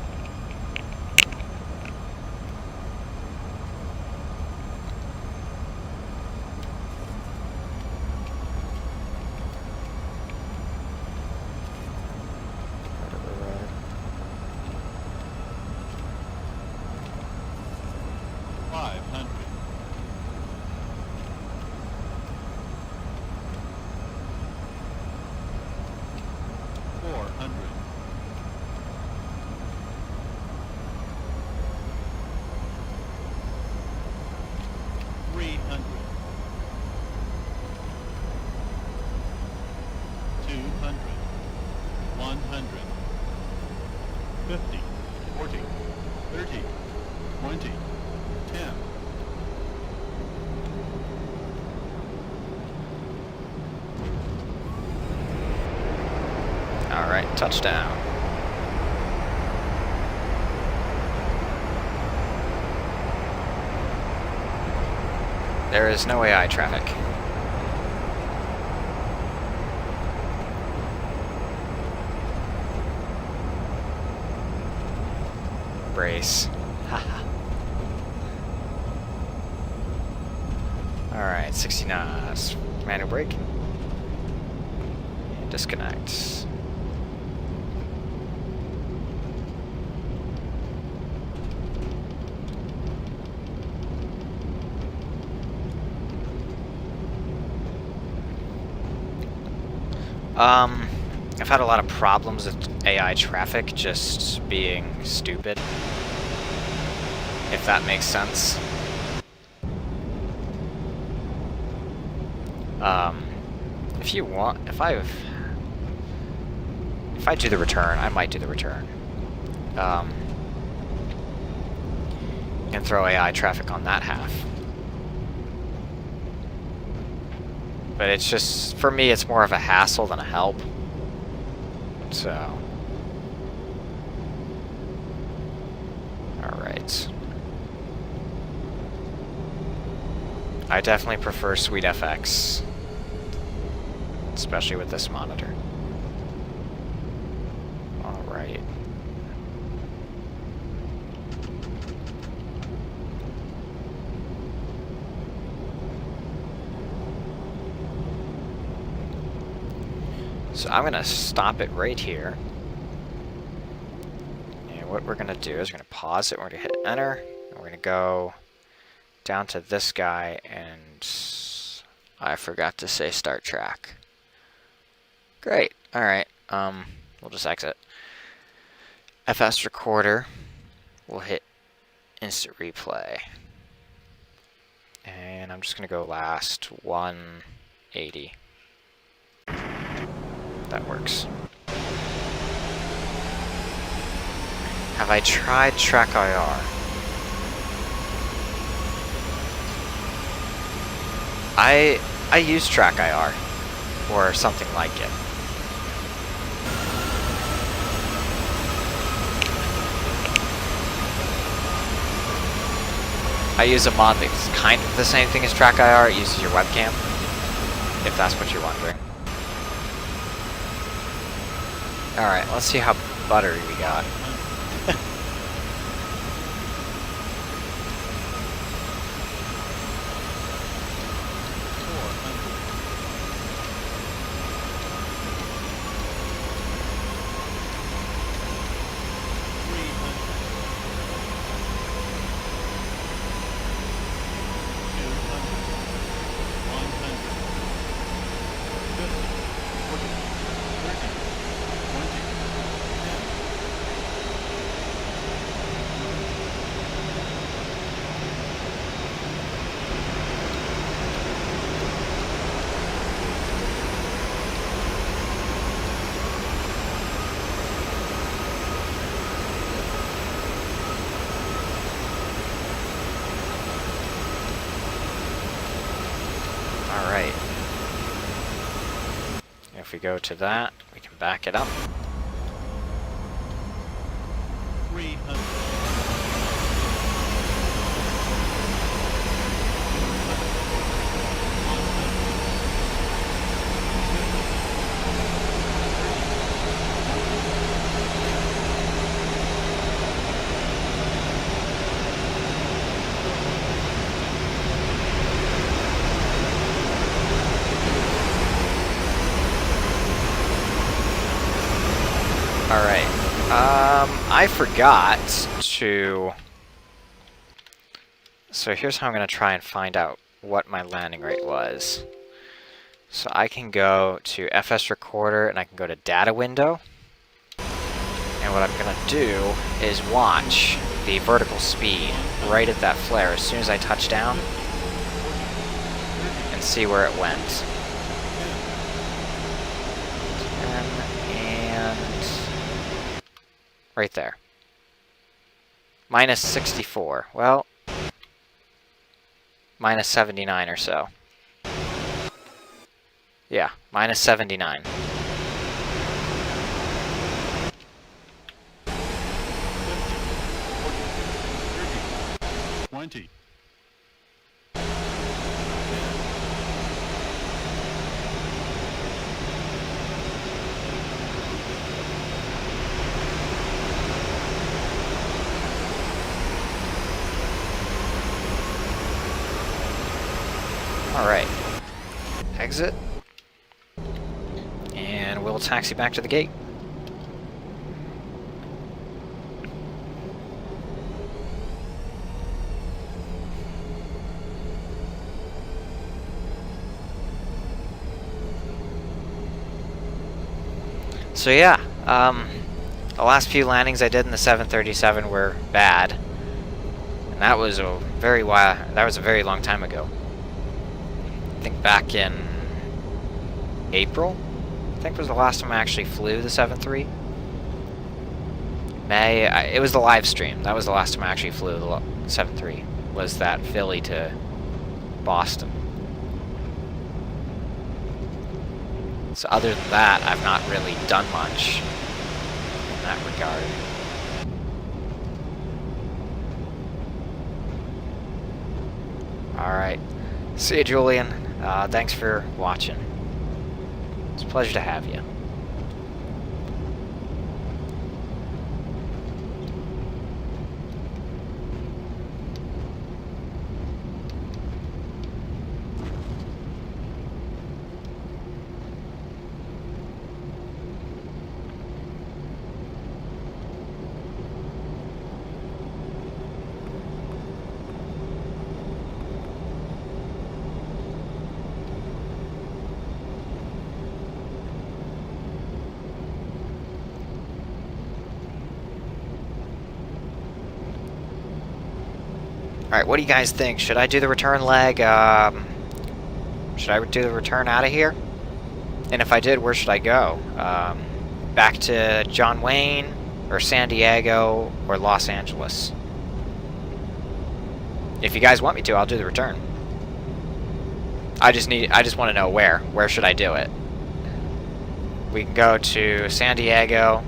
Alright, touchdown. There is no AI traffic. Brace. Haha. Alright, 60 knots. Manual brake. And disconnect. I've had a lot of problems with AI traffic just being stupid, if that makes sense. If you want, if I do the return, I might do the return. You can throw AI traffic on that half. But it's just, for me, it's more of a hassle than a help. So. Alright. I definitely prefer Sweet FX. Especially with this monitor. Alright. So I'm going to stop it right here. And what we're going to do is we're going to pause it. We're going to hit enter. And we're going to go down to this guy. And I forgot to say start track. Great. Alright. We'll just exit. FS recorder. We'll hit instant replay. And I'm just going to go last 180. That works. Have I tried Track IR? I use Track IR or something like it. I use a mod that's kind of the same thing as Track IR. It uses your webcam, if that's what you're wondering. Alright, let's see how buttery we got. Alright. If we go to that, we can back it up. I forgot to... So here's how I'm going to try and find out what my landing rate was. So I can go to FS Recorder, and I can go to Data Window. And what I'm going to do is watch the vertical speed right at that flare as soon as I touch down, and see where it went. And right there. Minus 64. Well, minus 79 or so. Yeah, minus 79. Alright. Exit. And we'll taxi back to the gate. So yeah, the last few landings I did in the 737 were bad, and that was a very long time ago. I think back in April, I think was the last time I actually flew the 7.3. It was the live stream. That was the last time I actually flew the 7.3. Was that Philly to Boston. So other than that, I've not really done much in that regard. Alright. See you, Julian. Thanks for watching. It's a pleasure to have you. Alright, what do you guys think? Should I do the return leg? Should I do the return out of here? And if I did, where should I go? Back to John Wayne, or San Diego, or Los Angeles? If you guys want me to, I'll do the return. I just want to know where. Where should I do it? We can go to San Diego,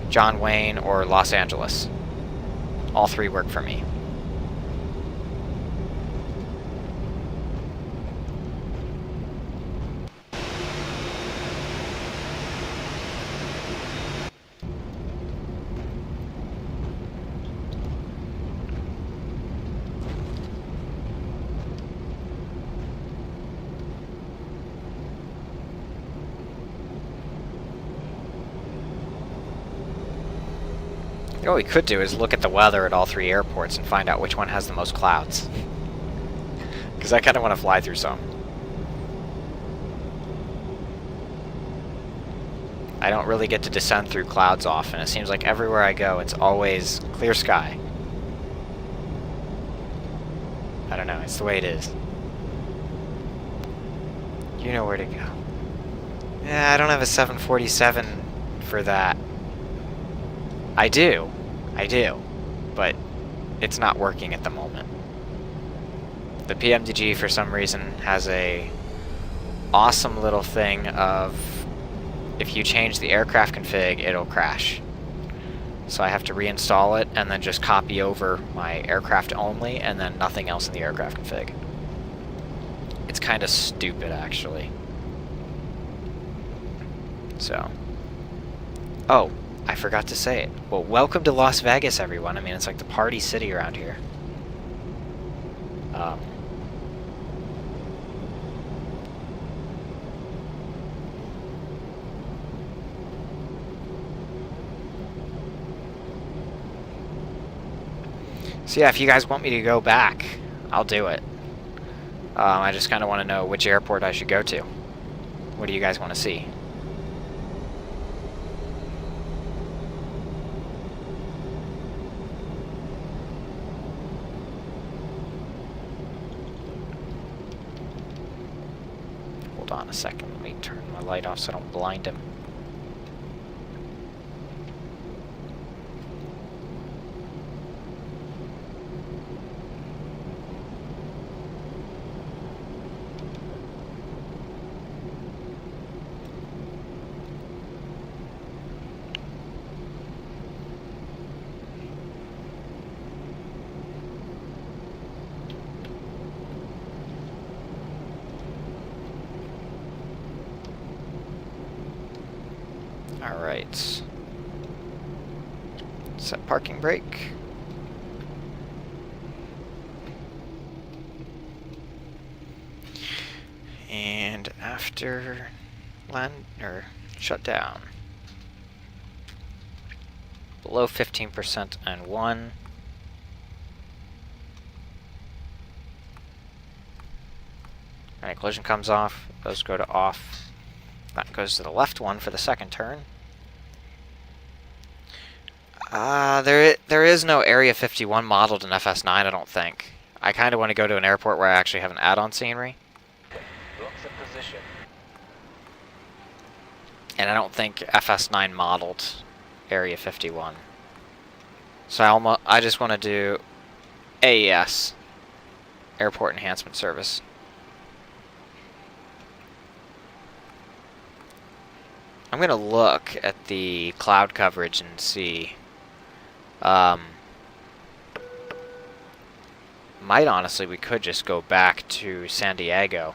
John Wayne, or Los Angeles. All three work for me. What we could do is look at the weather at all three airports and find out which one has the most clouds. Because I kind of want to fly through some. I don't really get to descend through clouds often. It seems like everywhere I go, it's always clear sky. I don't know, it's the way it is. You know where to go. Yeah, I don't have a 747 for that. I do, but it's not working at the moment. The PMDG, for some reason, has a awesome little thing of if you change the aircraft config, it'll crash. So I have to reinstall it and then just copy over my aircraft only and then nothing else in the aircraft config. It's kind of stupid, actually. So. Oh. I forgot to say it. Well, welcome to Las Vegas, everyone. I mean, it's like the party city around here. So yeah, if you guys want me to go back, I'll do it. I just kind of want to know which airport I should go to. What do you guys want to see? Hold on a second. Let me turn my light off so I don't blind him. Alright. Set parking brake. And after land or shut down. Below 15% and 1. Alright, collision comes off. Those go to off. That goes to the left one for the second turn. There is no Area 51 modeled in FS9, I don't think. I kind of want to go to an airport where I actually have an add-on scenery. Looks in position. And I don't think FS9 modeled Area 51. So I just want to do AES, Airport Enhancement Service. I'm going to look at the cloud coverage and see. Might honestly, we could just go back to San Diego.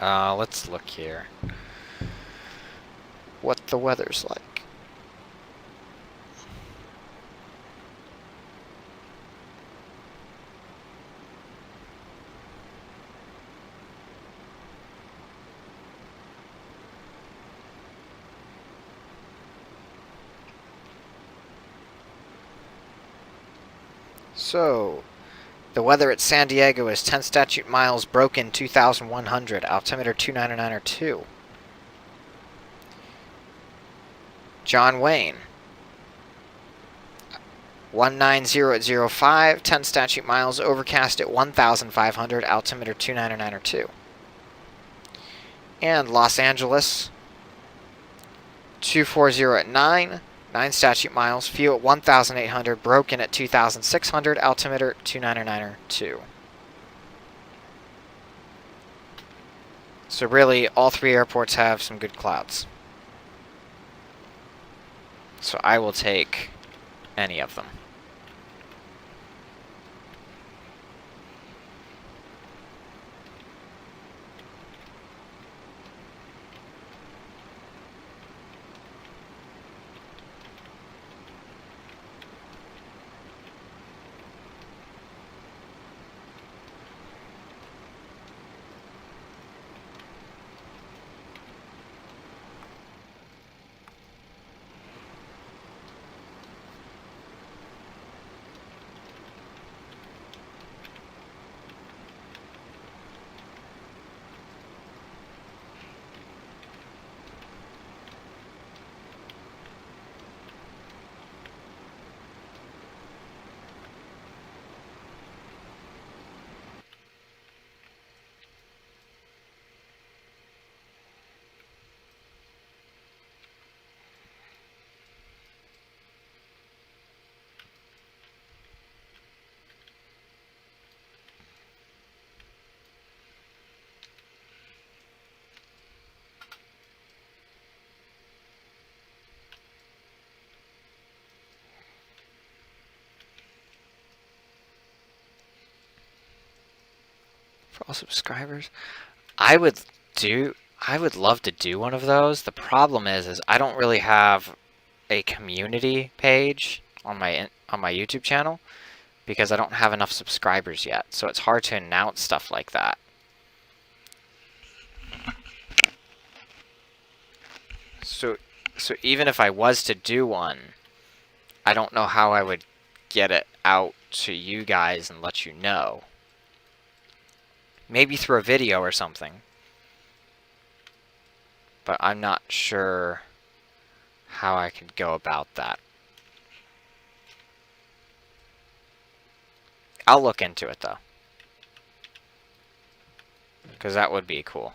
Let's look here. What the weather's like. So, the weather at San Diego is 10 statute miles, broken 2,100, altimeter 29902. John Wayne, 19005, 10 statute miles, overcast at 1,500, altimeter 29902. And Los Angeles, 240 at 9, 9 statute miles, fuel at 1,800, broken at 2,600, altimeter 29902. So really, all three airports have some good clouds. So I will take any of them. For all subscribers, I would love to do one of those. The problem is I don't really have a community page on my YouTube channel. because I don't have enough subscribers yet, so it's hard to announce stuff like that. So even if I was to do one, I don't know how I would get it out to you guys and let you know. Maybe through a video or something. But I'm not sure how I could go about that. I'll look into it though, because that would be cool.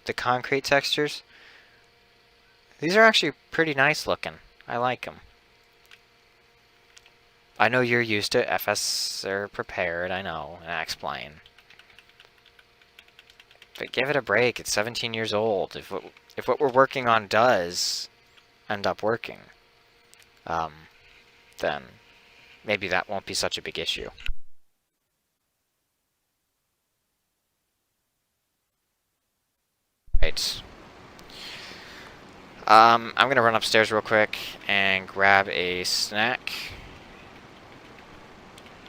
The concrete textures, these are actually pretty nice looking. I like them. I know you're used to FS are prepared, I know, and I explain. But give it a break, it's 17 years old. If what we're working on does end up working, then maybe that won't be such a big issue. Right. I'm gonna run upstairs real quick and grab a snack.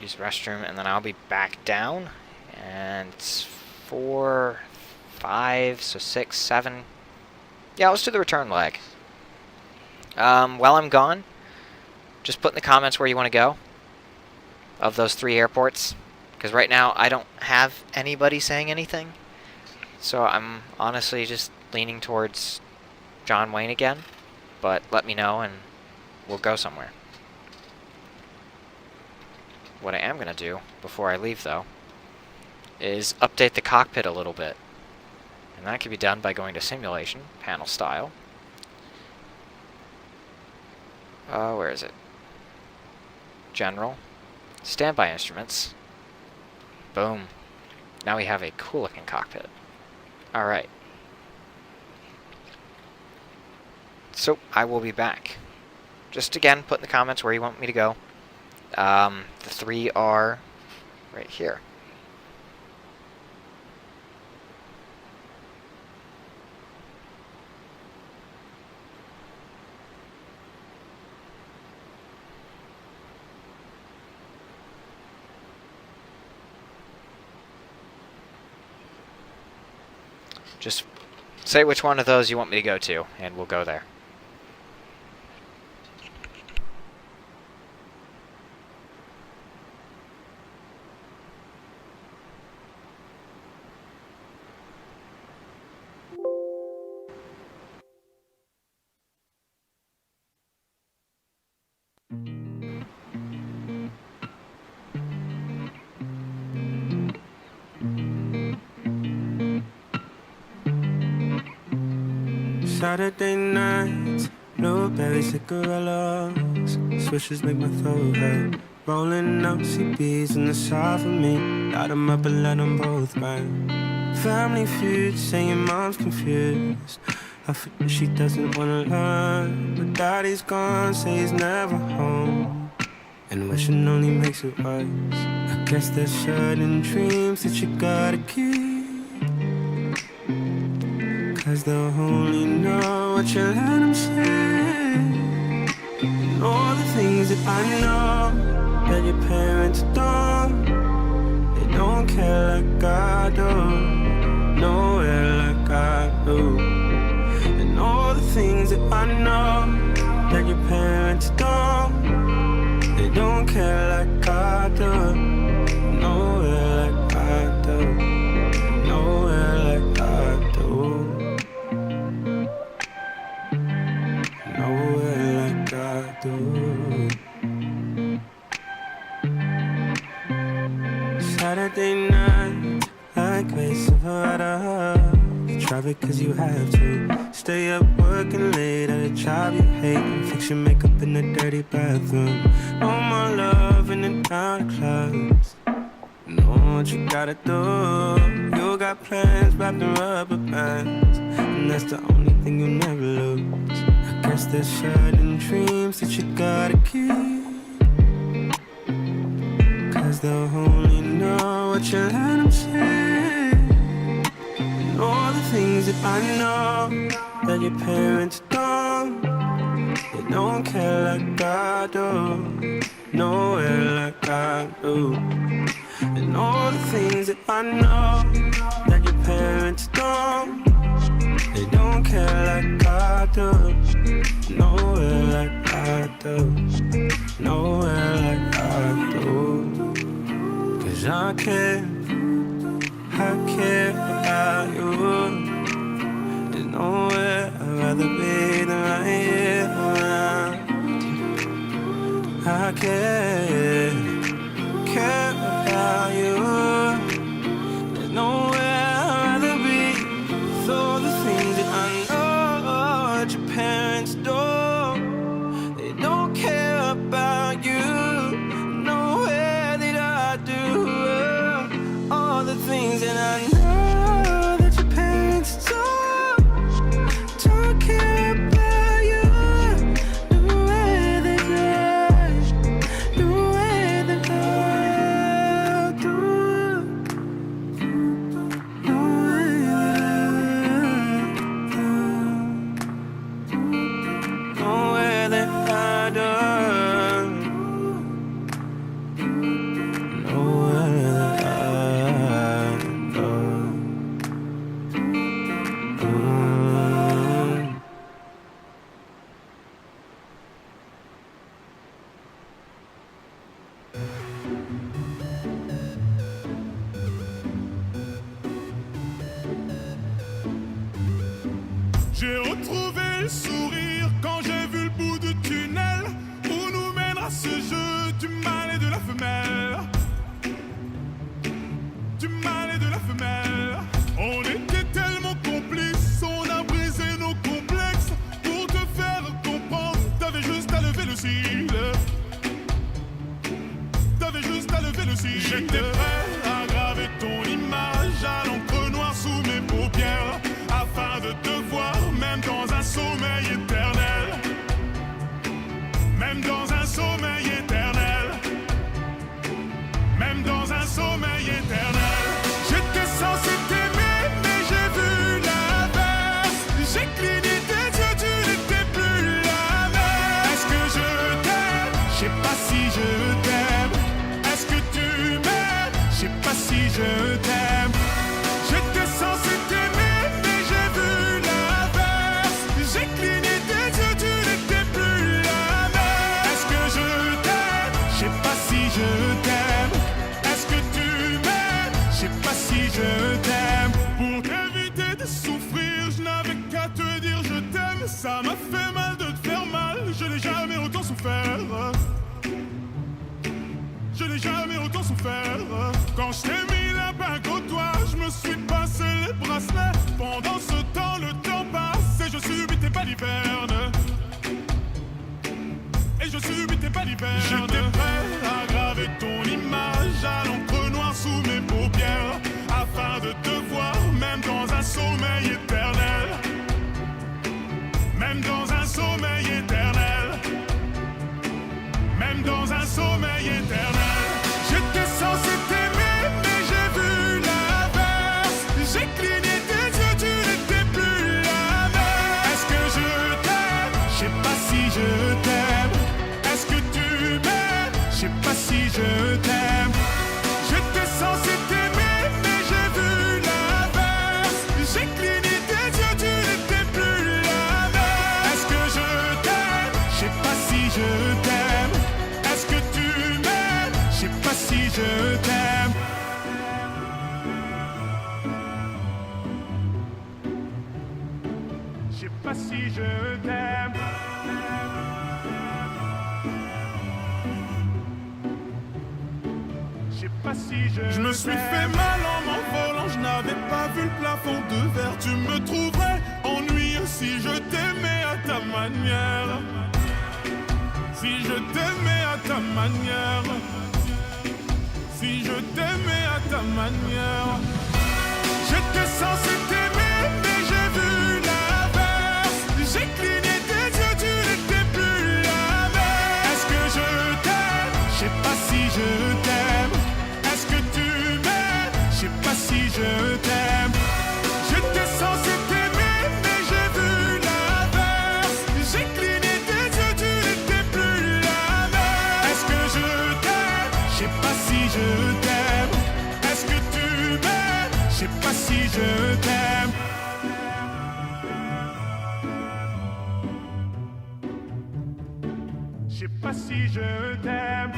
Use the restroom, and then I'll be back down. And it's 4, 5, so 6, 7. Yeah, let's do the return leg. While I'm gone, just put in the comments where you want to go of those 3 airports, because right now I don't have anybody saying anything. So I'm honestly just leaning towards John Wayne again, but let me know and we'll go somewhere. What I am going to do before I leave, though, is update the cockpit a little bit. And that can be done by going to Simulation, Panel Style. Where is it? General. Standby Instruments. Boom. Now we have a cool-looking cockpit. Alright. So, I will be back. Just again, put in the comments where you want me to go. The 3 are right here. Just say which one of those you want me to go to, and we'll go there. Saturday nights, blueberry cigarillos, swishes make my throat hurt. Rolling out CBs in the south of me, light them up and let them both burn. Family feud, saying mom's confused. I feel she doesn't wanna learn, but daddy's gone, say he's never home. And wishing only makes it worse. I guess there's certain dreams that you gotta keep, 'cause they'll only know what you let them say. And all the things that I know that your parents don't, they don't care like I do, nowhere like I do. And all the things that I know that your parents don't, they don't care like I do, nowhere like I do, nowhere like I do. Nowhere like I do. Saturday night, like Grace Silverado. You traffic 'cause you have to. Stay up working late at a job you hate, and fix your makeup in the dirty bathroom. No more love in the dark clouds. Know what you gotta do. You got plans wrapped in rubber bands, and that's the only thing you'll never lose. I guess there's certain dreams that you gotta keep, Cause they'll only know what you let them say. And all the things that I know that your parents don't. They don't care like I do, nowhere like I do. And all the things that I know that your parents don't. They don't care like I do, nowhere like I do, nowhere like I do. Cause I care about you. There's nowhere I'd rather be than right here around. I care about you. There's nowhere I'd rather be. With all the things that I know that your parents do, they don't care about you. Nowhere that I do. All the things that I know that your parents don't care about you. Nowhere that I, nowhere that I do. Nowhere that I do. Nowhere that I do. J'ai retrouvé le sourire quand j'ai vu le bout du tunnel où nous mènera ce jeu du mâle et de la femelle. Du mâle et de la femelle. On était tellement complices, on a brisé nos complexes. Pour te faire comprendre, t'avais juste à lever le cil. T'avais juste à lever le cil. J'étais prêt à graver ton image à l'encre noire sous mes paupières, afin de te voir même dans un sommeil éternel. Même dans un sommeil éternel. Même dans un sommeil éternel. J'étais censé t'aimer mais j'ai vu l'inverse. J'ai cligné tes yeux, tu n'étais plus la même. Est-ce que je t'aime? Je sais pas si je t'aime. Est-ce que tu m'aimes? Je sais pas si je t'aime. J'étais censé t'aimer mais j'ai vu l'inverse. J'ai cligné tes yeux, tu n'étais plus la même. Est-ce que je t'aime? Je sais pas si je t'aime. Est-ce que tu m'aimes? Je sais pas si je t'aime. Pour t'éviter de souffrir, je n'avais qu'à te dire je t'aime. Ça m'a fait mal de te faire mal, je n'ai jamais autant souffert. Je n'ai jamais autant souffert. Quand je t'ai mis la bague au doigt, je me suis passé les bracelets. Pendant ce temps, le temps passe et je subis tes balivernes. Et je subis tes balivernes. J'étais prêt à graver ton image à l'encre noire sous mes paupières, afin de te voir même dans un sommeil éternel. Même dans un sommeil éternel. Même dans un sommeil éternel. J'étais censé t'aimer mais j'ai vu l'inverse. J'ai cligné tes yeux, tu n'étais plus la même. Est-ce que je t'aime? Je sais pas si je t'aime. Est-ce que tu m'aimes? Je sais pas si je t'aime. J'étais censé t'aimer mais j'ai vu l'inverse. J'ai cligné tes yeux, tu n'étais plus la même. Est-ce que je t'aime? Je sais pas si je t'aime. Est-ce que tu m'aimes? Je sais pas si je t'aime. Je sais pas si je t'aime. Je sais pas si je me suis fait mal en m'envolant, je n'avais pas vu le plafond de verre. Tu me trouverais ennuyeux si je t'aimais à ta manière. Si je t'aimais à ta manière. Si je t'aimais à ta manière. J'étais censé t'aimer mais j'ai vu l'inverse. J'ai cligné tes yeux, tu n'étais plus la même. Est-ce que je t'aime? Je sais pas si je t'aime. si je t'aime. J'étais censé t'aimer, mais j'ai vu l'inverse. J'ai cligné tes yeux, tu n'étais plus la même. Est-ce que je t'aime? Je sais pas si je t'aime. Est-ce que tu m'aimes? Je sais pas si je t'aime. Je sais pas si je t'aime.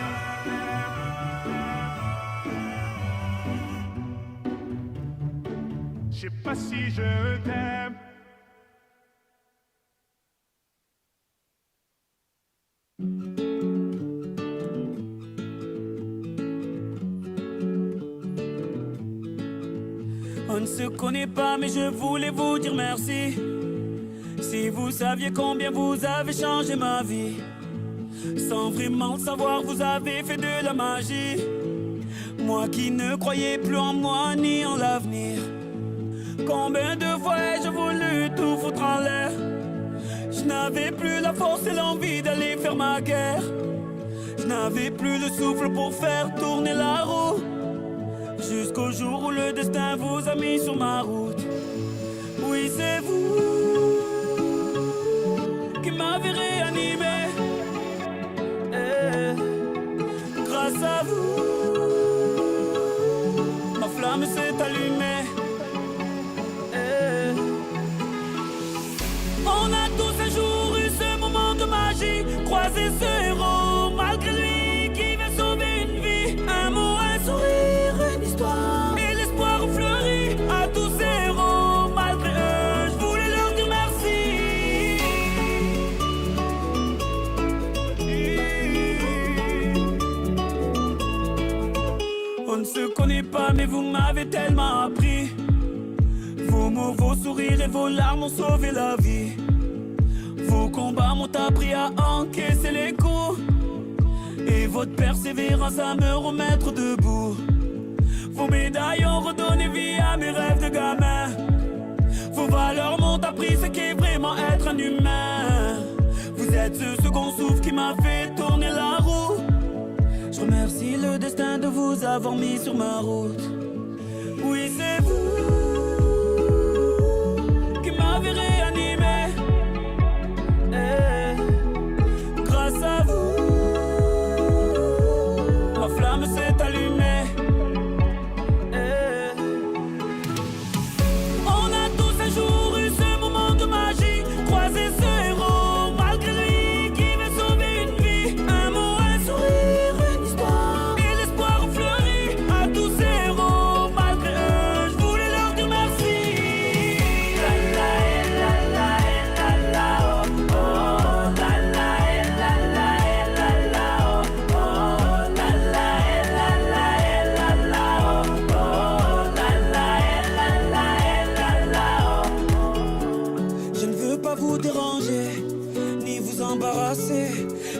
Je sais pas si je t'aime. On ne se connaît pas, mais je voulais vous dire merci. Si vous saviez combien vous avez changé ma vie. Sans vraiment le savoir, vous avez fait de la magie. Moi qui ne croyais plus en moi ni en l'avenir. Combien de fois ai-je voulu tout foutre en l'air? Je n'avais plus la force et l'envie d'aller faire ma guerre. Je n'avais plus le souffle pour faire tourner la roue. Jusqu'au jour où le destin vous a mis sur ma route. Oui, c'est vous qui m'avez réanimé. Grâce à vous, ma flamme s'est allumée. On a tous un jour eu ce moment de magie. Croiser ce héros, malgré lui, qui vient sauver une vie. Un mot, un sourire, une histoire. Et l'espoir fleurit à tous ces héros. Malgré eux, je voulais leur dire merci. On ne se connaît pas, mais vous m'avez tellement appris. Vos mots, vos sourires et vos larmes ont sauvé la vie. Vos combats m'ont appris à encaisser les coups. Et votre persévérance à me remettre debout. Vos médailles ont redonné vie à mes rêves de gamin. Vos valeurs m'ont appris ce qu'est vraiment être un humain. Vous êtes ce second souffle qui m'a fait tourner la roue. Je remercie le destin de vous avoir mis sur ma route. Oui, c'est vous qui m'avez réanimé. Grâce à vous, ma flamme s'est allumée. On a tous un jour eu ce moment de magie. Croiser ce héros, malgré lui, qui veut sauver une vie. Un mot, un sourire, une histoire. Et l'espoir fleurit à tous ces héros. Malgré eux, je voulais leur dire merci. La la la la la la oh oh. La la la la la la oh oh. La la la la la la oh oh. La la la la la oh. Je ne veux pas vous déranger ni vous embarrasser.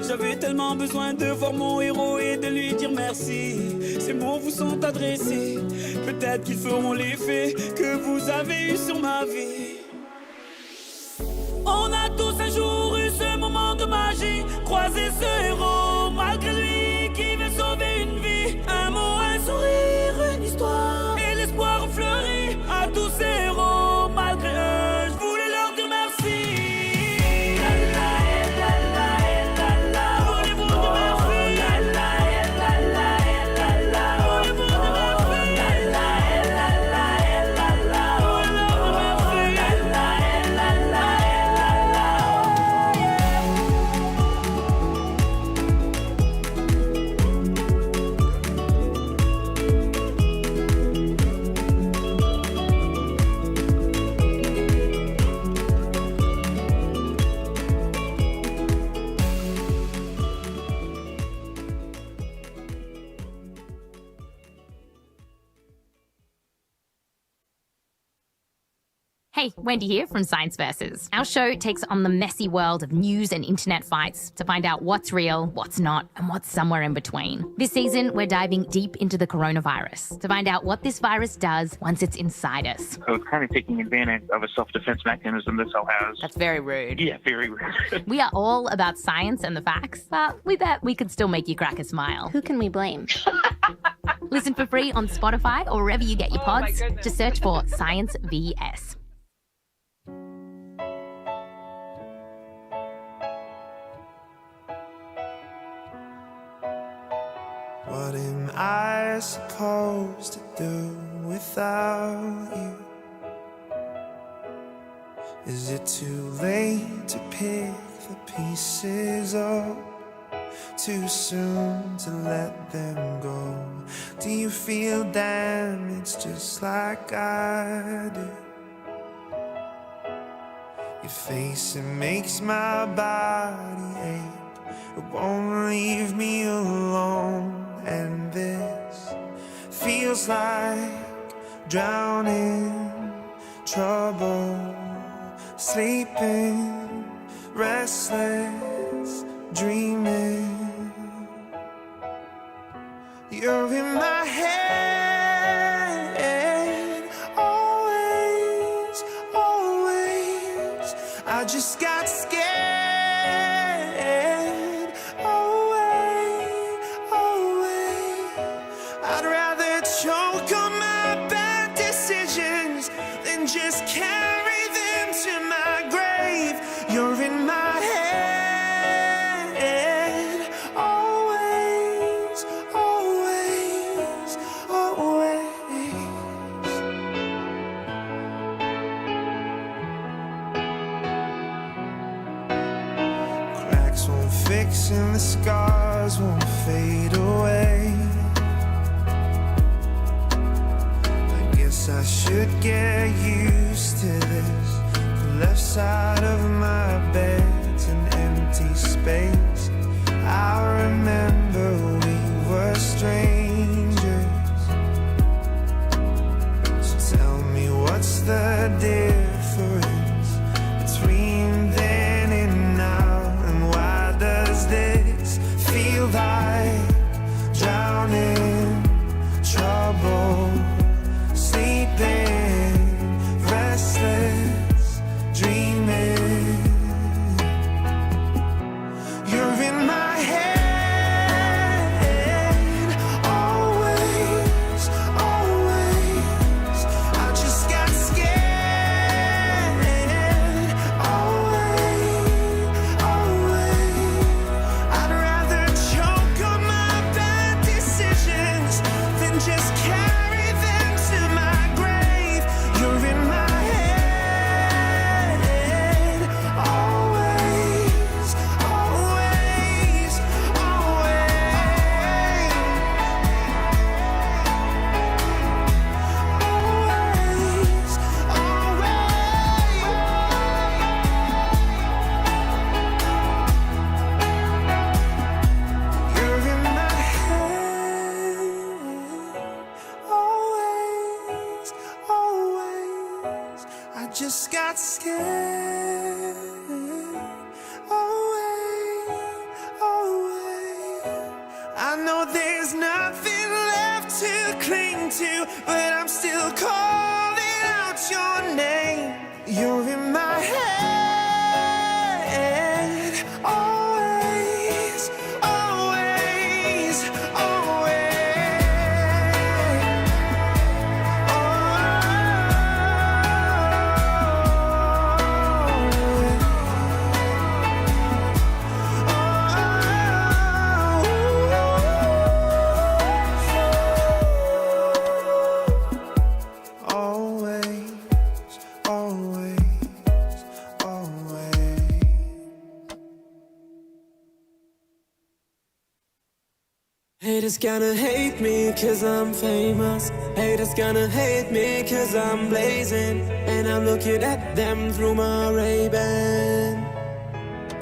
J'avais tellement besoin de voir mon héros et de lui dire merci. Ces mots vous sont adressés. Peut-être qu'ils feront l'effet que vous avez eu sur ma vie. On a tous un jour eu ce moment de magie. Croiser ce héros, malgré lui, qui veut sauver une vie. Un mot, un sourire, une histoire. Et l'espoir fleurit à tous ces héros. Malgré eux, je voulais leur dire merci. La la la la la la. Voulez vous dire merci. La la la la la la. Voulez vous dire merci. La la la la la la. Voulez leur dire merci. La la la la la la. Oh yeah. Hey, Wendy here from Science Versus. Our show takes on the messy world of news and internet fights to find out what's real, what's not, and what's somewhere in between. This season, we're diving deep into the coronavirus to find out what this virus does once it's inside us. So it's kind of taking advantage of a self-defense mechanism this all has. That's very rude. Yeah, very rude. We are all about science and the facts, but we bet we could still make you crack a smile. Who can we blame? Listen for free on Spotify or wherever you get your pods. Just search for Science VS. What am I supposed to do without you? Is it too late to pick the pieces up? Too soon to let them go? Do you feel damaged just like I do? Your face, it makes my body ache. It won't leave me alone. And this feels like drowning, trouble, sleeping, restless, dreaming. You're in my head, always, always. I just got scared. I'd rather choke on my bad decisions than just carry them to my grave. You're in my head, always, always, always. Cracks won't fix and the scars won't fade away. I should get used to this. The left side of my bed's an empty space. I remember we were strangers. So tell me, what's the difference between then and now? And why does this feel like drowning, trouble, sleeping, restless, dreaming? You're in my head, always, always. I just got scared, always, always. I'd rather choke on my bad decisions than just carry them to my grave. You're in my head, always, always, always, always. You're in my head, always, always. I just got scared, always, always. I know there's nothing left to cling to, but I'm still calling out your name. You're in my head, always, always, always. Always, always, always. Haters gonna hate me cause I'm famous. Haters gonna hate me cause I'm blazing. And I'm looking at them through my Ray-Ban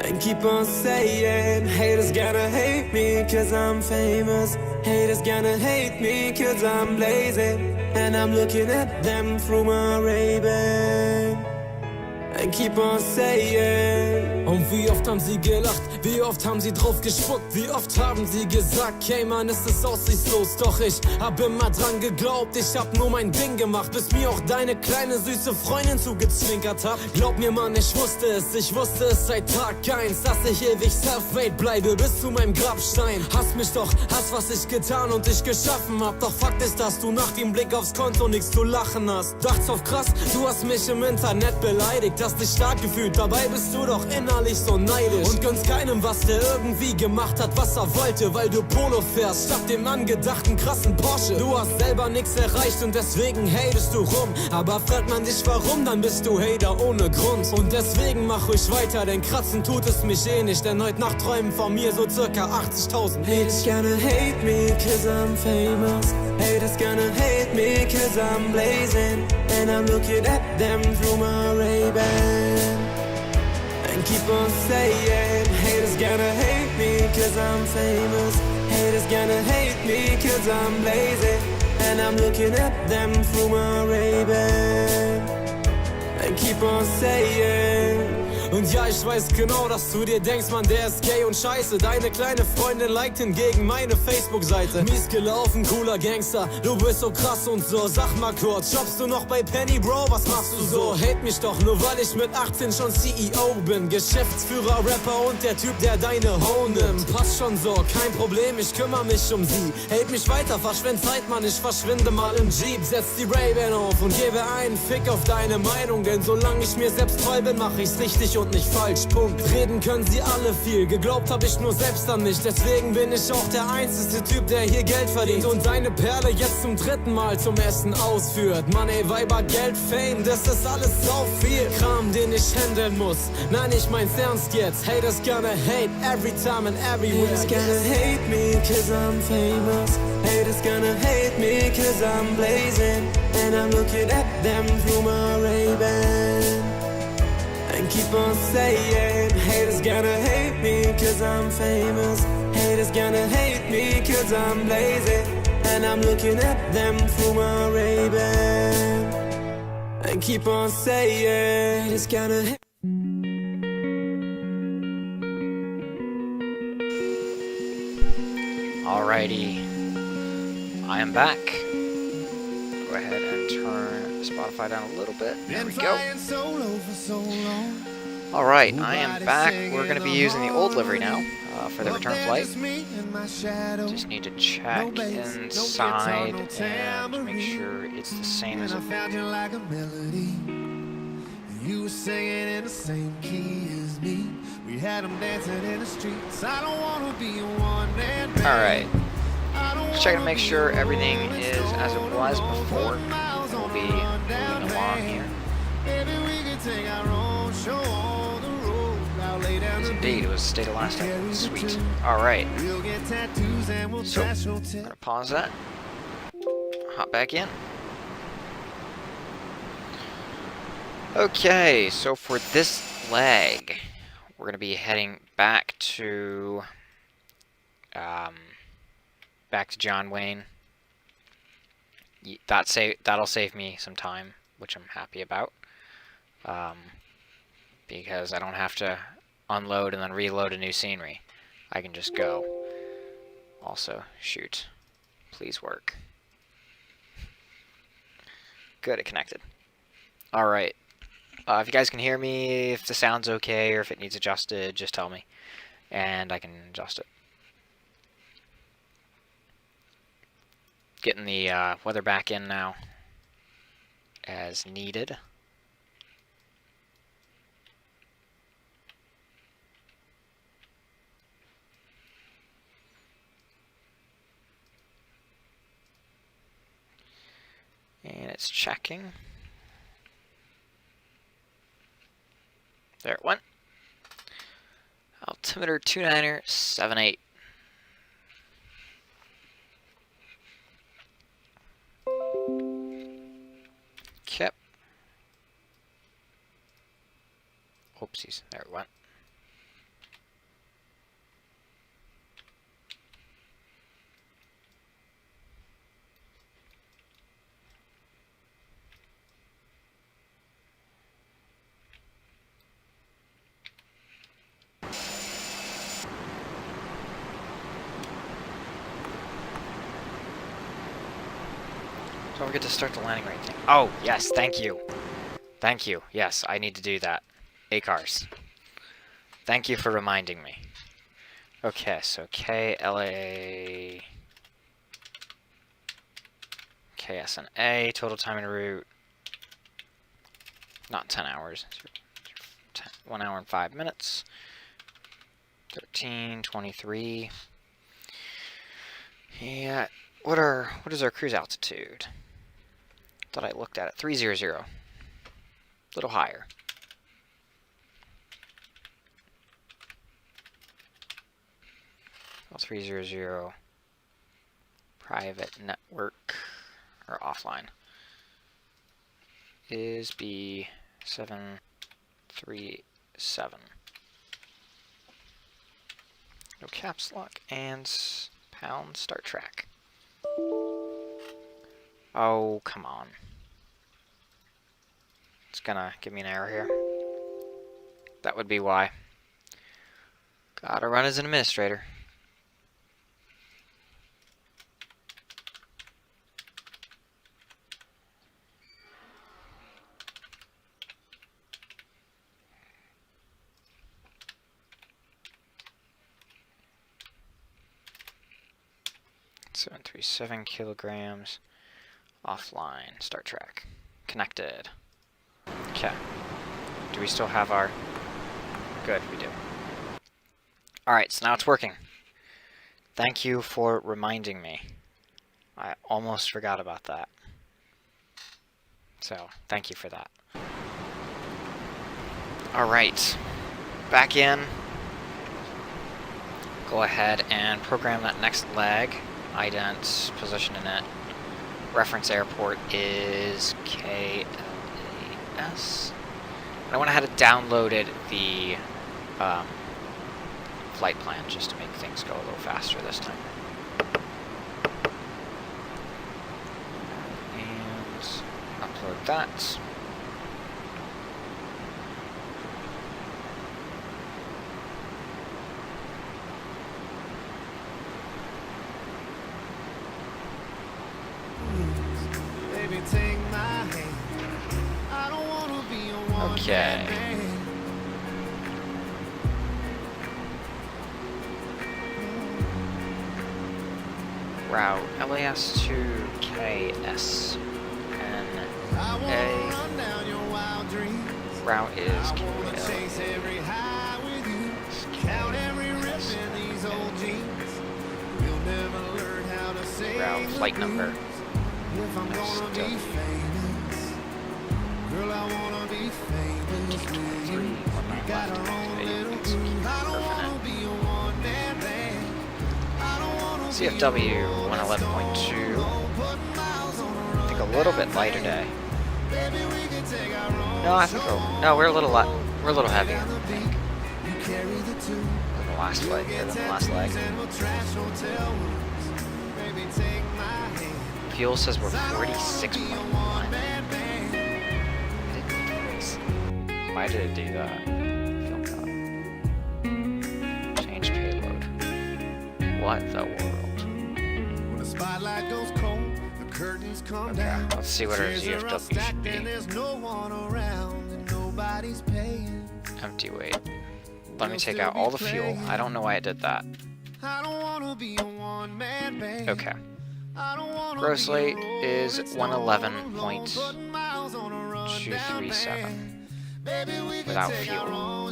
and keep on saying, haters gonna hate me cause I'm famous. Haters gonna hate me cause I'm blazing. And I'm looking at them through my Ray-Ban and keep on saying. Und wie oft haben sie gelacht, wie oft haben sie drauf gespuckt, wie oft haben sie gesagt, hey Mann, ist es aussichtslos. Doch ich hab immer dran geglaubt, ich hab nur mein Ding gemacht, bis mir auch deine kleine süße Freundin zugezwinkert hat. Glaub mir Mann, ich wusste es seit Tag 1, dass ich ewig self-made bleibe bis zu meinem Grabstein. Hass mich doch, hass was ich getan und ich geschaffen hab. Doch Fakt ist, dass du nach dem Blick aufs Konto nichts zu lachen hast. Dacht's auf krass, du hast mich im Internet beleidigt, hast dich stark gefühlt, dabei bist du doch innerlich so neidisch. Und gönnst keinem, was der irgendwie gemacht hat, was er wollte, weil du Polo fährst, statt dem angedachten krassen Porsche. Du hast selber nix erreicht und deswegen hatest du rum. Aber fragt man dich warum, dann bist du Hater ohne Grund. Und deswegen mach ruhig weiter, denn kratzen tut es mich eh nicht. Denn heute Nacht träumen von mir so circa 80.000. Haters gonna hate me cause I'm famous. Haters gonna hate me cause I'm blazing. And I'm looking at them through my Ray-Ban. And keep on saying, haters gonna hate me cause I'm famous. Haters gonna hate me cause I'm blazing. And I'm looking at them through my Ray-Ban. And keep on saying. Und ja, ich weiß genau, dass du dir denkst, Mann, der ist gay und scheiße. Deine kleine Freundin liked hingegen meine Facebook-Seite. Mies gelaufen, cooler Gangster, du bist so krass und so. Sag mal kurz, shoppst du noch bei Penny, Bro, was machst du so? Hate mich doch, nur weil ich mit 18 schon CEO bin. Geschäftsführer, Rapper und der Typ, der deine Ho nimmt. Passt schon so, kein Problem, ich kümmere mich um sie. Hate mich weiter, verschwend Zeit, Mann, ich verschwinde mal im Jeep. Setz die Ray-Ban auf und gebe einen Fick auf deine Meinung. Denn solange ich mir selbst treu bin, mach ich's richtig und nicht falsch, Punkt. Reden können sie alle viel, geglaubt hab ich nur selbst an mich. Deswegen bin ich auch der einzige Typ, der hier Geld verdient und seine Perle jetzt zum 3. Mal zum Essen ausführt. Money, Weiber, Geld, Fame, das ist alles so viel Kram, den ich handeln muss. Nein, ich mein's ernst jetzt. Haters gonna hate every time and everywhere. Haters gonna hate me cause I'm famous. Haters gonna hate me cause I'm blazing. And I'm looking at them through my Ray-Ban. And keep on saying, haters gonna hate me cause I'm famous. Haters gonna hate me cause I'm blazing. And I'm looking at them through my Ray-Ban. And keep on saying, haters gonna hate. Alrighty, I am back. Go ahead and turn Spotify down a little bit. There we go. Alright, I am back. We're going to be using the old livery now for the return flight. Just need to check inside and make sure it's the same as it. You were singing in the same key as me. We had them dancing in the streets. I don't want to be a one-man band. Alright. Just checking to make sure everything is as it was before. We'll be moving along here. Yes, indeed, it was state of last time. Sweet. Alright. So, I'm gonna pause that. Hop back in. Okay, so for this leg, we're gonna be heading back to John Wayne. That'll save me some time, which I'm happy about, because I don't have to unload and then reload a new scenery. I can just go. Also, shoot, please work. Good, it connected. All right. If you guys can hear me, if the sound's okay or if it needs adjusted, just tell me, and I can adjust it. Getting the weather back in now as needed. And it's checking. There it went. Altimeter 29er78. Yep. Oopsies, there it went. Don't forget to start the landing rate thing. Oh, yes, thank you. Thank you. Yes, I need to do that. ACARS. Thank you for reminding me. Okay, so KLA... KSNA, total time en route. Not 10 hours. 1 hour and 5 minutes. 13:23. Yeah, what is our cruise altitude? Thought I looked at it. 300. A little higher. Well, 300. Private network or offline is B737. No caps lock and pound start track. Oh, come on. It's gonna give me an error here. That would be why. Gotta run as an administrator. .737 kilograms. Offline. Start track. Connected. Okay. Do we still have our... Good, we do. Alright, so now it's working. Thank you for reminding me. I almost forgot about that. So, thank you for that. Alright. Back in. Go ahead and program that next leg. Ident, position in it. Reference airport is KLAS. And I went ahead and downloaded the flight plan just to make things go a little faster this time. And upload that. Okay. Route LAS to KSNA. Route is route flight number. Girl, I wanna be famous. CFW 111.2. I think a little bit lighter day. No, I think we're a little heavier. I think. Than the last flight, than the last leg. Fuel says we're 46.1. Why did it do that? Film code. Change payload. What the world? When the spotlight goes cold, the curtains come down. Let's see what our ZFW should be. There's no one around and nobody's paying. Empty weight. Let me take out all the fuel. I don't know why it did that. I don't wanna be a one-man band. Okay. Gross weight is 111.237. Without fuel.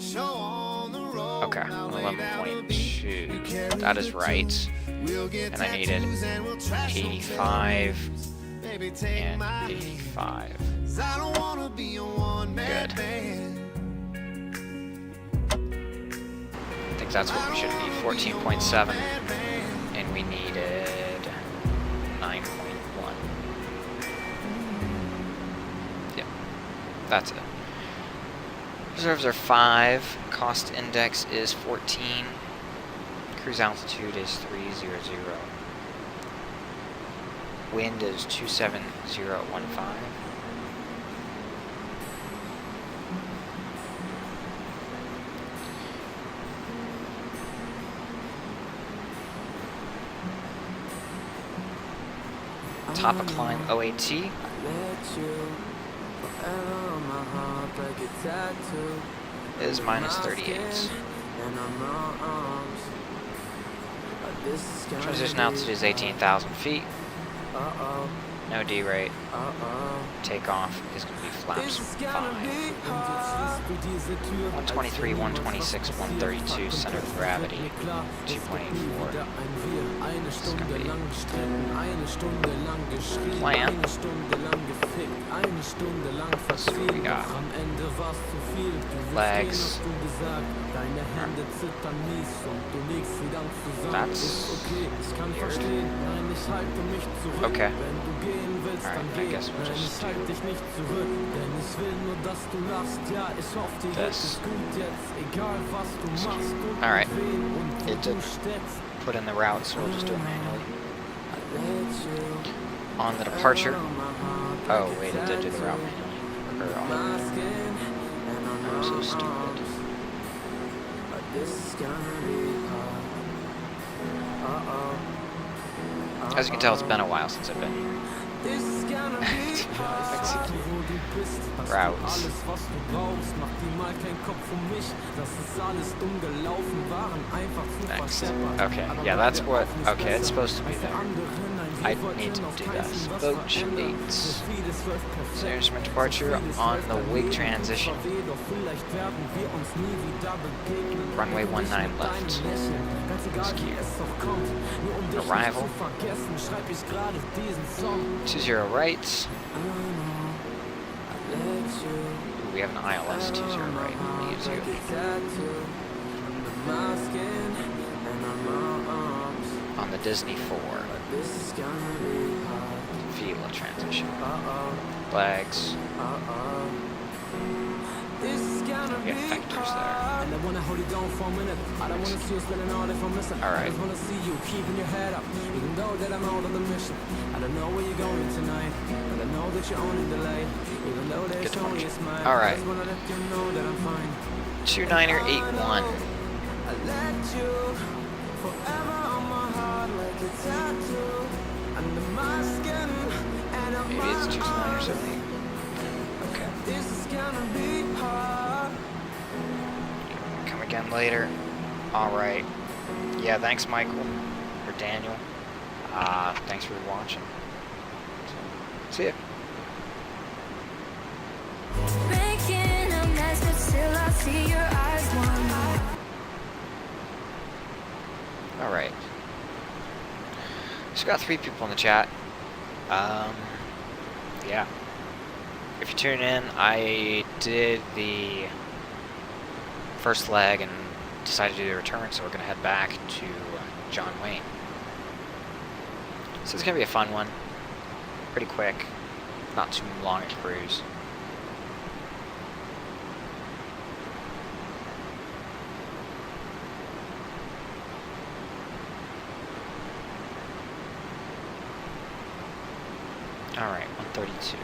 Okay, 11.2. That is right. And I needed 85 and 85. Good. I think that's what we should be. 14.7. And we needed 9.1. Yep. That's it. Reserves are 5. Cost index is 14. Cruise altitude is 300. Wind is 27015. top of climb OAT is minus 38. Transition altitude is 18,000 feet. No D-rate. Takeoff is going to be flaps 5. 123, 126, 132, center of gravity 2.84. This is going to be plan. Let's see what we got. Legs. That's weird. Okay. Alright, I guess we'll just do this. Alright. It did put in the route, so we'll just do it manually. On the departure. Oh, wait, it did do the route manually. I'm so stupid. As you can tell, it's been a while since I've been here. Routes. Next. Okay, yeah, that's what... Okay, it's supposed to be there. I need to do this. Boat 8. So instrument departure on the wig transition. Runway 19 left. Arrival. 20 right. Ooh, we have an ILS 20 right. Use you. On the Disney 4. Vila transition. Flags. We get vectors there. Alright. Good function. Alright. 2981. Maybe it's 2978. Okay. Come again later. Alright. Yeah, thanks Michael. Or Daniel. Thanks for watching. See ya. Making a mess, but still I see your eyes wide. Alright. Just got 3 people in the chat. Yeah. If you tune in, I did the first leg and decided to do the return, so we're going to head back to John Wayne. So it's going to be a fun one. Pretty quick. Not too long a cruise. Alright, 132.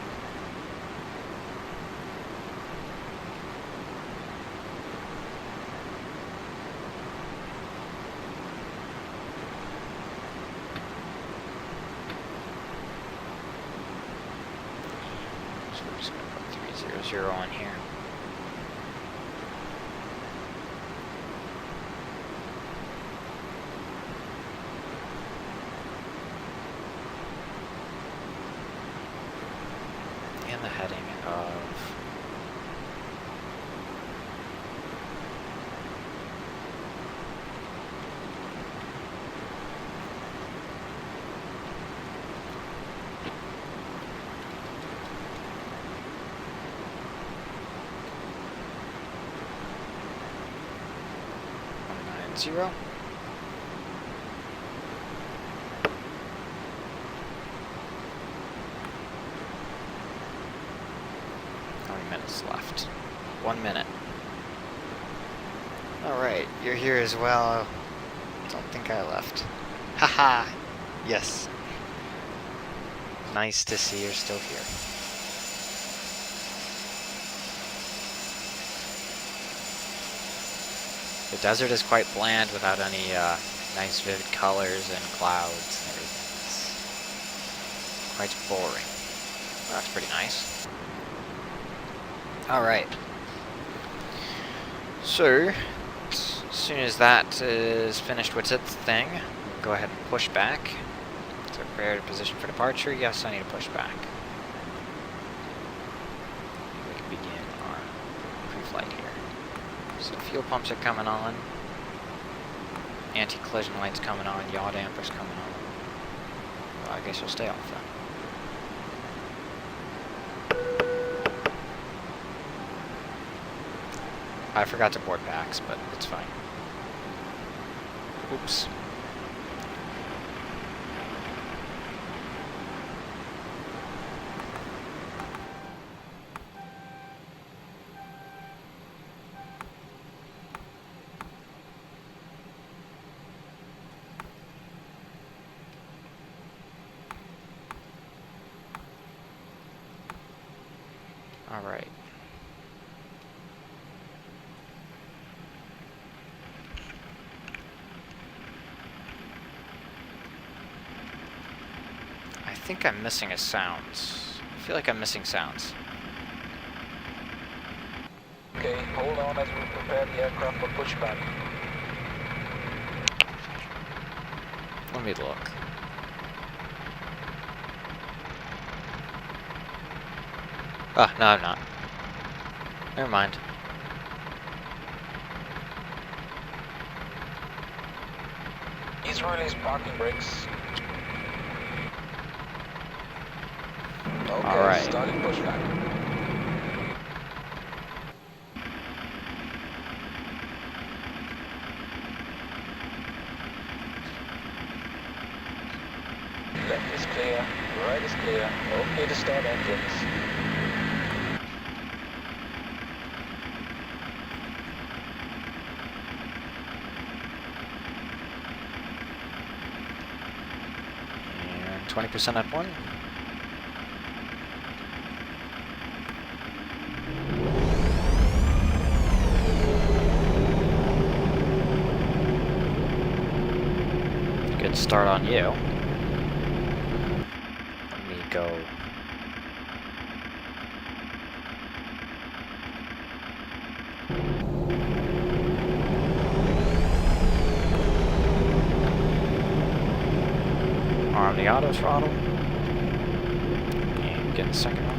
So we're just going to put 300 on here. And the heading of zero. How many minutes left? 1 minute. Alright, you're here as well. Don't think I left. Haha! Yes. Nice to see you're still here. The desert is quite bland without any nice vivid colors and clouds and everything. It's Oh, it's boring. Well, that's pretty nice. Alright. So, as soon as that is finished with its thing, we'll go ahead and push back. So prepare to position for departure. Yes, I need to push back. We can begin our pre-flight here. So fuel pumps are coming on. Anti-collision lights coming on. Yaw dampers coming on. Well, I guess you'll stay off then. I forgot to board packs, but it's fine. Oops. All right. I think I'm missing a sounds. I feel like I'm missing sounds. Okay, hold on as we prepare the aircraft for pushback. Let me look. Oh, no, I'm not. Never mind. He's released parking brakes. Okay, Alright. starting pushback. Left is clear, right is clear. Okay to start engines. And 20% up one. Good start on you. Let me go. Arm the auto throttle. And get the second one.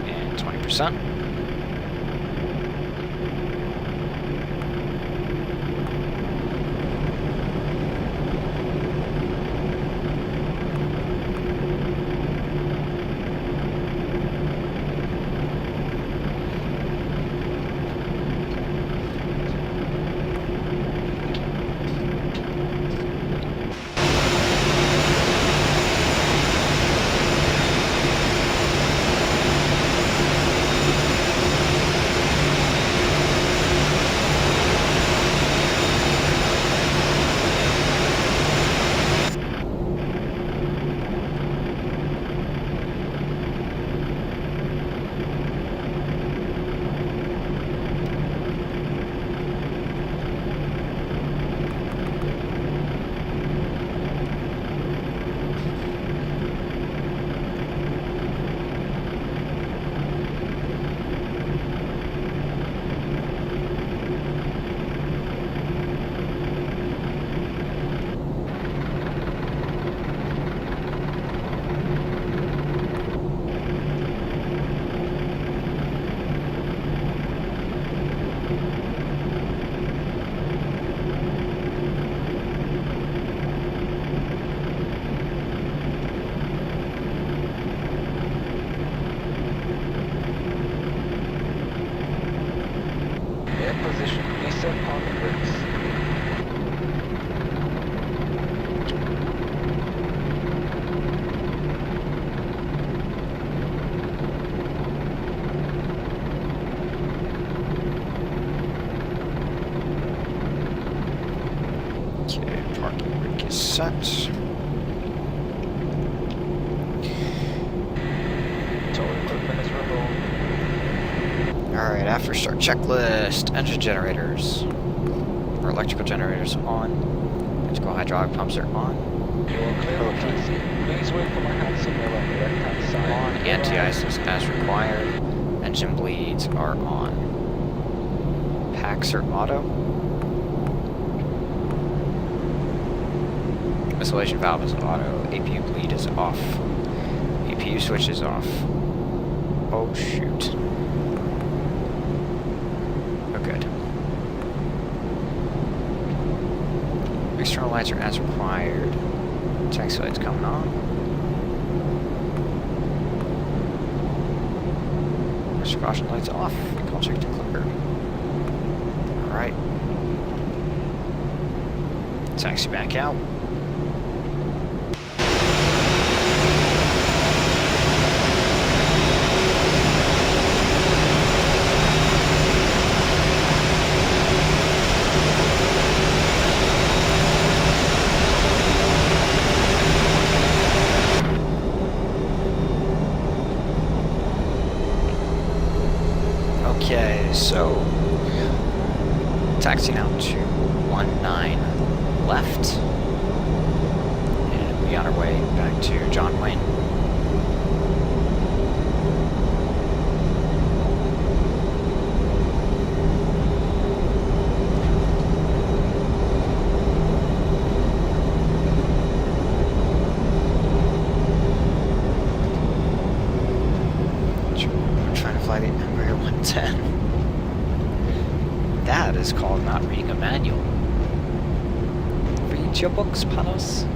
And 20%. Air position, reset parking brakes. Okay, parking brake is set. Tow equipment is removed. Alright. Alright, after start checklist. Engine generators. Or electrical generators on. Electrical hydraulic pumps are on. You're clear of taxi. Please wait for my hand signal on the left-hand side. On. Anti-ice is as required. Engine bleeds are on. Packs are auto. Isolation valve is auto. APU bleed is off. APU switch is off. Oh shoot. Oh good. External lights are as required. Taxi lights coming on. Push caution lights off. Call check to clear. Alright. Taxi back out. Okay, so taxi now to 19 left, and we on our way back to John Wayne. We're trying to fly the Embraer 110. That is called not reading a manual. Read your books, Panos.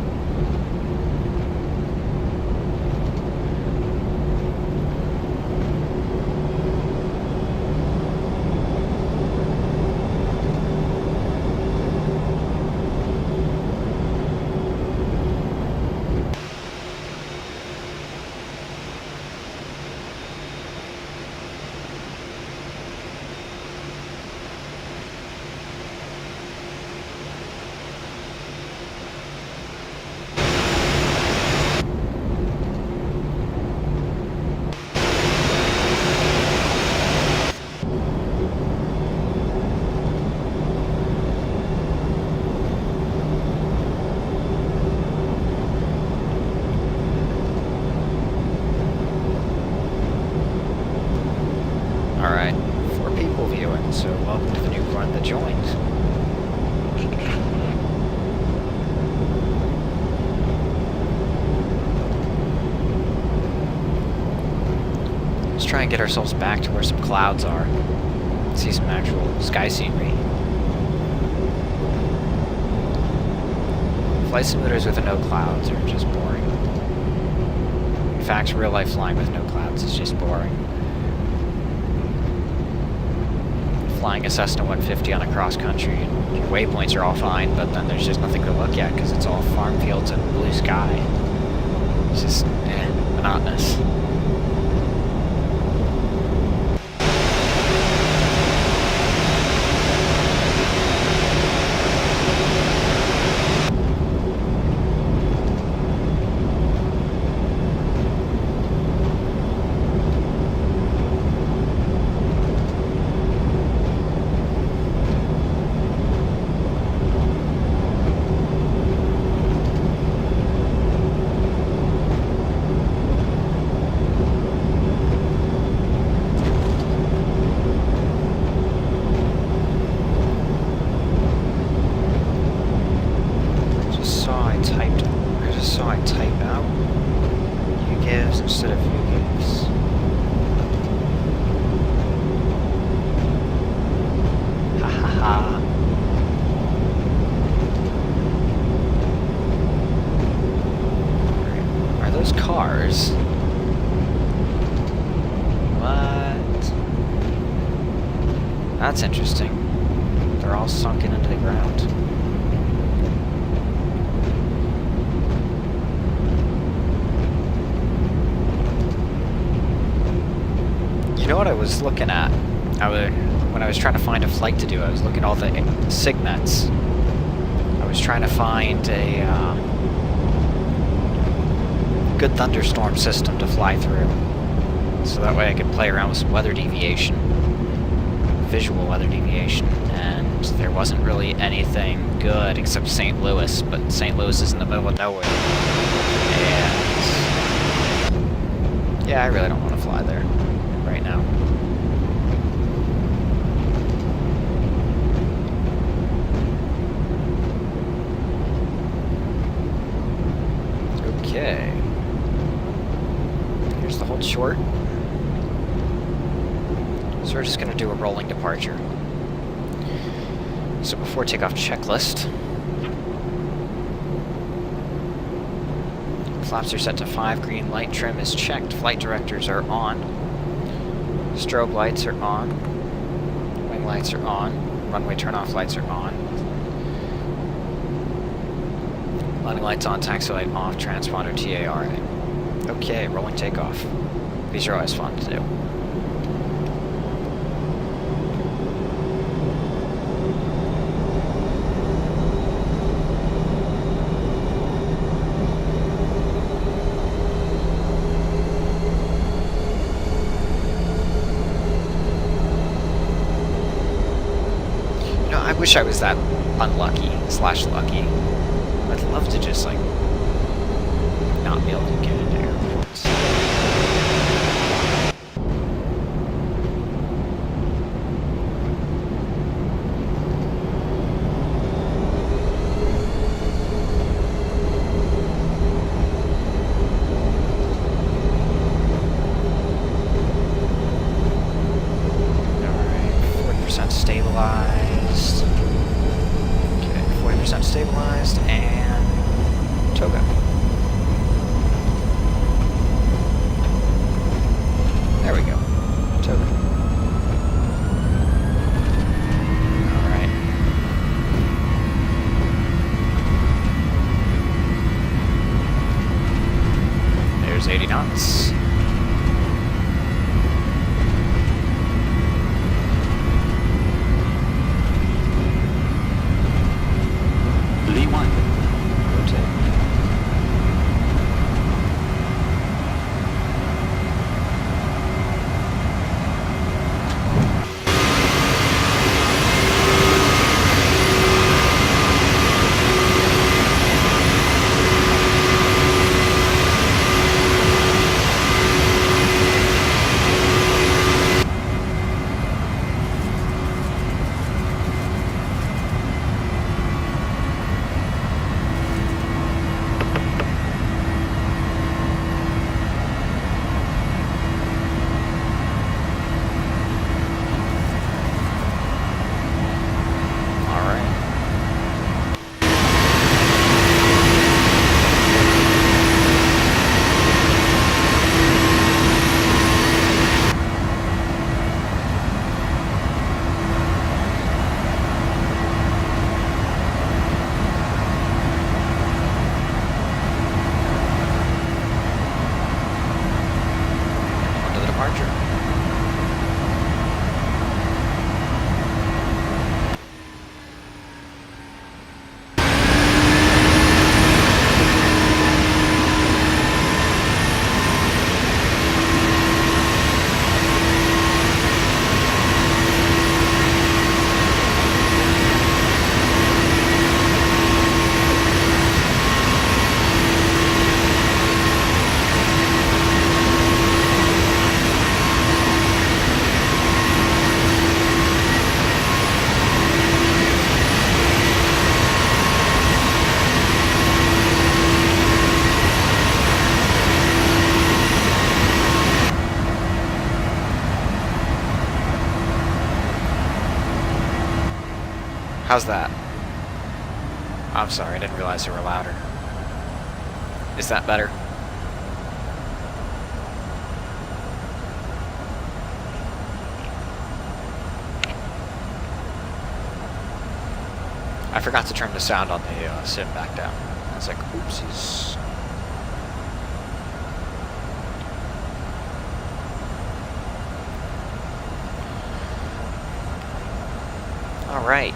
Alright, 4 people viewing, so welcome to the new run that joined. Let's try and get ourselves back to where some clouds are. See some actual sky scenery. Flight simulators with no clouds are just boring. In fact, real life flying with no clouds is just boring. Flying a Cessna 150 on a cross country, and your waypoints are all fine, but then there's just nothing to look at because it's all farm fields and blue sky. It's just, monotonous. Instead of gives. Ha ha ha. Are those cars? What? That's interesting. They're all sunken into the ground. You know what I was looking at? When I was trying to find a flight to do, I was looking at all the SIGNETs. I was trying to find a good thunderstorm system to fly through, so that way I could play around with some weather deviation. visual weather deviation, and there wasn't really anything good except St. Louis, but St. Louis is in the middle of nowhere. And yeah, I really don't want to fly there right now. Okay. Here's the hold short. So we're just going to do a rolling departure. So before takeoff checklist. Flaps are set to 5, green light trim is checked, flight directors are on. Strobe lights are on. Wing lights are on. Runway turnoff lights are on. Landing lights on, taxi light off, transponder TAR. Okay, rolling takeoff. These are always fun to do. You know, I wish I was that unlucky / lucky. I'd love to just, like, not be able to get into airports. Alright, 40% stabilized. Okay, 40% stabilized, and Toga. There we go. Toga. Alright. There's 80 knots. Lee 1. Rotate. How's that? I'm sorry, I didn't realize they were louder. Is that better? I forgot to turn the sound on the sim back down. I was like, oopsies. Alright.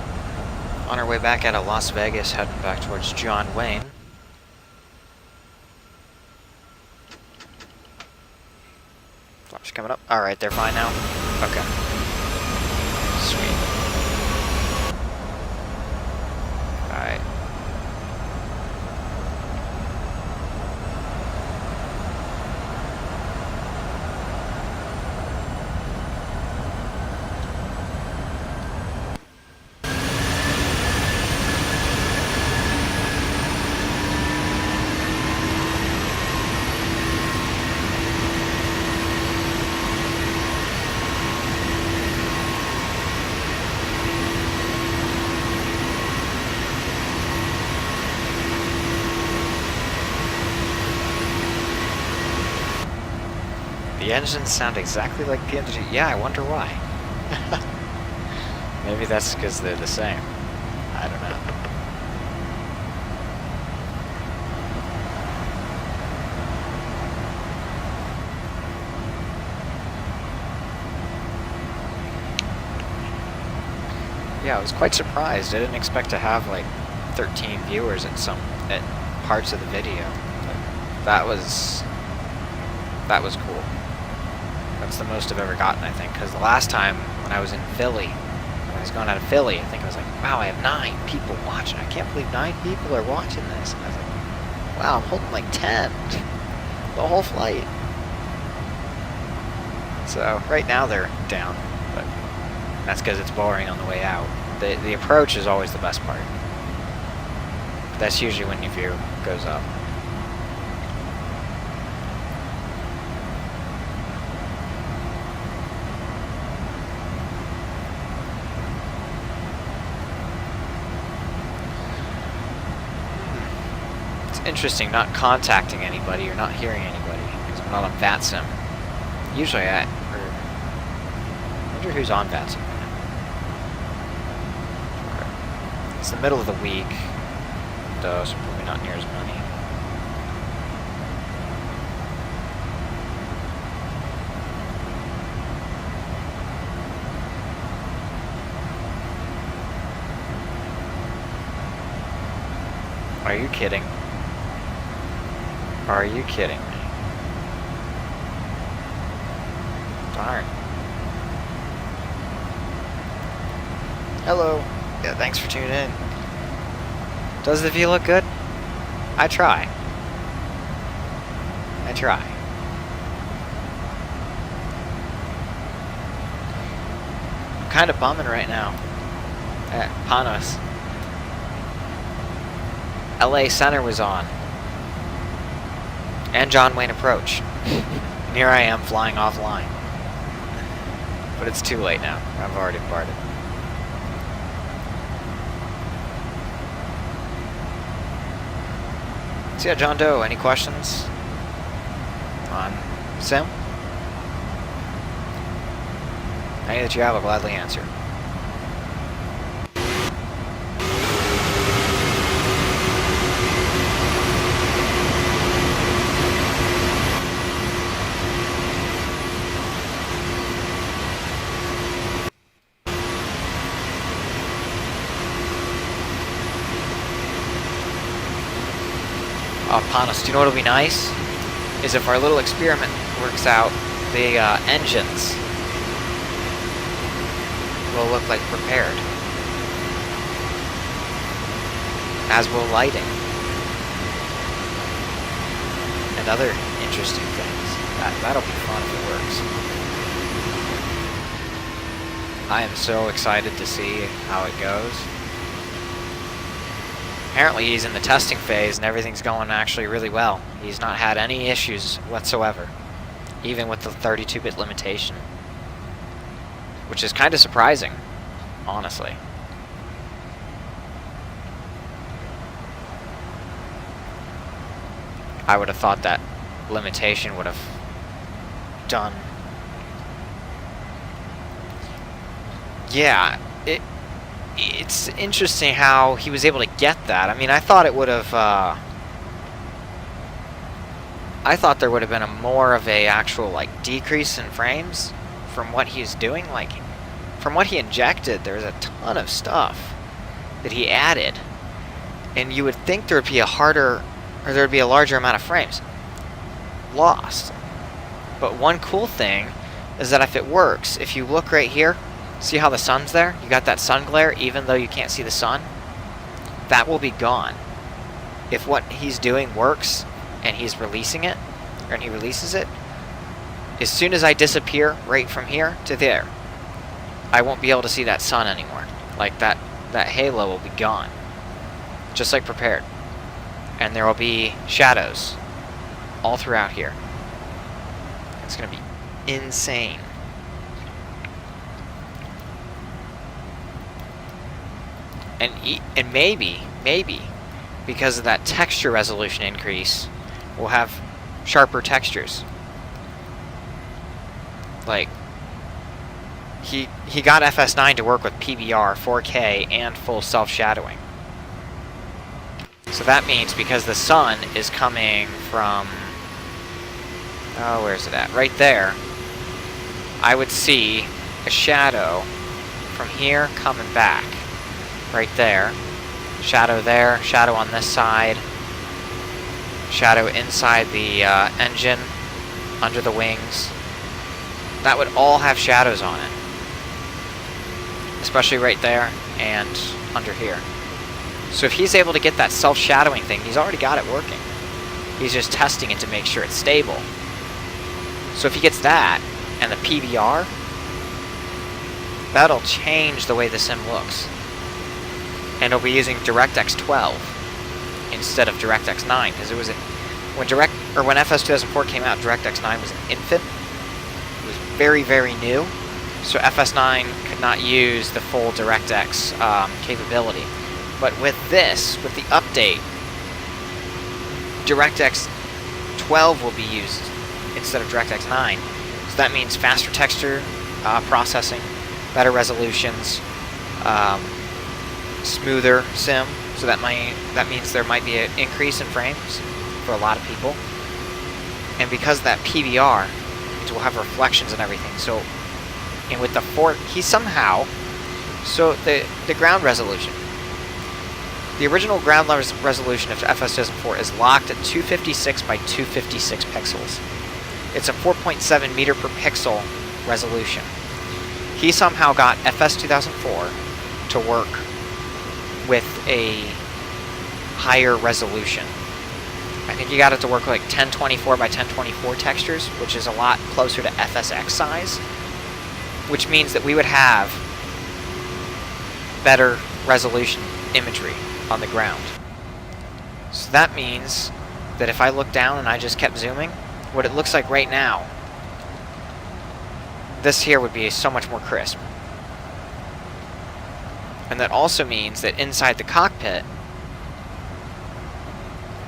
On our way back out of Las Vegas, heading back towards John Wayne. Flaps coming up. Alright, they're fine now. Okay. The engines sound exactly like the engine. Yeah, I wonder why. Maybe that's because they're the same. I don't know. Yeah, I was quite surprised. I didn't expect to have like 13 viewers at parts of the video. But that was cool. That's the most I've ever gotten, I think, because the last time when I was in Philly, when I was going out of Philly, I think I was like, wow, I have 9 people watching. I can't believe 9 people are watching this. And I was like, wow, I'm holding like 10 the whole flight. So right now they're down, but that's because it's boring on the way out. The approach is always the best part. That's usually when your view goes up. It's interesting not contacting anybody or not hearing anybody because I'm not on VATSIM. Usually I wonder who's on VATSIM right now. It's the middle of the week, though, so probably not near as many. Are you kidding? Are you kidding me? Darn. Hello. Yeah, thanks for tuning in. Does the view look good? I try. I try. I'm kind of bumming right now at Panos. LA Center was on. And John Wayne Approach. And here I am flying offline. But it's too late now. I've already departed. So yeah, John Doe, any questions on Sim? Any that you have, I'll gladly answer. Panos, do you know what'll be nice? Is if our little experiment works out, the engines will look like prepared. As will lighting. And other interesting things. That'll be fun if it works. I am so excited to see how it goes. Apparently he's in the testing phase and everything's going actually really well. He's not had any issues whatsoever, even with the 32-bit limitation. Which is kind of surprising, honestly. I would have thought that limitation would have done... Yeah, it's interesting how he was able to get that. I mean, I thought it would have, I thought there would have been a more of a actual, like, decrease in frames from what he's doing. Like, from what he injected, there's a ton of stuff that he added. And you would think there would be a harder, or there would be a larger amount of frames lost. But one cool thing is that if it works, if you look right here, see how the sun's there? You got that sun glare, even though you can't see the sun? That will be gone. If what he's doing works, and he's releasing it, or he releases it, as soon as I disappear right from here to there, I won't be able to see that sun anymore. Like, that halo will be gone. Just like prepared. And there will be shadows all throughout here. It's going to be insane. And maybe, because of that texture resolution increase, we'll have sharper textures. Like, he got FS9 to work with PBR, 4K, and full self-shadowing. So that means because the sun is coming from... Oh, where's it at? Right there. I would see a shadow from here coming back. Right there. Shadow there, shadow on this side. Shadow inside the engine, under the wings. That would all have shadows on it. Especially right there and under here. So if he's able to get that self-shadowing thing, he's already got it working. He's just testing it to make sure it's stable. So if he gets that, and the PBR, that'll change the way the sim looks. And he'll be using DirectX 12 instead of DirectX 9, because it was when FS 2004 came out, DirectX 9 was an infant. It was very, very new, so FS 9 could not use the full DirectX capability. But with this, with the update, DirectX 12 will be used instead of DirectX 9. So that means faster texture processing, better resolutions, smoother sim. So that means there might be an increase in frames for a lot of people. And because of that PBR, it will have reflections and everything. So, and with the the ground resolution. The original ground resolution of FS 2004 is locked at 256 by 256 pixels. It's a 4.7 meter per pixel resolution. He somehow got FS 2004 to work with a higher resolution. I think he got it to work like 1024 by 1024 textures, which is a lot closer to FSX size, which means that we would have better resolution imagery on the ground. So that means that if I look down and I just kept zooming, what it looks like right now, this here would be so much more crisp. And that also means that inside the cockpit,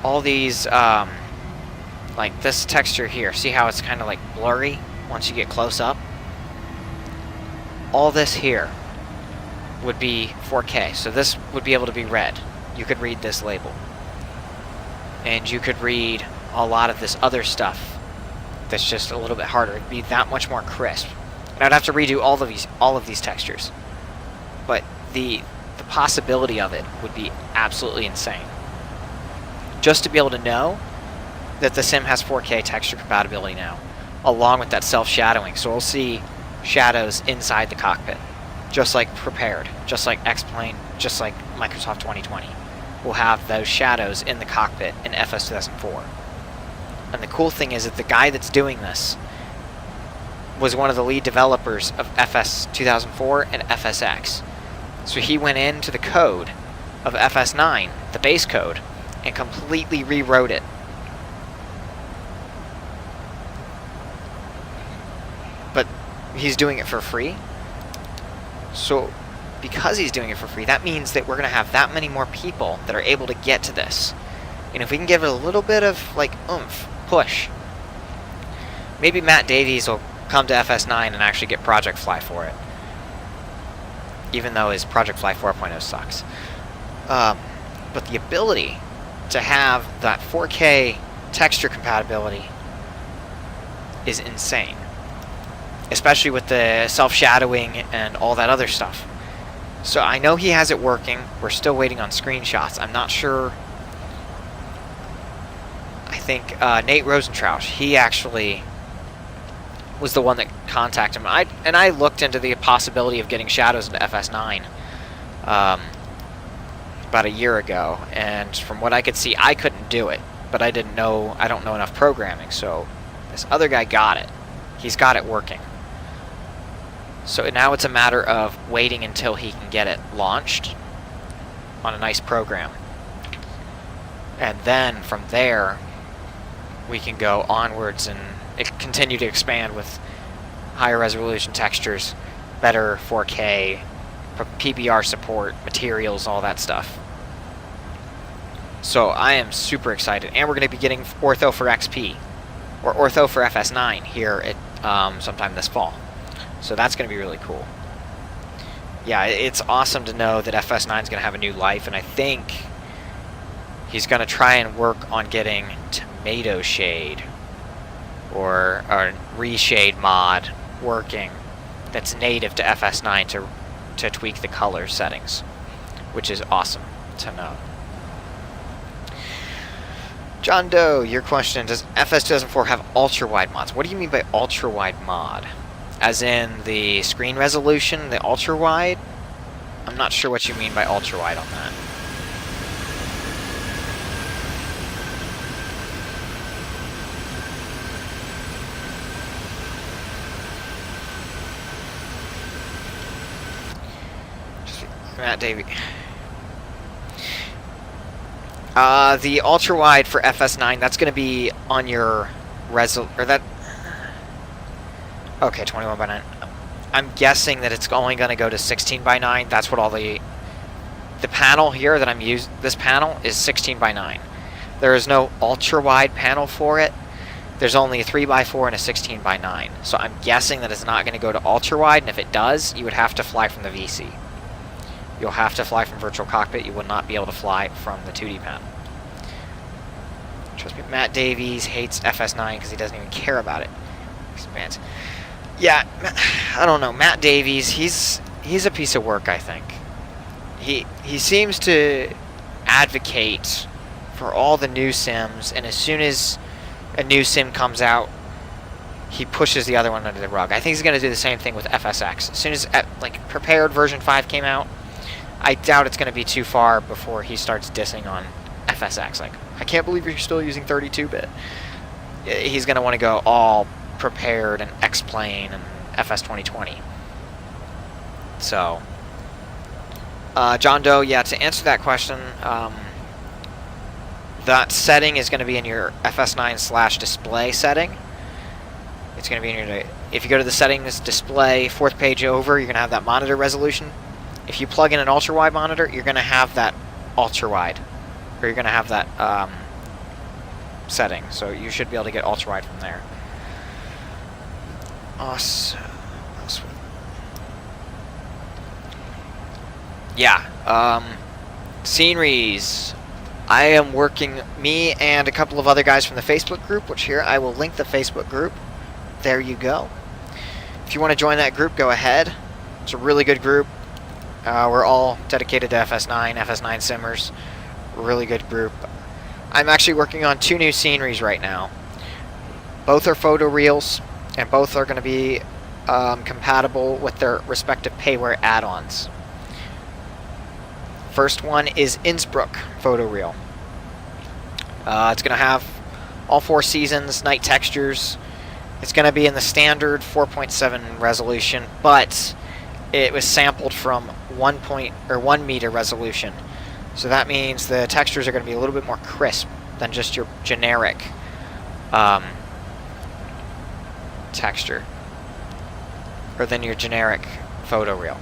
all these, like this texture here, see how it's kind of like blurry once you get close up? All this here would be 4K, so this would be able to be read. You could read this label. And you could read a lot of this other stuff that's just a little bit harder. It'd be that much more crisp. And I'd have to redo all of these textures. But the possibility of it would be absolutely insane. Just to be able to know that the sim has 4K texture compatibility now, along with that self-shadowing. So we'll see shadows inside the cockpit, just like Prepared, just like X-Plane, just like Microsoft 2020. We'll have those shadows in the cockpit in FS 2004. And the cool thing is that the guy that's doing this was one of the lead developers of FS 2004 and FSX. So he went into the code of FS9, the base code, and completely rewrote it. But he's doing it for free. So because he's doing it for free, that means that we're going to have that many more people that are able to get to this. And if we can give it a little bit of, like, oomph, push, maybe Matt Davies will come to FS9 and actually get Project Fly for it. Even though his Project Fly 4.0 sucks. But the ability to have that 4K texture compatibility is insane. Especially with the self-shadowing and all that other stuff. So I know he has it working. We're still waiting on screenshots. I'm not sure. I think Nate Rosentrausch, he actually was the one that contacted him. I looked into the possibility of getting shadows into FS9 about a year ago, and from what I could see, I couldn't do it. But I don't know enough programming, so this other guy got it. He's got it working. So now it's a matter of waiting until he can get it launched on a nice program. And then from there, we can go onwards and continue to expand with higher resolution textures, better 4K, PBR support, materials, all that stuff. So I am super excited. And we're going to be getting Ortho for XP, or Ortho for FS9 here at sometime this fall. So that's going to be really cool. Yeah, it's awesome to know that FS9 is going to have a new life, and I think he's going to try and work on getting Tomato Shade or a Reshade mod working that's native to FS9 to tweak the color settings, which is awesome to know. John Doe, your question, does FS2004 have ultra-wide mods? What do you mean by ultra-wide mod? As in the screen resolution, the ultra-wide? I'm not sure what you mean by ultra-wide on that. Matt Davey. The ultra wide for FS9, that's going to be on your okay, 21 by 9. I'm guessing that it's only going to go to 16 by 9. That's what all the panel here that I'm using. This panel is 16 by 9. There is no ultra wide panel for it. There's only a 3 by 4 and a 16 by 9. So I'm guessing that it's not going to go to ultra wide, and if it does, you would have to fly from the VC. You'll have to fly from Virtual Cockpit. You will not be able to fly from the 2D panel. Trust me, Matt Davies hates FS9 because he doesn't even care about it. Expands. Yeah, I don't know. Matt Davies, he's a piece of work, I think. He seems to advocate for all the new sims, and as soon as a new sim comes out, he pushes the other one under the rug. I think he's going to do the same thing with FSX. As soon as like Prepared version 5 came out, I doubt it's going to be too far before he starts dissing on FSX. Like, I can't believe you're still using 32-bit. He's going to want to go all Prepared and X-Plane and FS2020. So, John Doe, yeah, to answer that question, that setting is going to be in your FS9/display setting. It's going to be in your, if you go to the settings, display, 4th page over, you're going to have that monitor resolution. If you plug in an ultra-wide monitor, you're going to have that ultra-wide, or you're going to have that setting. So you should be able to get ultra-wide from there. Awesome. Yeah. Sceneries. I am working, me and a couple of other guys from the Facebook group, which here I will link the Facebook group. There you go. If you want to join that group, go ahead. It's a really good group. We're all dedicated to FS9 simmers. Really good group. I'm actually working on 2 new sceneries right now. Both are photo reels, and both are going to be compatible with their respective payware add-ons. First one is Innsbruck photo reel. It's going to have all 4 seasons, night textures. It's going to be in the standard 4.7 resolution, but it was sampled from 1 meter resolution. So that means the textures are going to be a little bit more crisp than just your generic texture, or than your generic photo reel.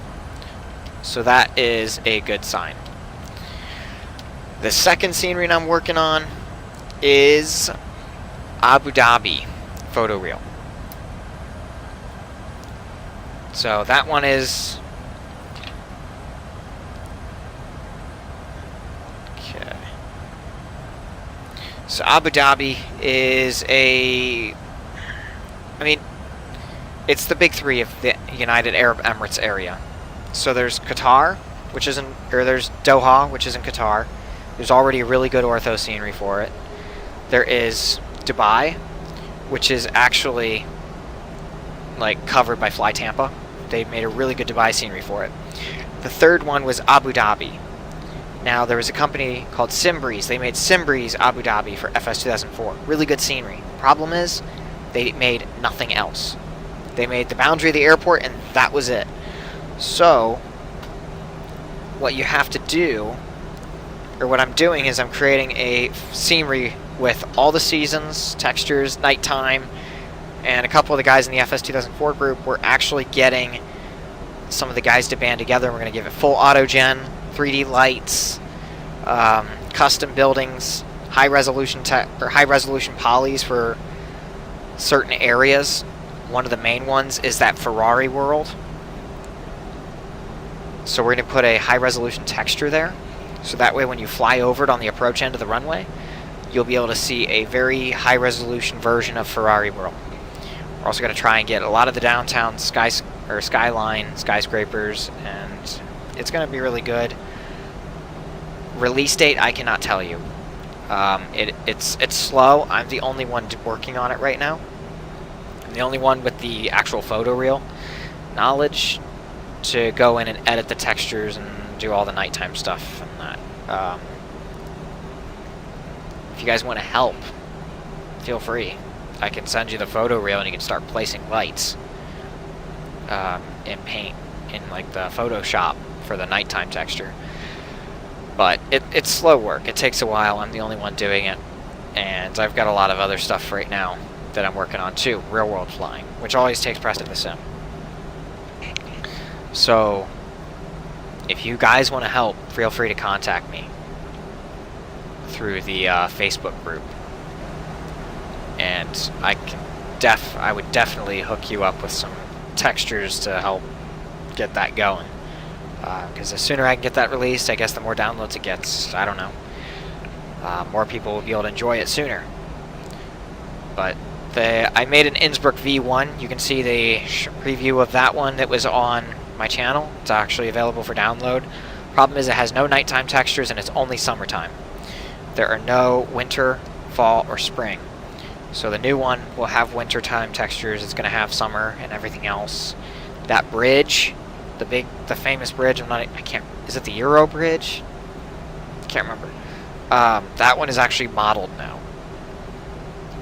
So that is a good sign. The second scenery I'm working on is Abu Dhabi photo reel. So that one is okay. So Abu Dhabi is it's the big 3 of the United Arab Emirates area. So there's Qatar, which is there's Doha, which is in Qatar. There's already a really good ortho scenery for it. There is Dubai, which is actually like covered by Fly Tampa. They made a really good Dubai scenery for it. The third one was Abu Dhabi. Now there was a company called Simbreeze. They made Simbreeze Abu Dhabi for FS2004. Really good scenery. Problem is, they made nothing else. They made the boundary of the airport, and that was it. So, what you have to do, or what I'm doing, is I'm creating a scenery with all the seasons, textures, nighttime, and a couple of the guys in the FS2004 group. We're actually getting some of the guys to band together, and we're going to give it full auto-gen, 3D lights, custom buildings, high-resolution polys for certain areas, one of the main ones is that Ferrari world. So we're going to put a high-resolution texture there. So that way when you fly over it on the approach end of the runway, you'll be able to see a very high-resolution version of Ferrari world. We're also going to try and get a lot of the downtown skyline, skyscrapers, and it's going to be really good. Release date, I cannot tell you. It's slow. I'm the only one working on it right now. I'm the only one with the actual photoreal knowledge to go in and edit the textures and do all the nighttime stuff and that. If you guys want to help, feel free. I can send you the photoreal and you can start placing lights in paint in like the Photoshop for the nighttime texture. But it's slow work. It takes a while. I'm the only one doing it. And I've got a lot of other stuff right now that I'm working on too. Real world flying, which always takes precedence in the sim. So, if you guys want to help, feel free to contact me through the Facebook group. And I would definitely hook you up with some textures to help get that going. Because the sooner I can get that released, I guess the more downloads it gets. I don't know. More people will be able to enjoy it sooner. But I made an Innsbruck V1. You can see the preview of that one that was on my channel. It's actually available for download. Problem is it has no nighttime textures and it's only summertime. There are no winter, fall, or spring. So the new one will have wintertime textures. It's going to have summer and everything else. That bridge, the famous bridge, is it the Euro Bridge? Can't remember. That one is actually modeled now.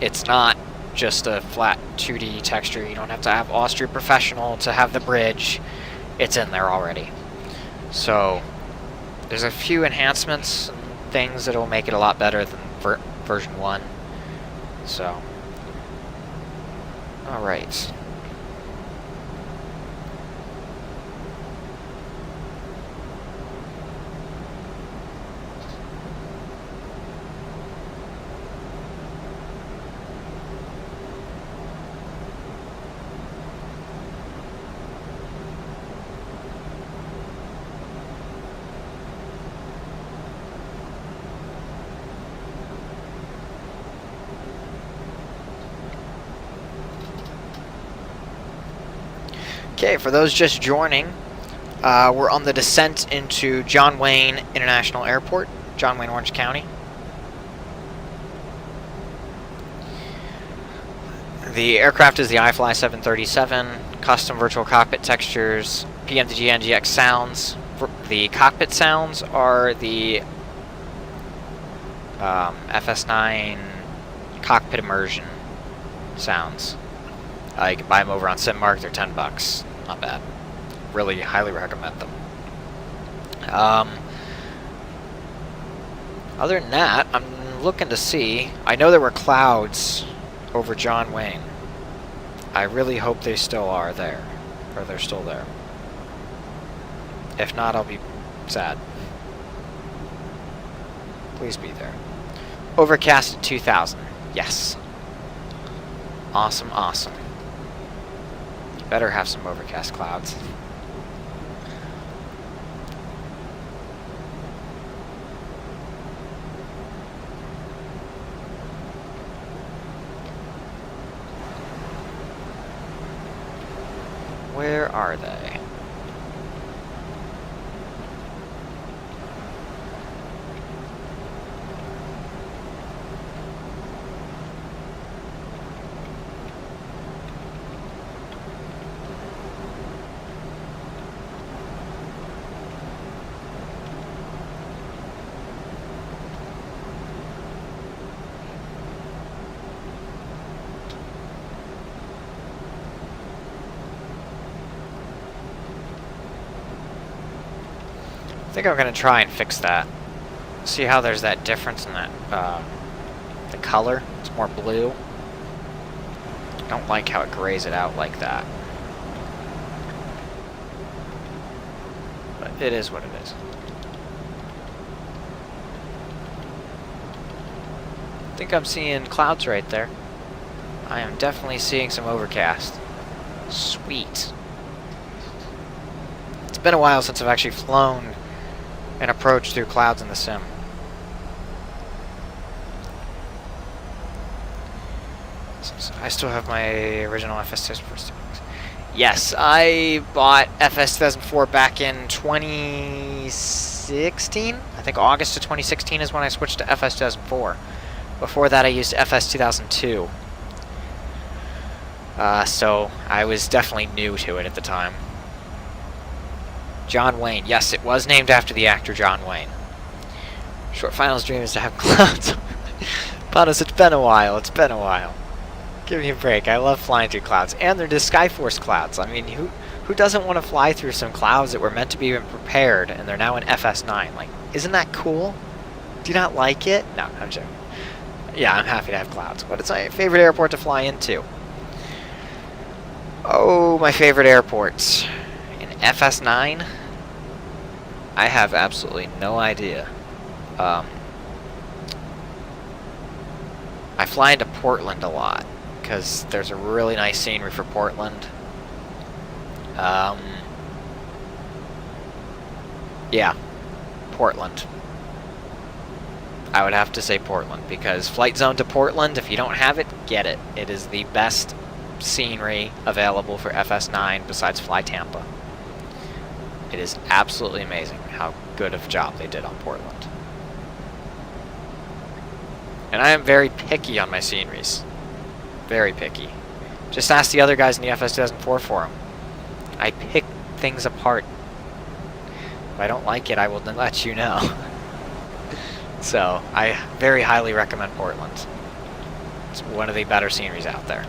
It's not just a flat 2D texture. You don't have to have Austria Professional to have the bridge. It's in there already. So there's a few enhancements and things that will make it a lot better than version 1. So, alright. Okay, for those just joining, we're on the descent into John Wayne International Airport, John Wayne, Orange County. The aircraft is the iFly 737, custom virtual cockpit textures, PMDG NGX sounds. The cockpit sounds are the FS9 cockpit immersion sounds. You can buy them over on SimMark. They're $10. Not bad. Really highly recommend them. Other than that, I'm looking to see. I know there were clouds over John Wayne. I really hope they still are there, or they're still there. If not, I'll be sad. Please be there. Overcast at 2000. Yes. Awesome, awesome. Better have some overcast clouds. Where are they? I think I'm going to try and fix that. See how there's that difference in that, the color? It's more blue. I don't like how it grays it out like that. But it is what it is. I think I'm seeing clouds right there. I am definitely seeing some overcast. Sweet. It's been a while since I've actually flown and approached through clouds in the sim. I still have my original FS2004 sticks. Yes, I bought FS2004 back in 2016. I think August of 2016 is when I switched to FS2004. Before that, I used FS2002. So I was definitely new to it at the time. John Wayne. Yes, it was named after the actor John Wayne. Short Finals dream is to have clouds. Panos, it's been a while. It's been a while. Give me a break. I love flying through clouds. And they're the Skyforce clouds. I mean, who doesn't want to fly through some clouds that were meant to be prepared and they're now in FS9? Like, isn't that cool? Do you not like it? No, I'm joking. Yeah, I'm happy to have clouds. But it's my favorite airport to fly into. Oh, my favorite airports. In FS9? I have absolutely no idea. I fly into Portland a lot, because there's a really nice scenery for Portland. Yeah, Portland. I would have to say Portland, because Flight Zone to Portland, if you don't have it, get it. It is the best scenery available for FS9 besides Fly Tampa. It is absolutely amazing how good of a job they did on Portland. And I am very picky on my sceneries. Very picky. Just ask the other guys in the FS2004 forum. I pick things apart. If I don't like it, I will then let you know. So, I very highly recommend Portland. It's one of the better sceneries out there.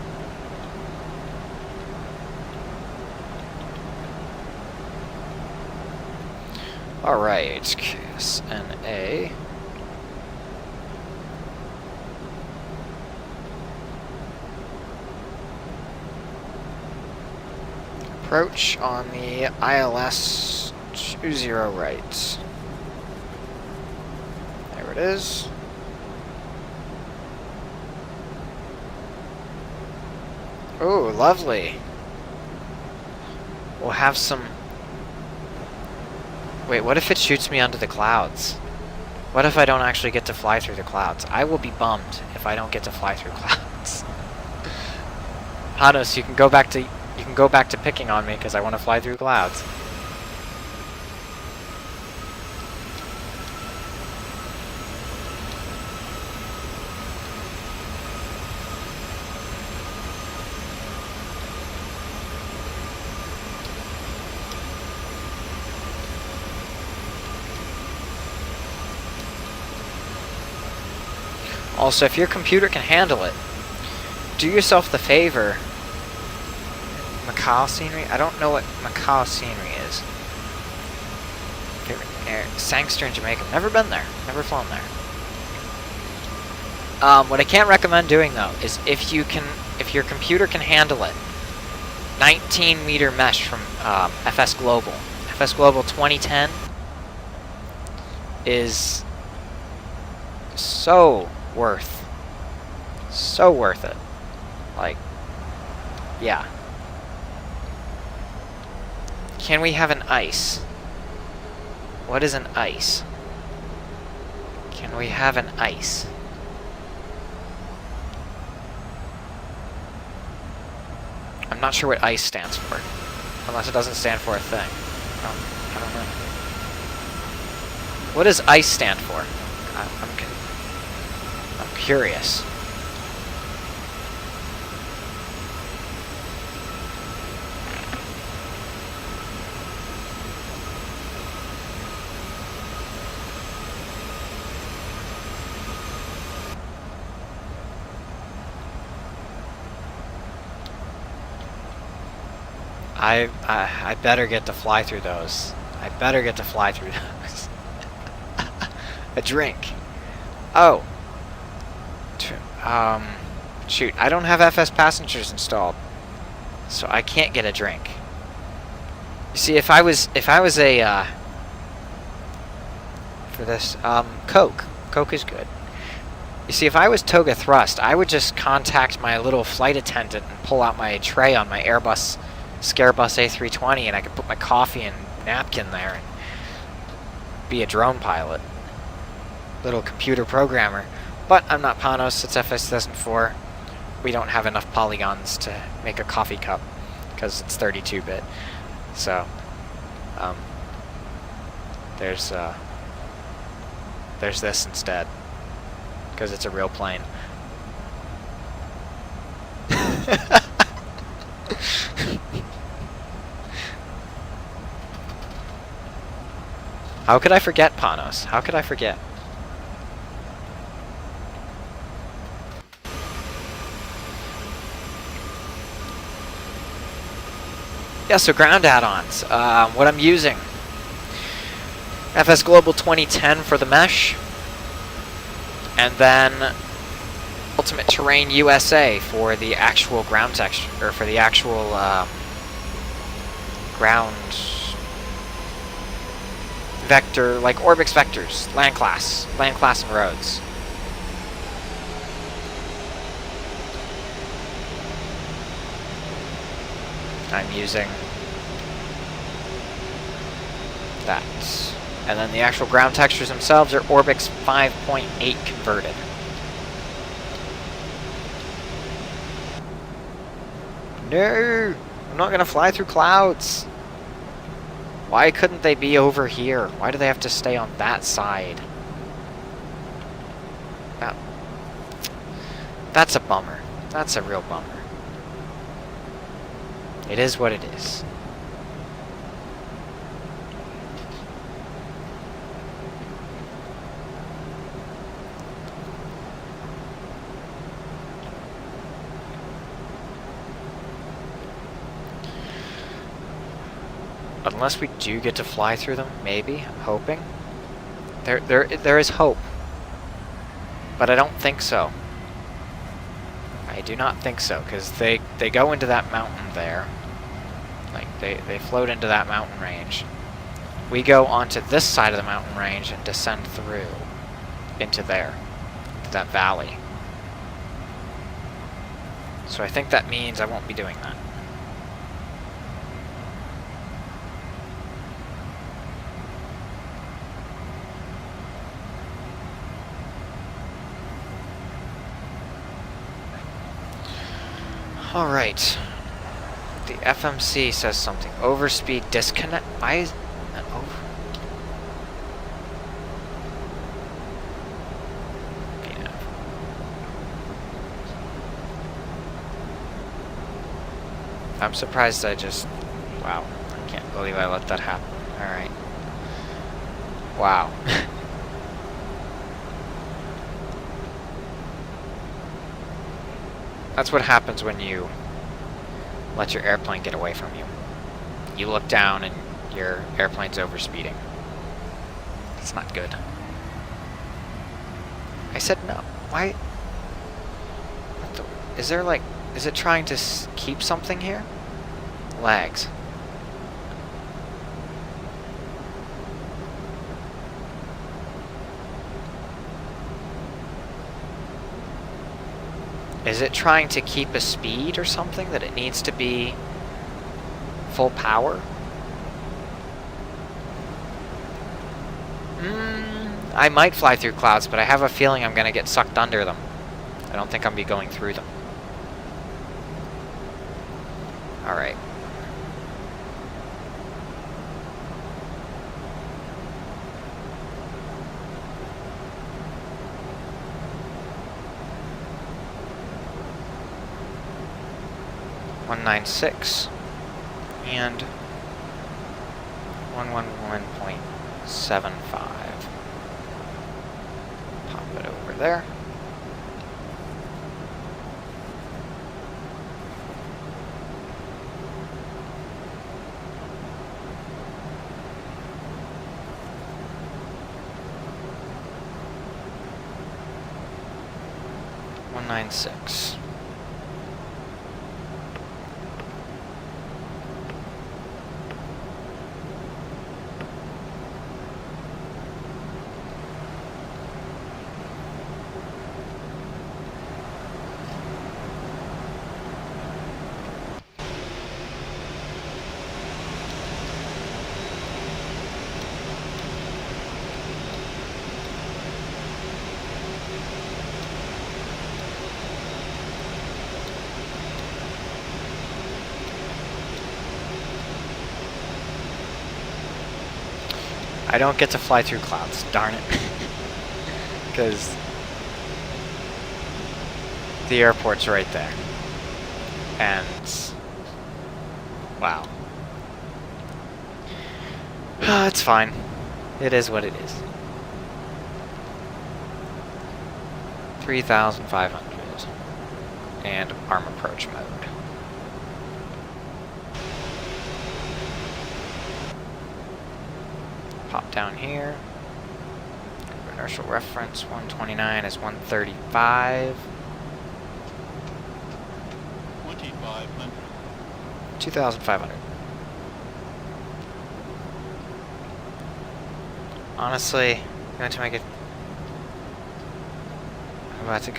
Alright, KSNA. Approach on the ILS 20 right. There it is. Oh, lovely. We'll have some... Wait, what if it shoots me onto the clouds? What if I don't actually get to fly through the clouds? I will be bummed if I don't get to fly through clouds. Hanos, you can go back to picking on me because I want to fly through clouds. Also, if your computer can handle it, do yourself the favor. Macau scenery? I don't know what Macau scenery is. Sangster in Jamaica. Never been there. Never flown there. What I can't recommend doing though is if your computer can handle it, 19-meter mesh from FS Global. FS Global 2010 is so worth it. Like, yeah. Can we have an ice? What is an ice? Can we have an ice? I'm not sure what ICE stands for. Unless it doesn't stand for a thing. I don't know. What does ICE stand for? I'm curious. I better get to fly through those. I better get to fly through those. A drink. Oh. Shoot, I don't have FS Passengers installed, so I can't get a drink. You see, if I was a for this Coke is good. You see, if I was Toga Thrust, I would just contact my little flight attendant and pull out my tray on my Airbus Scarebus A320 and I could put my coffee and napkin there and be a drone pilot. Little computer programmer. But I'm not Panos, it's FS2004. We don't have enough polygons to make a coffee cup because it's 32-bit. So, there's this instead because it's a real plane. How could I forget, Panos? How could I forget? Yeah, so ground add-ons. What I'm using. FS Global 2010 for the mesh. And then Ultimate Terrain USA for the actual ground texture, or for the actual ground vector, like Orbix vectors, land class and roads. I'm using that. And then the actual ground textures themselves are Orbix 5.8 converted. No! I'm not gonna fly through clouds! Why couldn't they be over here? Why do they have to stay on that side? That's a bummer. That's a real bummer. It is what it is. Unless we do get to fly through them, maybe. I'm hoping. There is hope. But I don't think so. I do not think so, because they go into that mountain there. Like, they float into that mountain range. We go onto this side of the mountain range and descend through into there, to that valley. So I think that means I won't be doing that. Alright. The FMC says something. Overspeed disconnect. Why is that over? Yeah. I'm surprised I just... Wow. I can't believe I let that happen. Alright. Wow. That's what happens when you let your airplane get away from you. You look down and your airplane's overspeeding. It's not good. I said no. Why? What the, is there like... Is it trying to keep something here? Lags. Is it trying to keep a speed or something that it needs to be full power? I might fly through clouds, but I have a feeling I'm going to get sucked under them. I don't think I'll be going through them. Alright. .196 and 111.75. Pop it over there. .196. I don't get to fly through clouds, darn it. Because the airport's right there. And wow. It's fine. It is what it is. 3,500 and arm approach mode. Pop down here. Inertial reference 129 is 135. 2,500. Honestly, going to make it. I'm about to.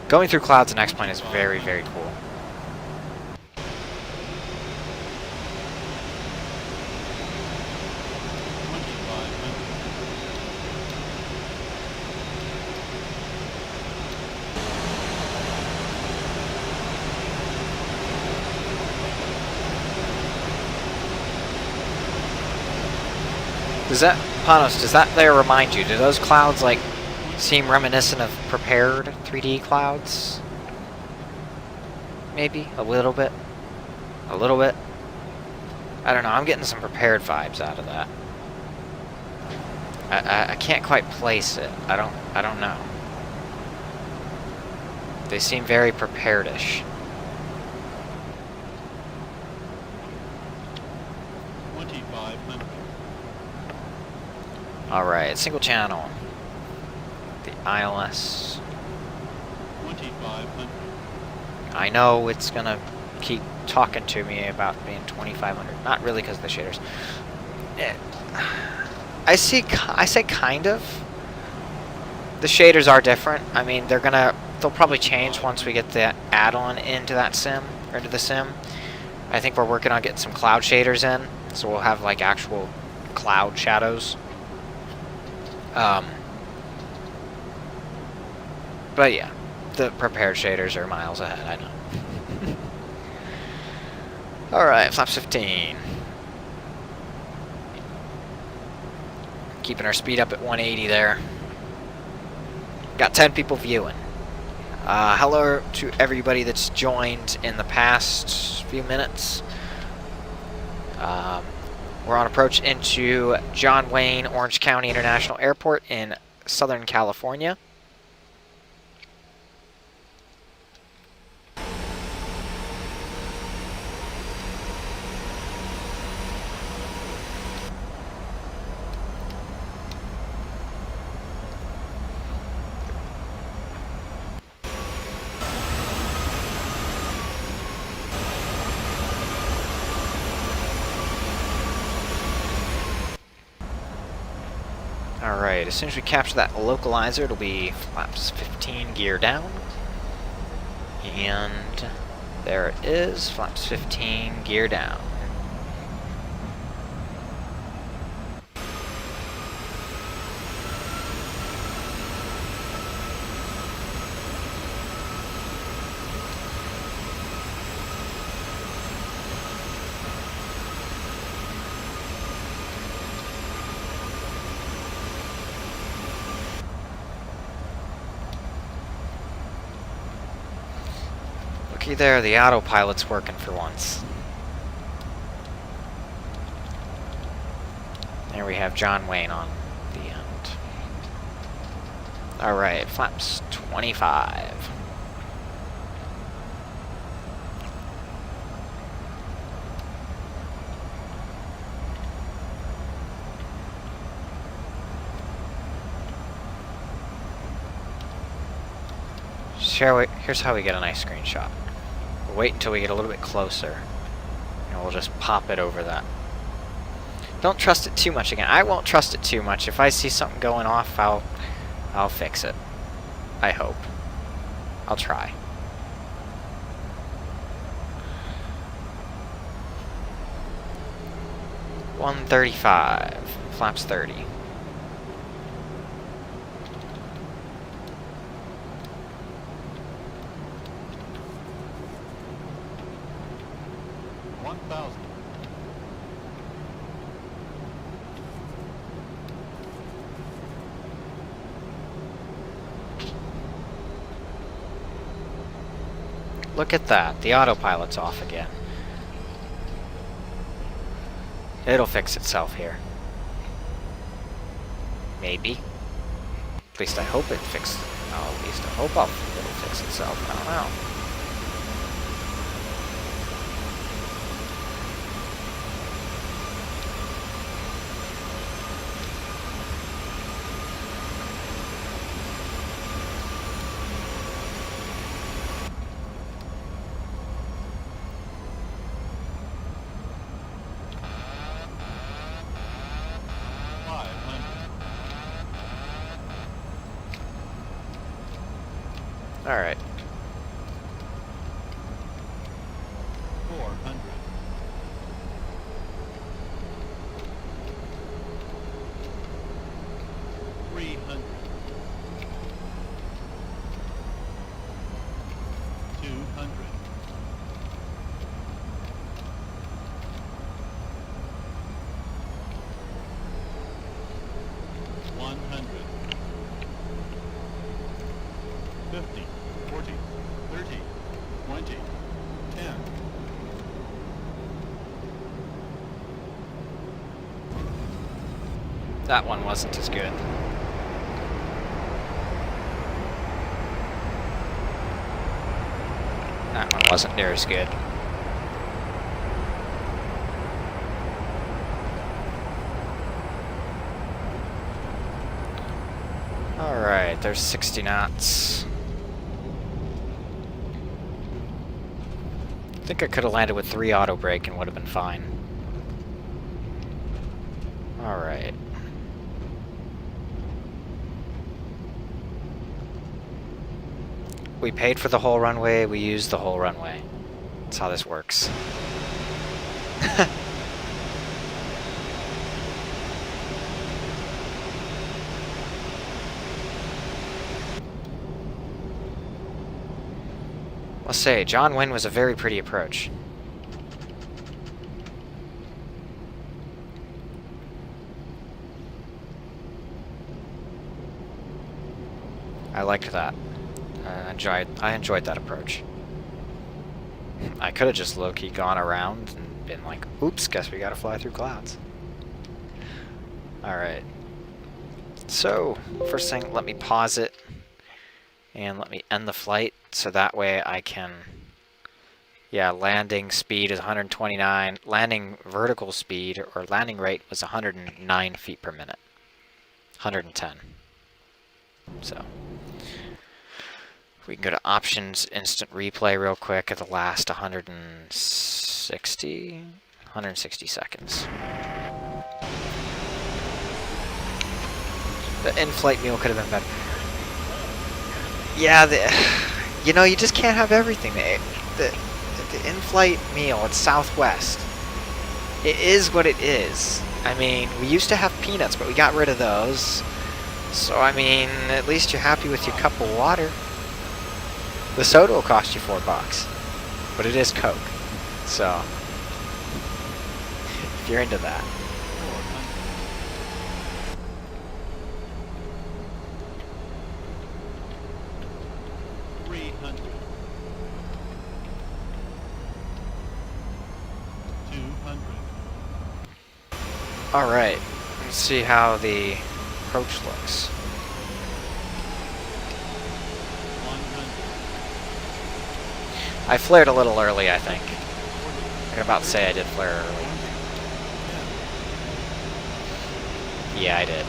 Going through clouds in X-Plane is very, very cool. Does that, Panos, does that there remind you? Do those clouds, like, seem reminiscent of prepared 3D clouds? Maybe? A little bit? A little bit? I don't know, I'm getting some prepared vibes out of that. I can't quite place it. I don't know. They seem very prepared-ish. Alright, single channel. The ILS. I know it's gonna keep talking to me about being 2,500. Not really because of the shaders. I say kind of. The shaders are different. I mean, they'll probably change once we get the add-on into that sim, or into the sim. I think we're working on getting some cloud shaders in, so we'll have like actual cloud shadows. But yeah, the prepared shaders are miles ahead, I know. Alright, flaps 15. Keeping our speed up at 180 there. Got 10 people viewing. Hello to everybody that's joined in the past few minutes. We're on approach into John Wayne Orange County International Airport in Southern California. Alright, as soon as we capture that localizer, it'll be flaps 15 gear down. And there it is, flaps 15 gear down. Looky there, the autopilot's working for once. There we have John Wayne on the end. Alright, flaps 25. Here's how we get a nice screenshot. We'll wait until we get a little bit closer, and we'll just pop it over that. Don't trust it too much again. I won't trust it too much. If I see something going off, I'll fix it. I hope. I'll try. $135, flaps 30. Look at that. The autopilot's off again. It'll fix itself here. Maybe. At least I hope it fixes. Oh, at least I hope it'll fix itself. I don't know. Alright. 400. 300. 200. 100. 50. 40, 30, 20, 10. That one wasn't as good. That one wasn't near as good. Alright, there's 60 knots. I think I could have landed with 3 auto brake and would have been fine. Alright. We paid for the whole runway, we used the whole runway. That's how this works. Let's say, John Wynn was a very pretty approach. I liked that. I enjoyed that approach. I could have just low-key gone around and been like, oops, guess we gotta fly through clouds. Alright. So, first thing, let me pause it. And let me end the flight, so that way I can... Yeah, landing speed is 129. Landing vertical speed, or landing rate, was 109 feet per minute. 110. So... we can go to options, instant replay real quick at the last 160 seconds. The in-flight meal could have been better. Yeah, you know, you just can't have everything. The in-flight meal at Southwest, it is what it is. I mean, we used to have peanuts, but we got rid of those. So, I mean, at least you're happy with your cup of water. The soda will cost you $4, but it is Coke. So, if you're into that. 300. 200. Alright, let's see how the approach looks. 100. I flared a little early, I think. I'm about to say I did flare early. Yeah, I did.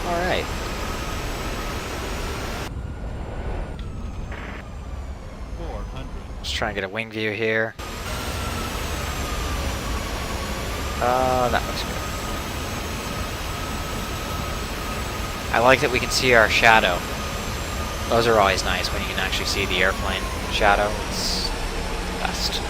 Alright. Let's try and get a wing view here. That looks good. I like that we can see our shadow. Those are always nice when you can actually see the airplane shadow. It's best.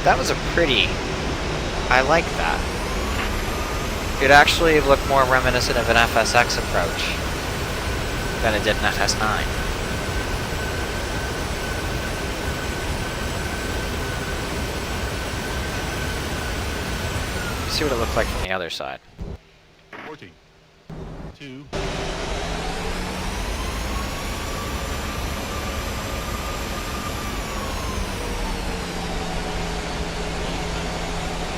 That was a pretty... I like that. It actually looked more reminiscent of an FSX approach than it did an FS9. See what it looked like from the other side. 40, 2,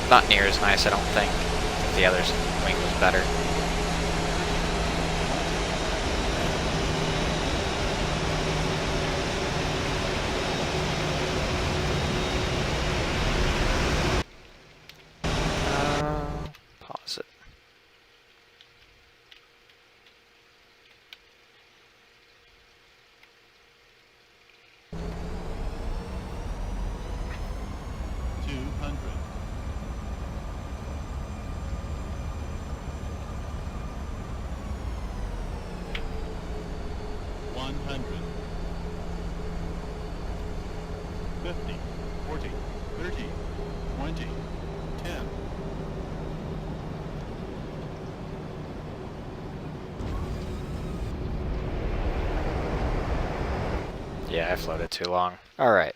Not near as nice, I don't think. The other's wing was better. Pause it. $100, 50, 40, 30, 20, 10. Yeah, I floated too long. Alright.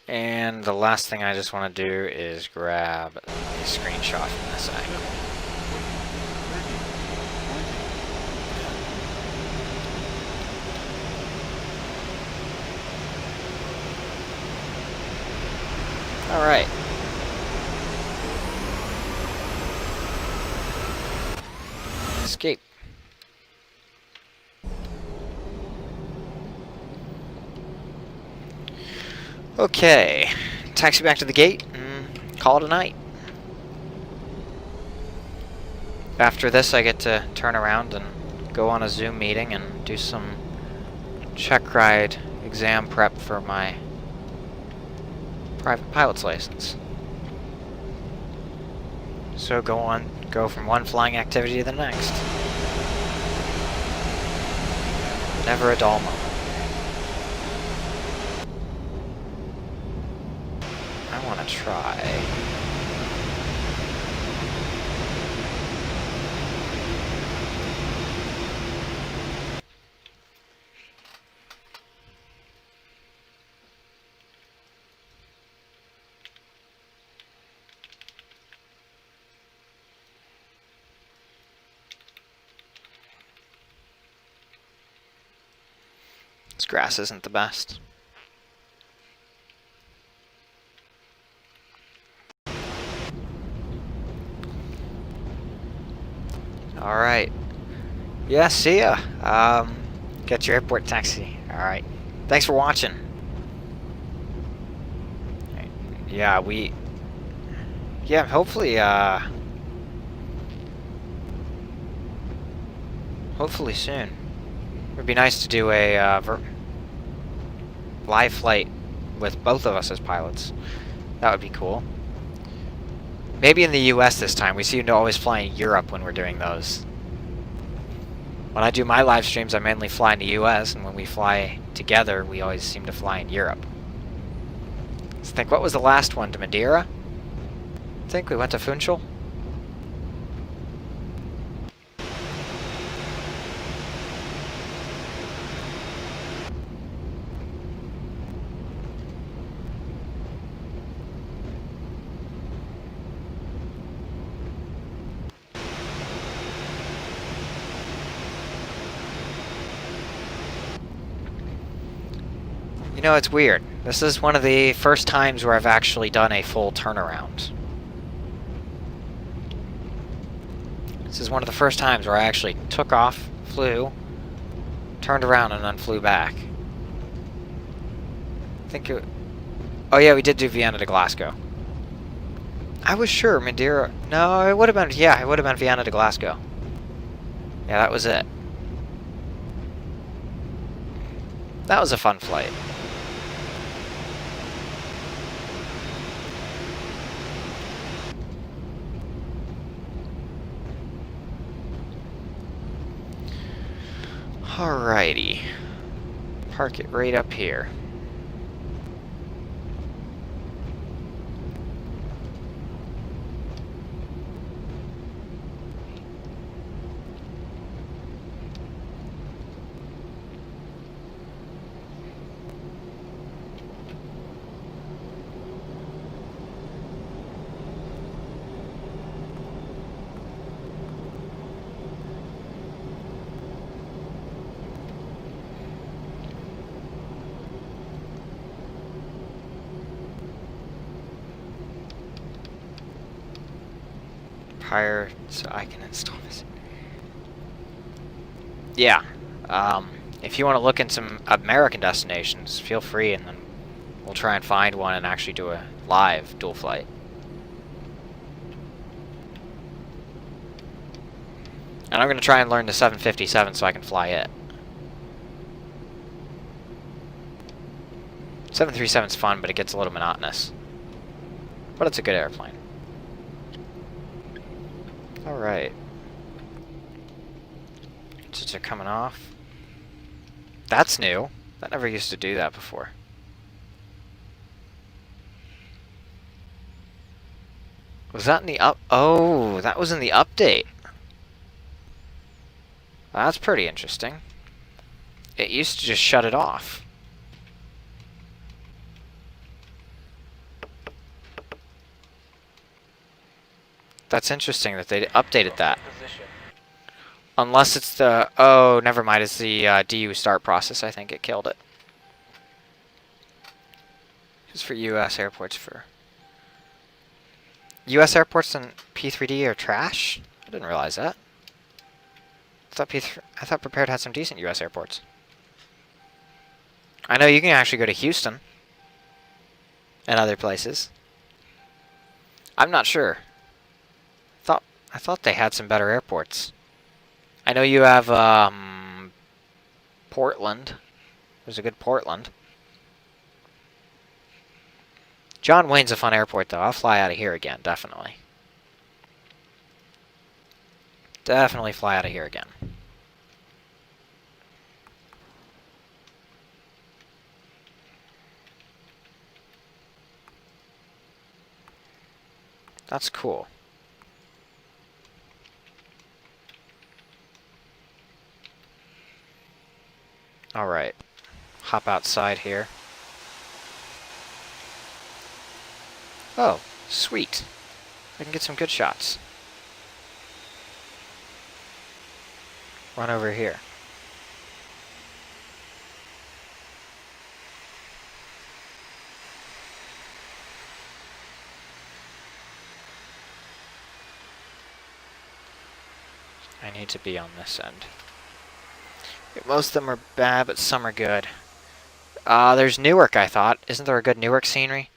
And the last thing I just want to do is grab a screenshot from this angle. 30, 20, 10. Alright. Escape. Okay. Taxi back to the gate and call it a night. After this, I get to turn around and go on a Zoom meeting and do some check ride exam prep for my private pilot's license. So go from one flying activity to the next. Never a dull moment. I want to try. This grass isn't the best. Alright. Yeah, see ya. Get your airport taxi. Alright. Thanks for watching. Yeah, yeah, hopefully, hopefully soon. It'd be nice to do a live flight with both of us as pilots. That would be cool. Maybe in the US this time. We seem to always fly in Europe when we're doing those. When I do my live streams, I mainly fly in the US, and when we fly together, we always seem to fly in Europe. Let's think, what was the last one? To Madeira? I think we went to Funchal. You know, it's weird. This is one of the first times where I've actually done a full turnaround. This is one of the first times where I actually took off, flew, turned around, and then flew back. I think it... Oh yeah, we did do Vienna to Glasgow. I was sure Madeira... No, it would have been... Yeah, it would have been Vienna to Glasgow. Yeah, that was it. That was a fun flight. Alrighty. Park it right up here. prior so I can install this. Yeah. If you want to look in some American destinations, feel free, and then we'll try and find one and actually do a live dual flight. And I'm going to try and learn the 757 so I can fly it. 737's fun, but it gets a little monotonous. But it's a good airplane. Alright. Since they're coming off. That's new. That never used to do that before. Was that in the up? Oh, that was in the update. That's pretty interesting. It used to just shut it off. That's interesting that they updated that. Unless it's the... Oh, never mind. It's the DU start process. I think it killed it. It's for U.S. airports. For U.S. airports and P3D are trash? I didn't realize that. I thought Prepared had some decent U.S. airports. I know you can actually go to Houston and other places. I'm not sure. I thought they had some better airports. I know you have Portland. There's a good Portland. John Wayne's a fun airport, though. I'll fly out of here again, definitely. Definitely fly out of here again. That's cool. Alright. Hop outside here. Oh, sweet. I can get some good shots. Run over here. I need to be on this end. Most of them are bad, but some are good. There's Newark, I thought. Isn't there a good Newark scenery?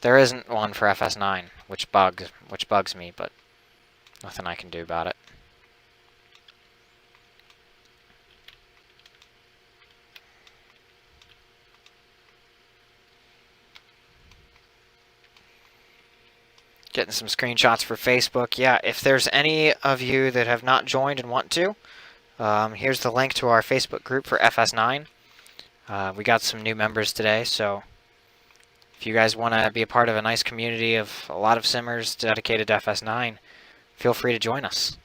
There isn't one for FS9, which bugs me, but nothing I can do about it. Getting some screenshots for Facebook. Yeah, if there's any of you that have not joined and want to, here's the link to our Facebook group for FS9. We got some new members today, so if you guys want to be a part of a nice community of a lot of simmers dedicated to FS9, feel free to join us.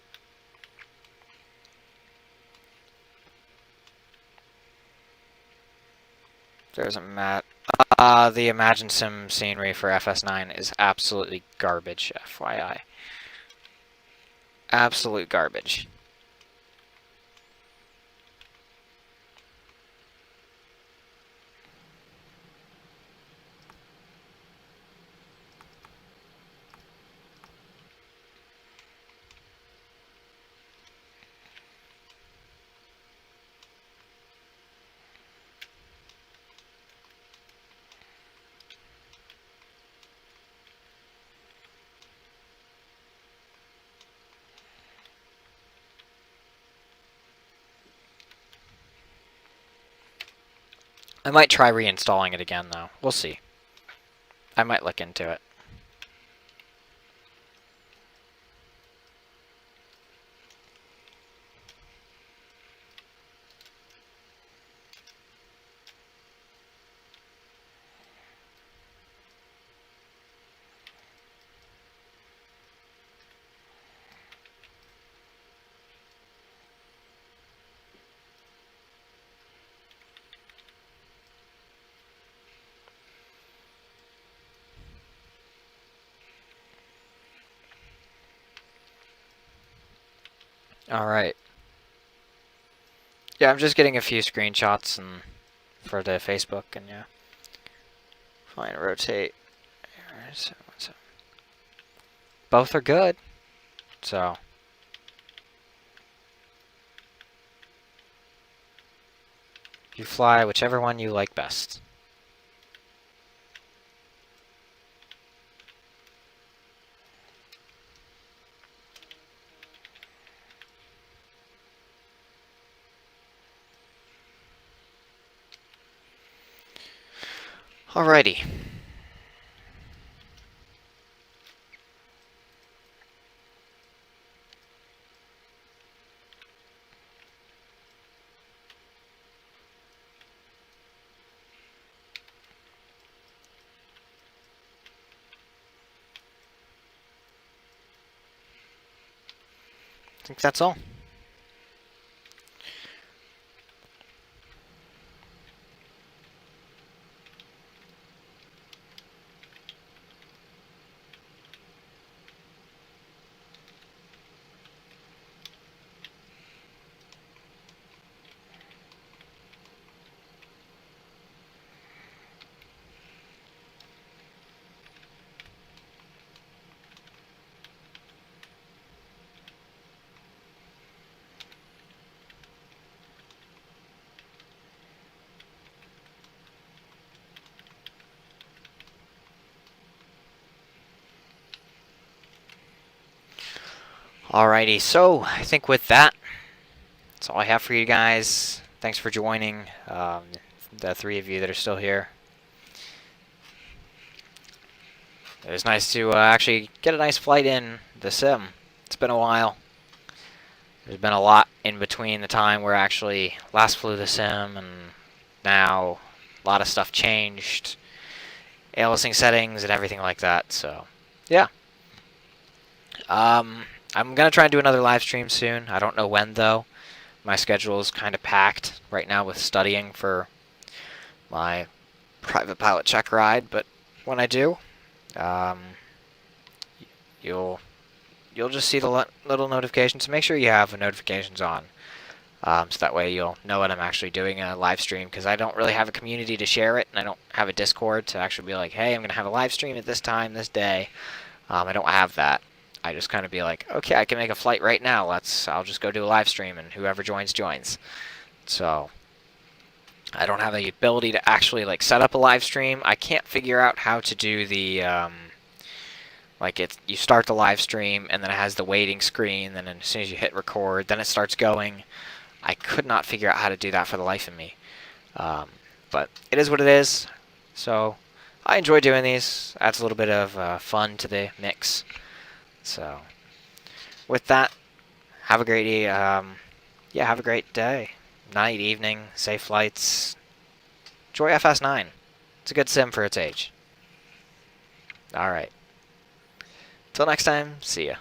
There's a the Imagine Sim scenery for FS9 is absolutely garbage, FYI. Absolute garbage. I might try reinstalling it again, though. We'll see. I might look into it. Alright. Yeah, I'm just getting a few screenshots and for the Facebook, and yeah. Fine, rotate. Both are good. So you fly whichever one you like best. Alrighty. I think that's all. Alrighty, so I think with that, that's all I have for you guys. Thanks for joining, the 3 of you that are still here. It was nice to actually get a nice flight in the sim. It's been a while. There's been a lot in between the time where I actually last flew the sim and now. A lot of stuff changed. Aliasing settings and everything like that, so yeah. I'm going to try and do another live stream soon. I don't know when, though. My schedule is kind of packed right now with studying for my private pilot check ride, but when I do, you'll just see the little notifications. So make sure you have the notifications on, so that way you'll know when I'm actually doing a live stream, because I don't really have a community to share it, and I don't have a Discord to actually be like, hey, I'm going to have a live stream at this time, this day. I don't have that. I just kind of be like, okay, I can make a flight right now. I'll just go do a live stream, and whoever joins, joins. So I don't have the ability to actually like set up a live stream. I can't figure out how to do the you start the live stream, and then it has the waiting screen. And then as soon as you hit record, then it starts going. I could not figure out how to do that for the life of me. But it is what it is. So I enjoy doing these. Adds a little bit of fun to the mix. So, with that, have a great have a great day, night, evening, safe flights. Enjoy FS9. It's a good sim for its age. Alright. Till next time, see ya.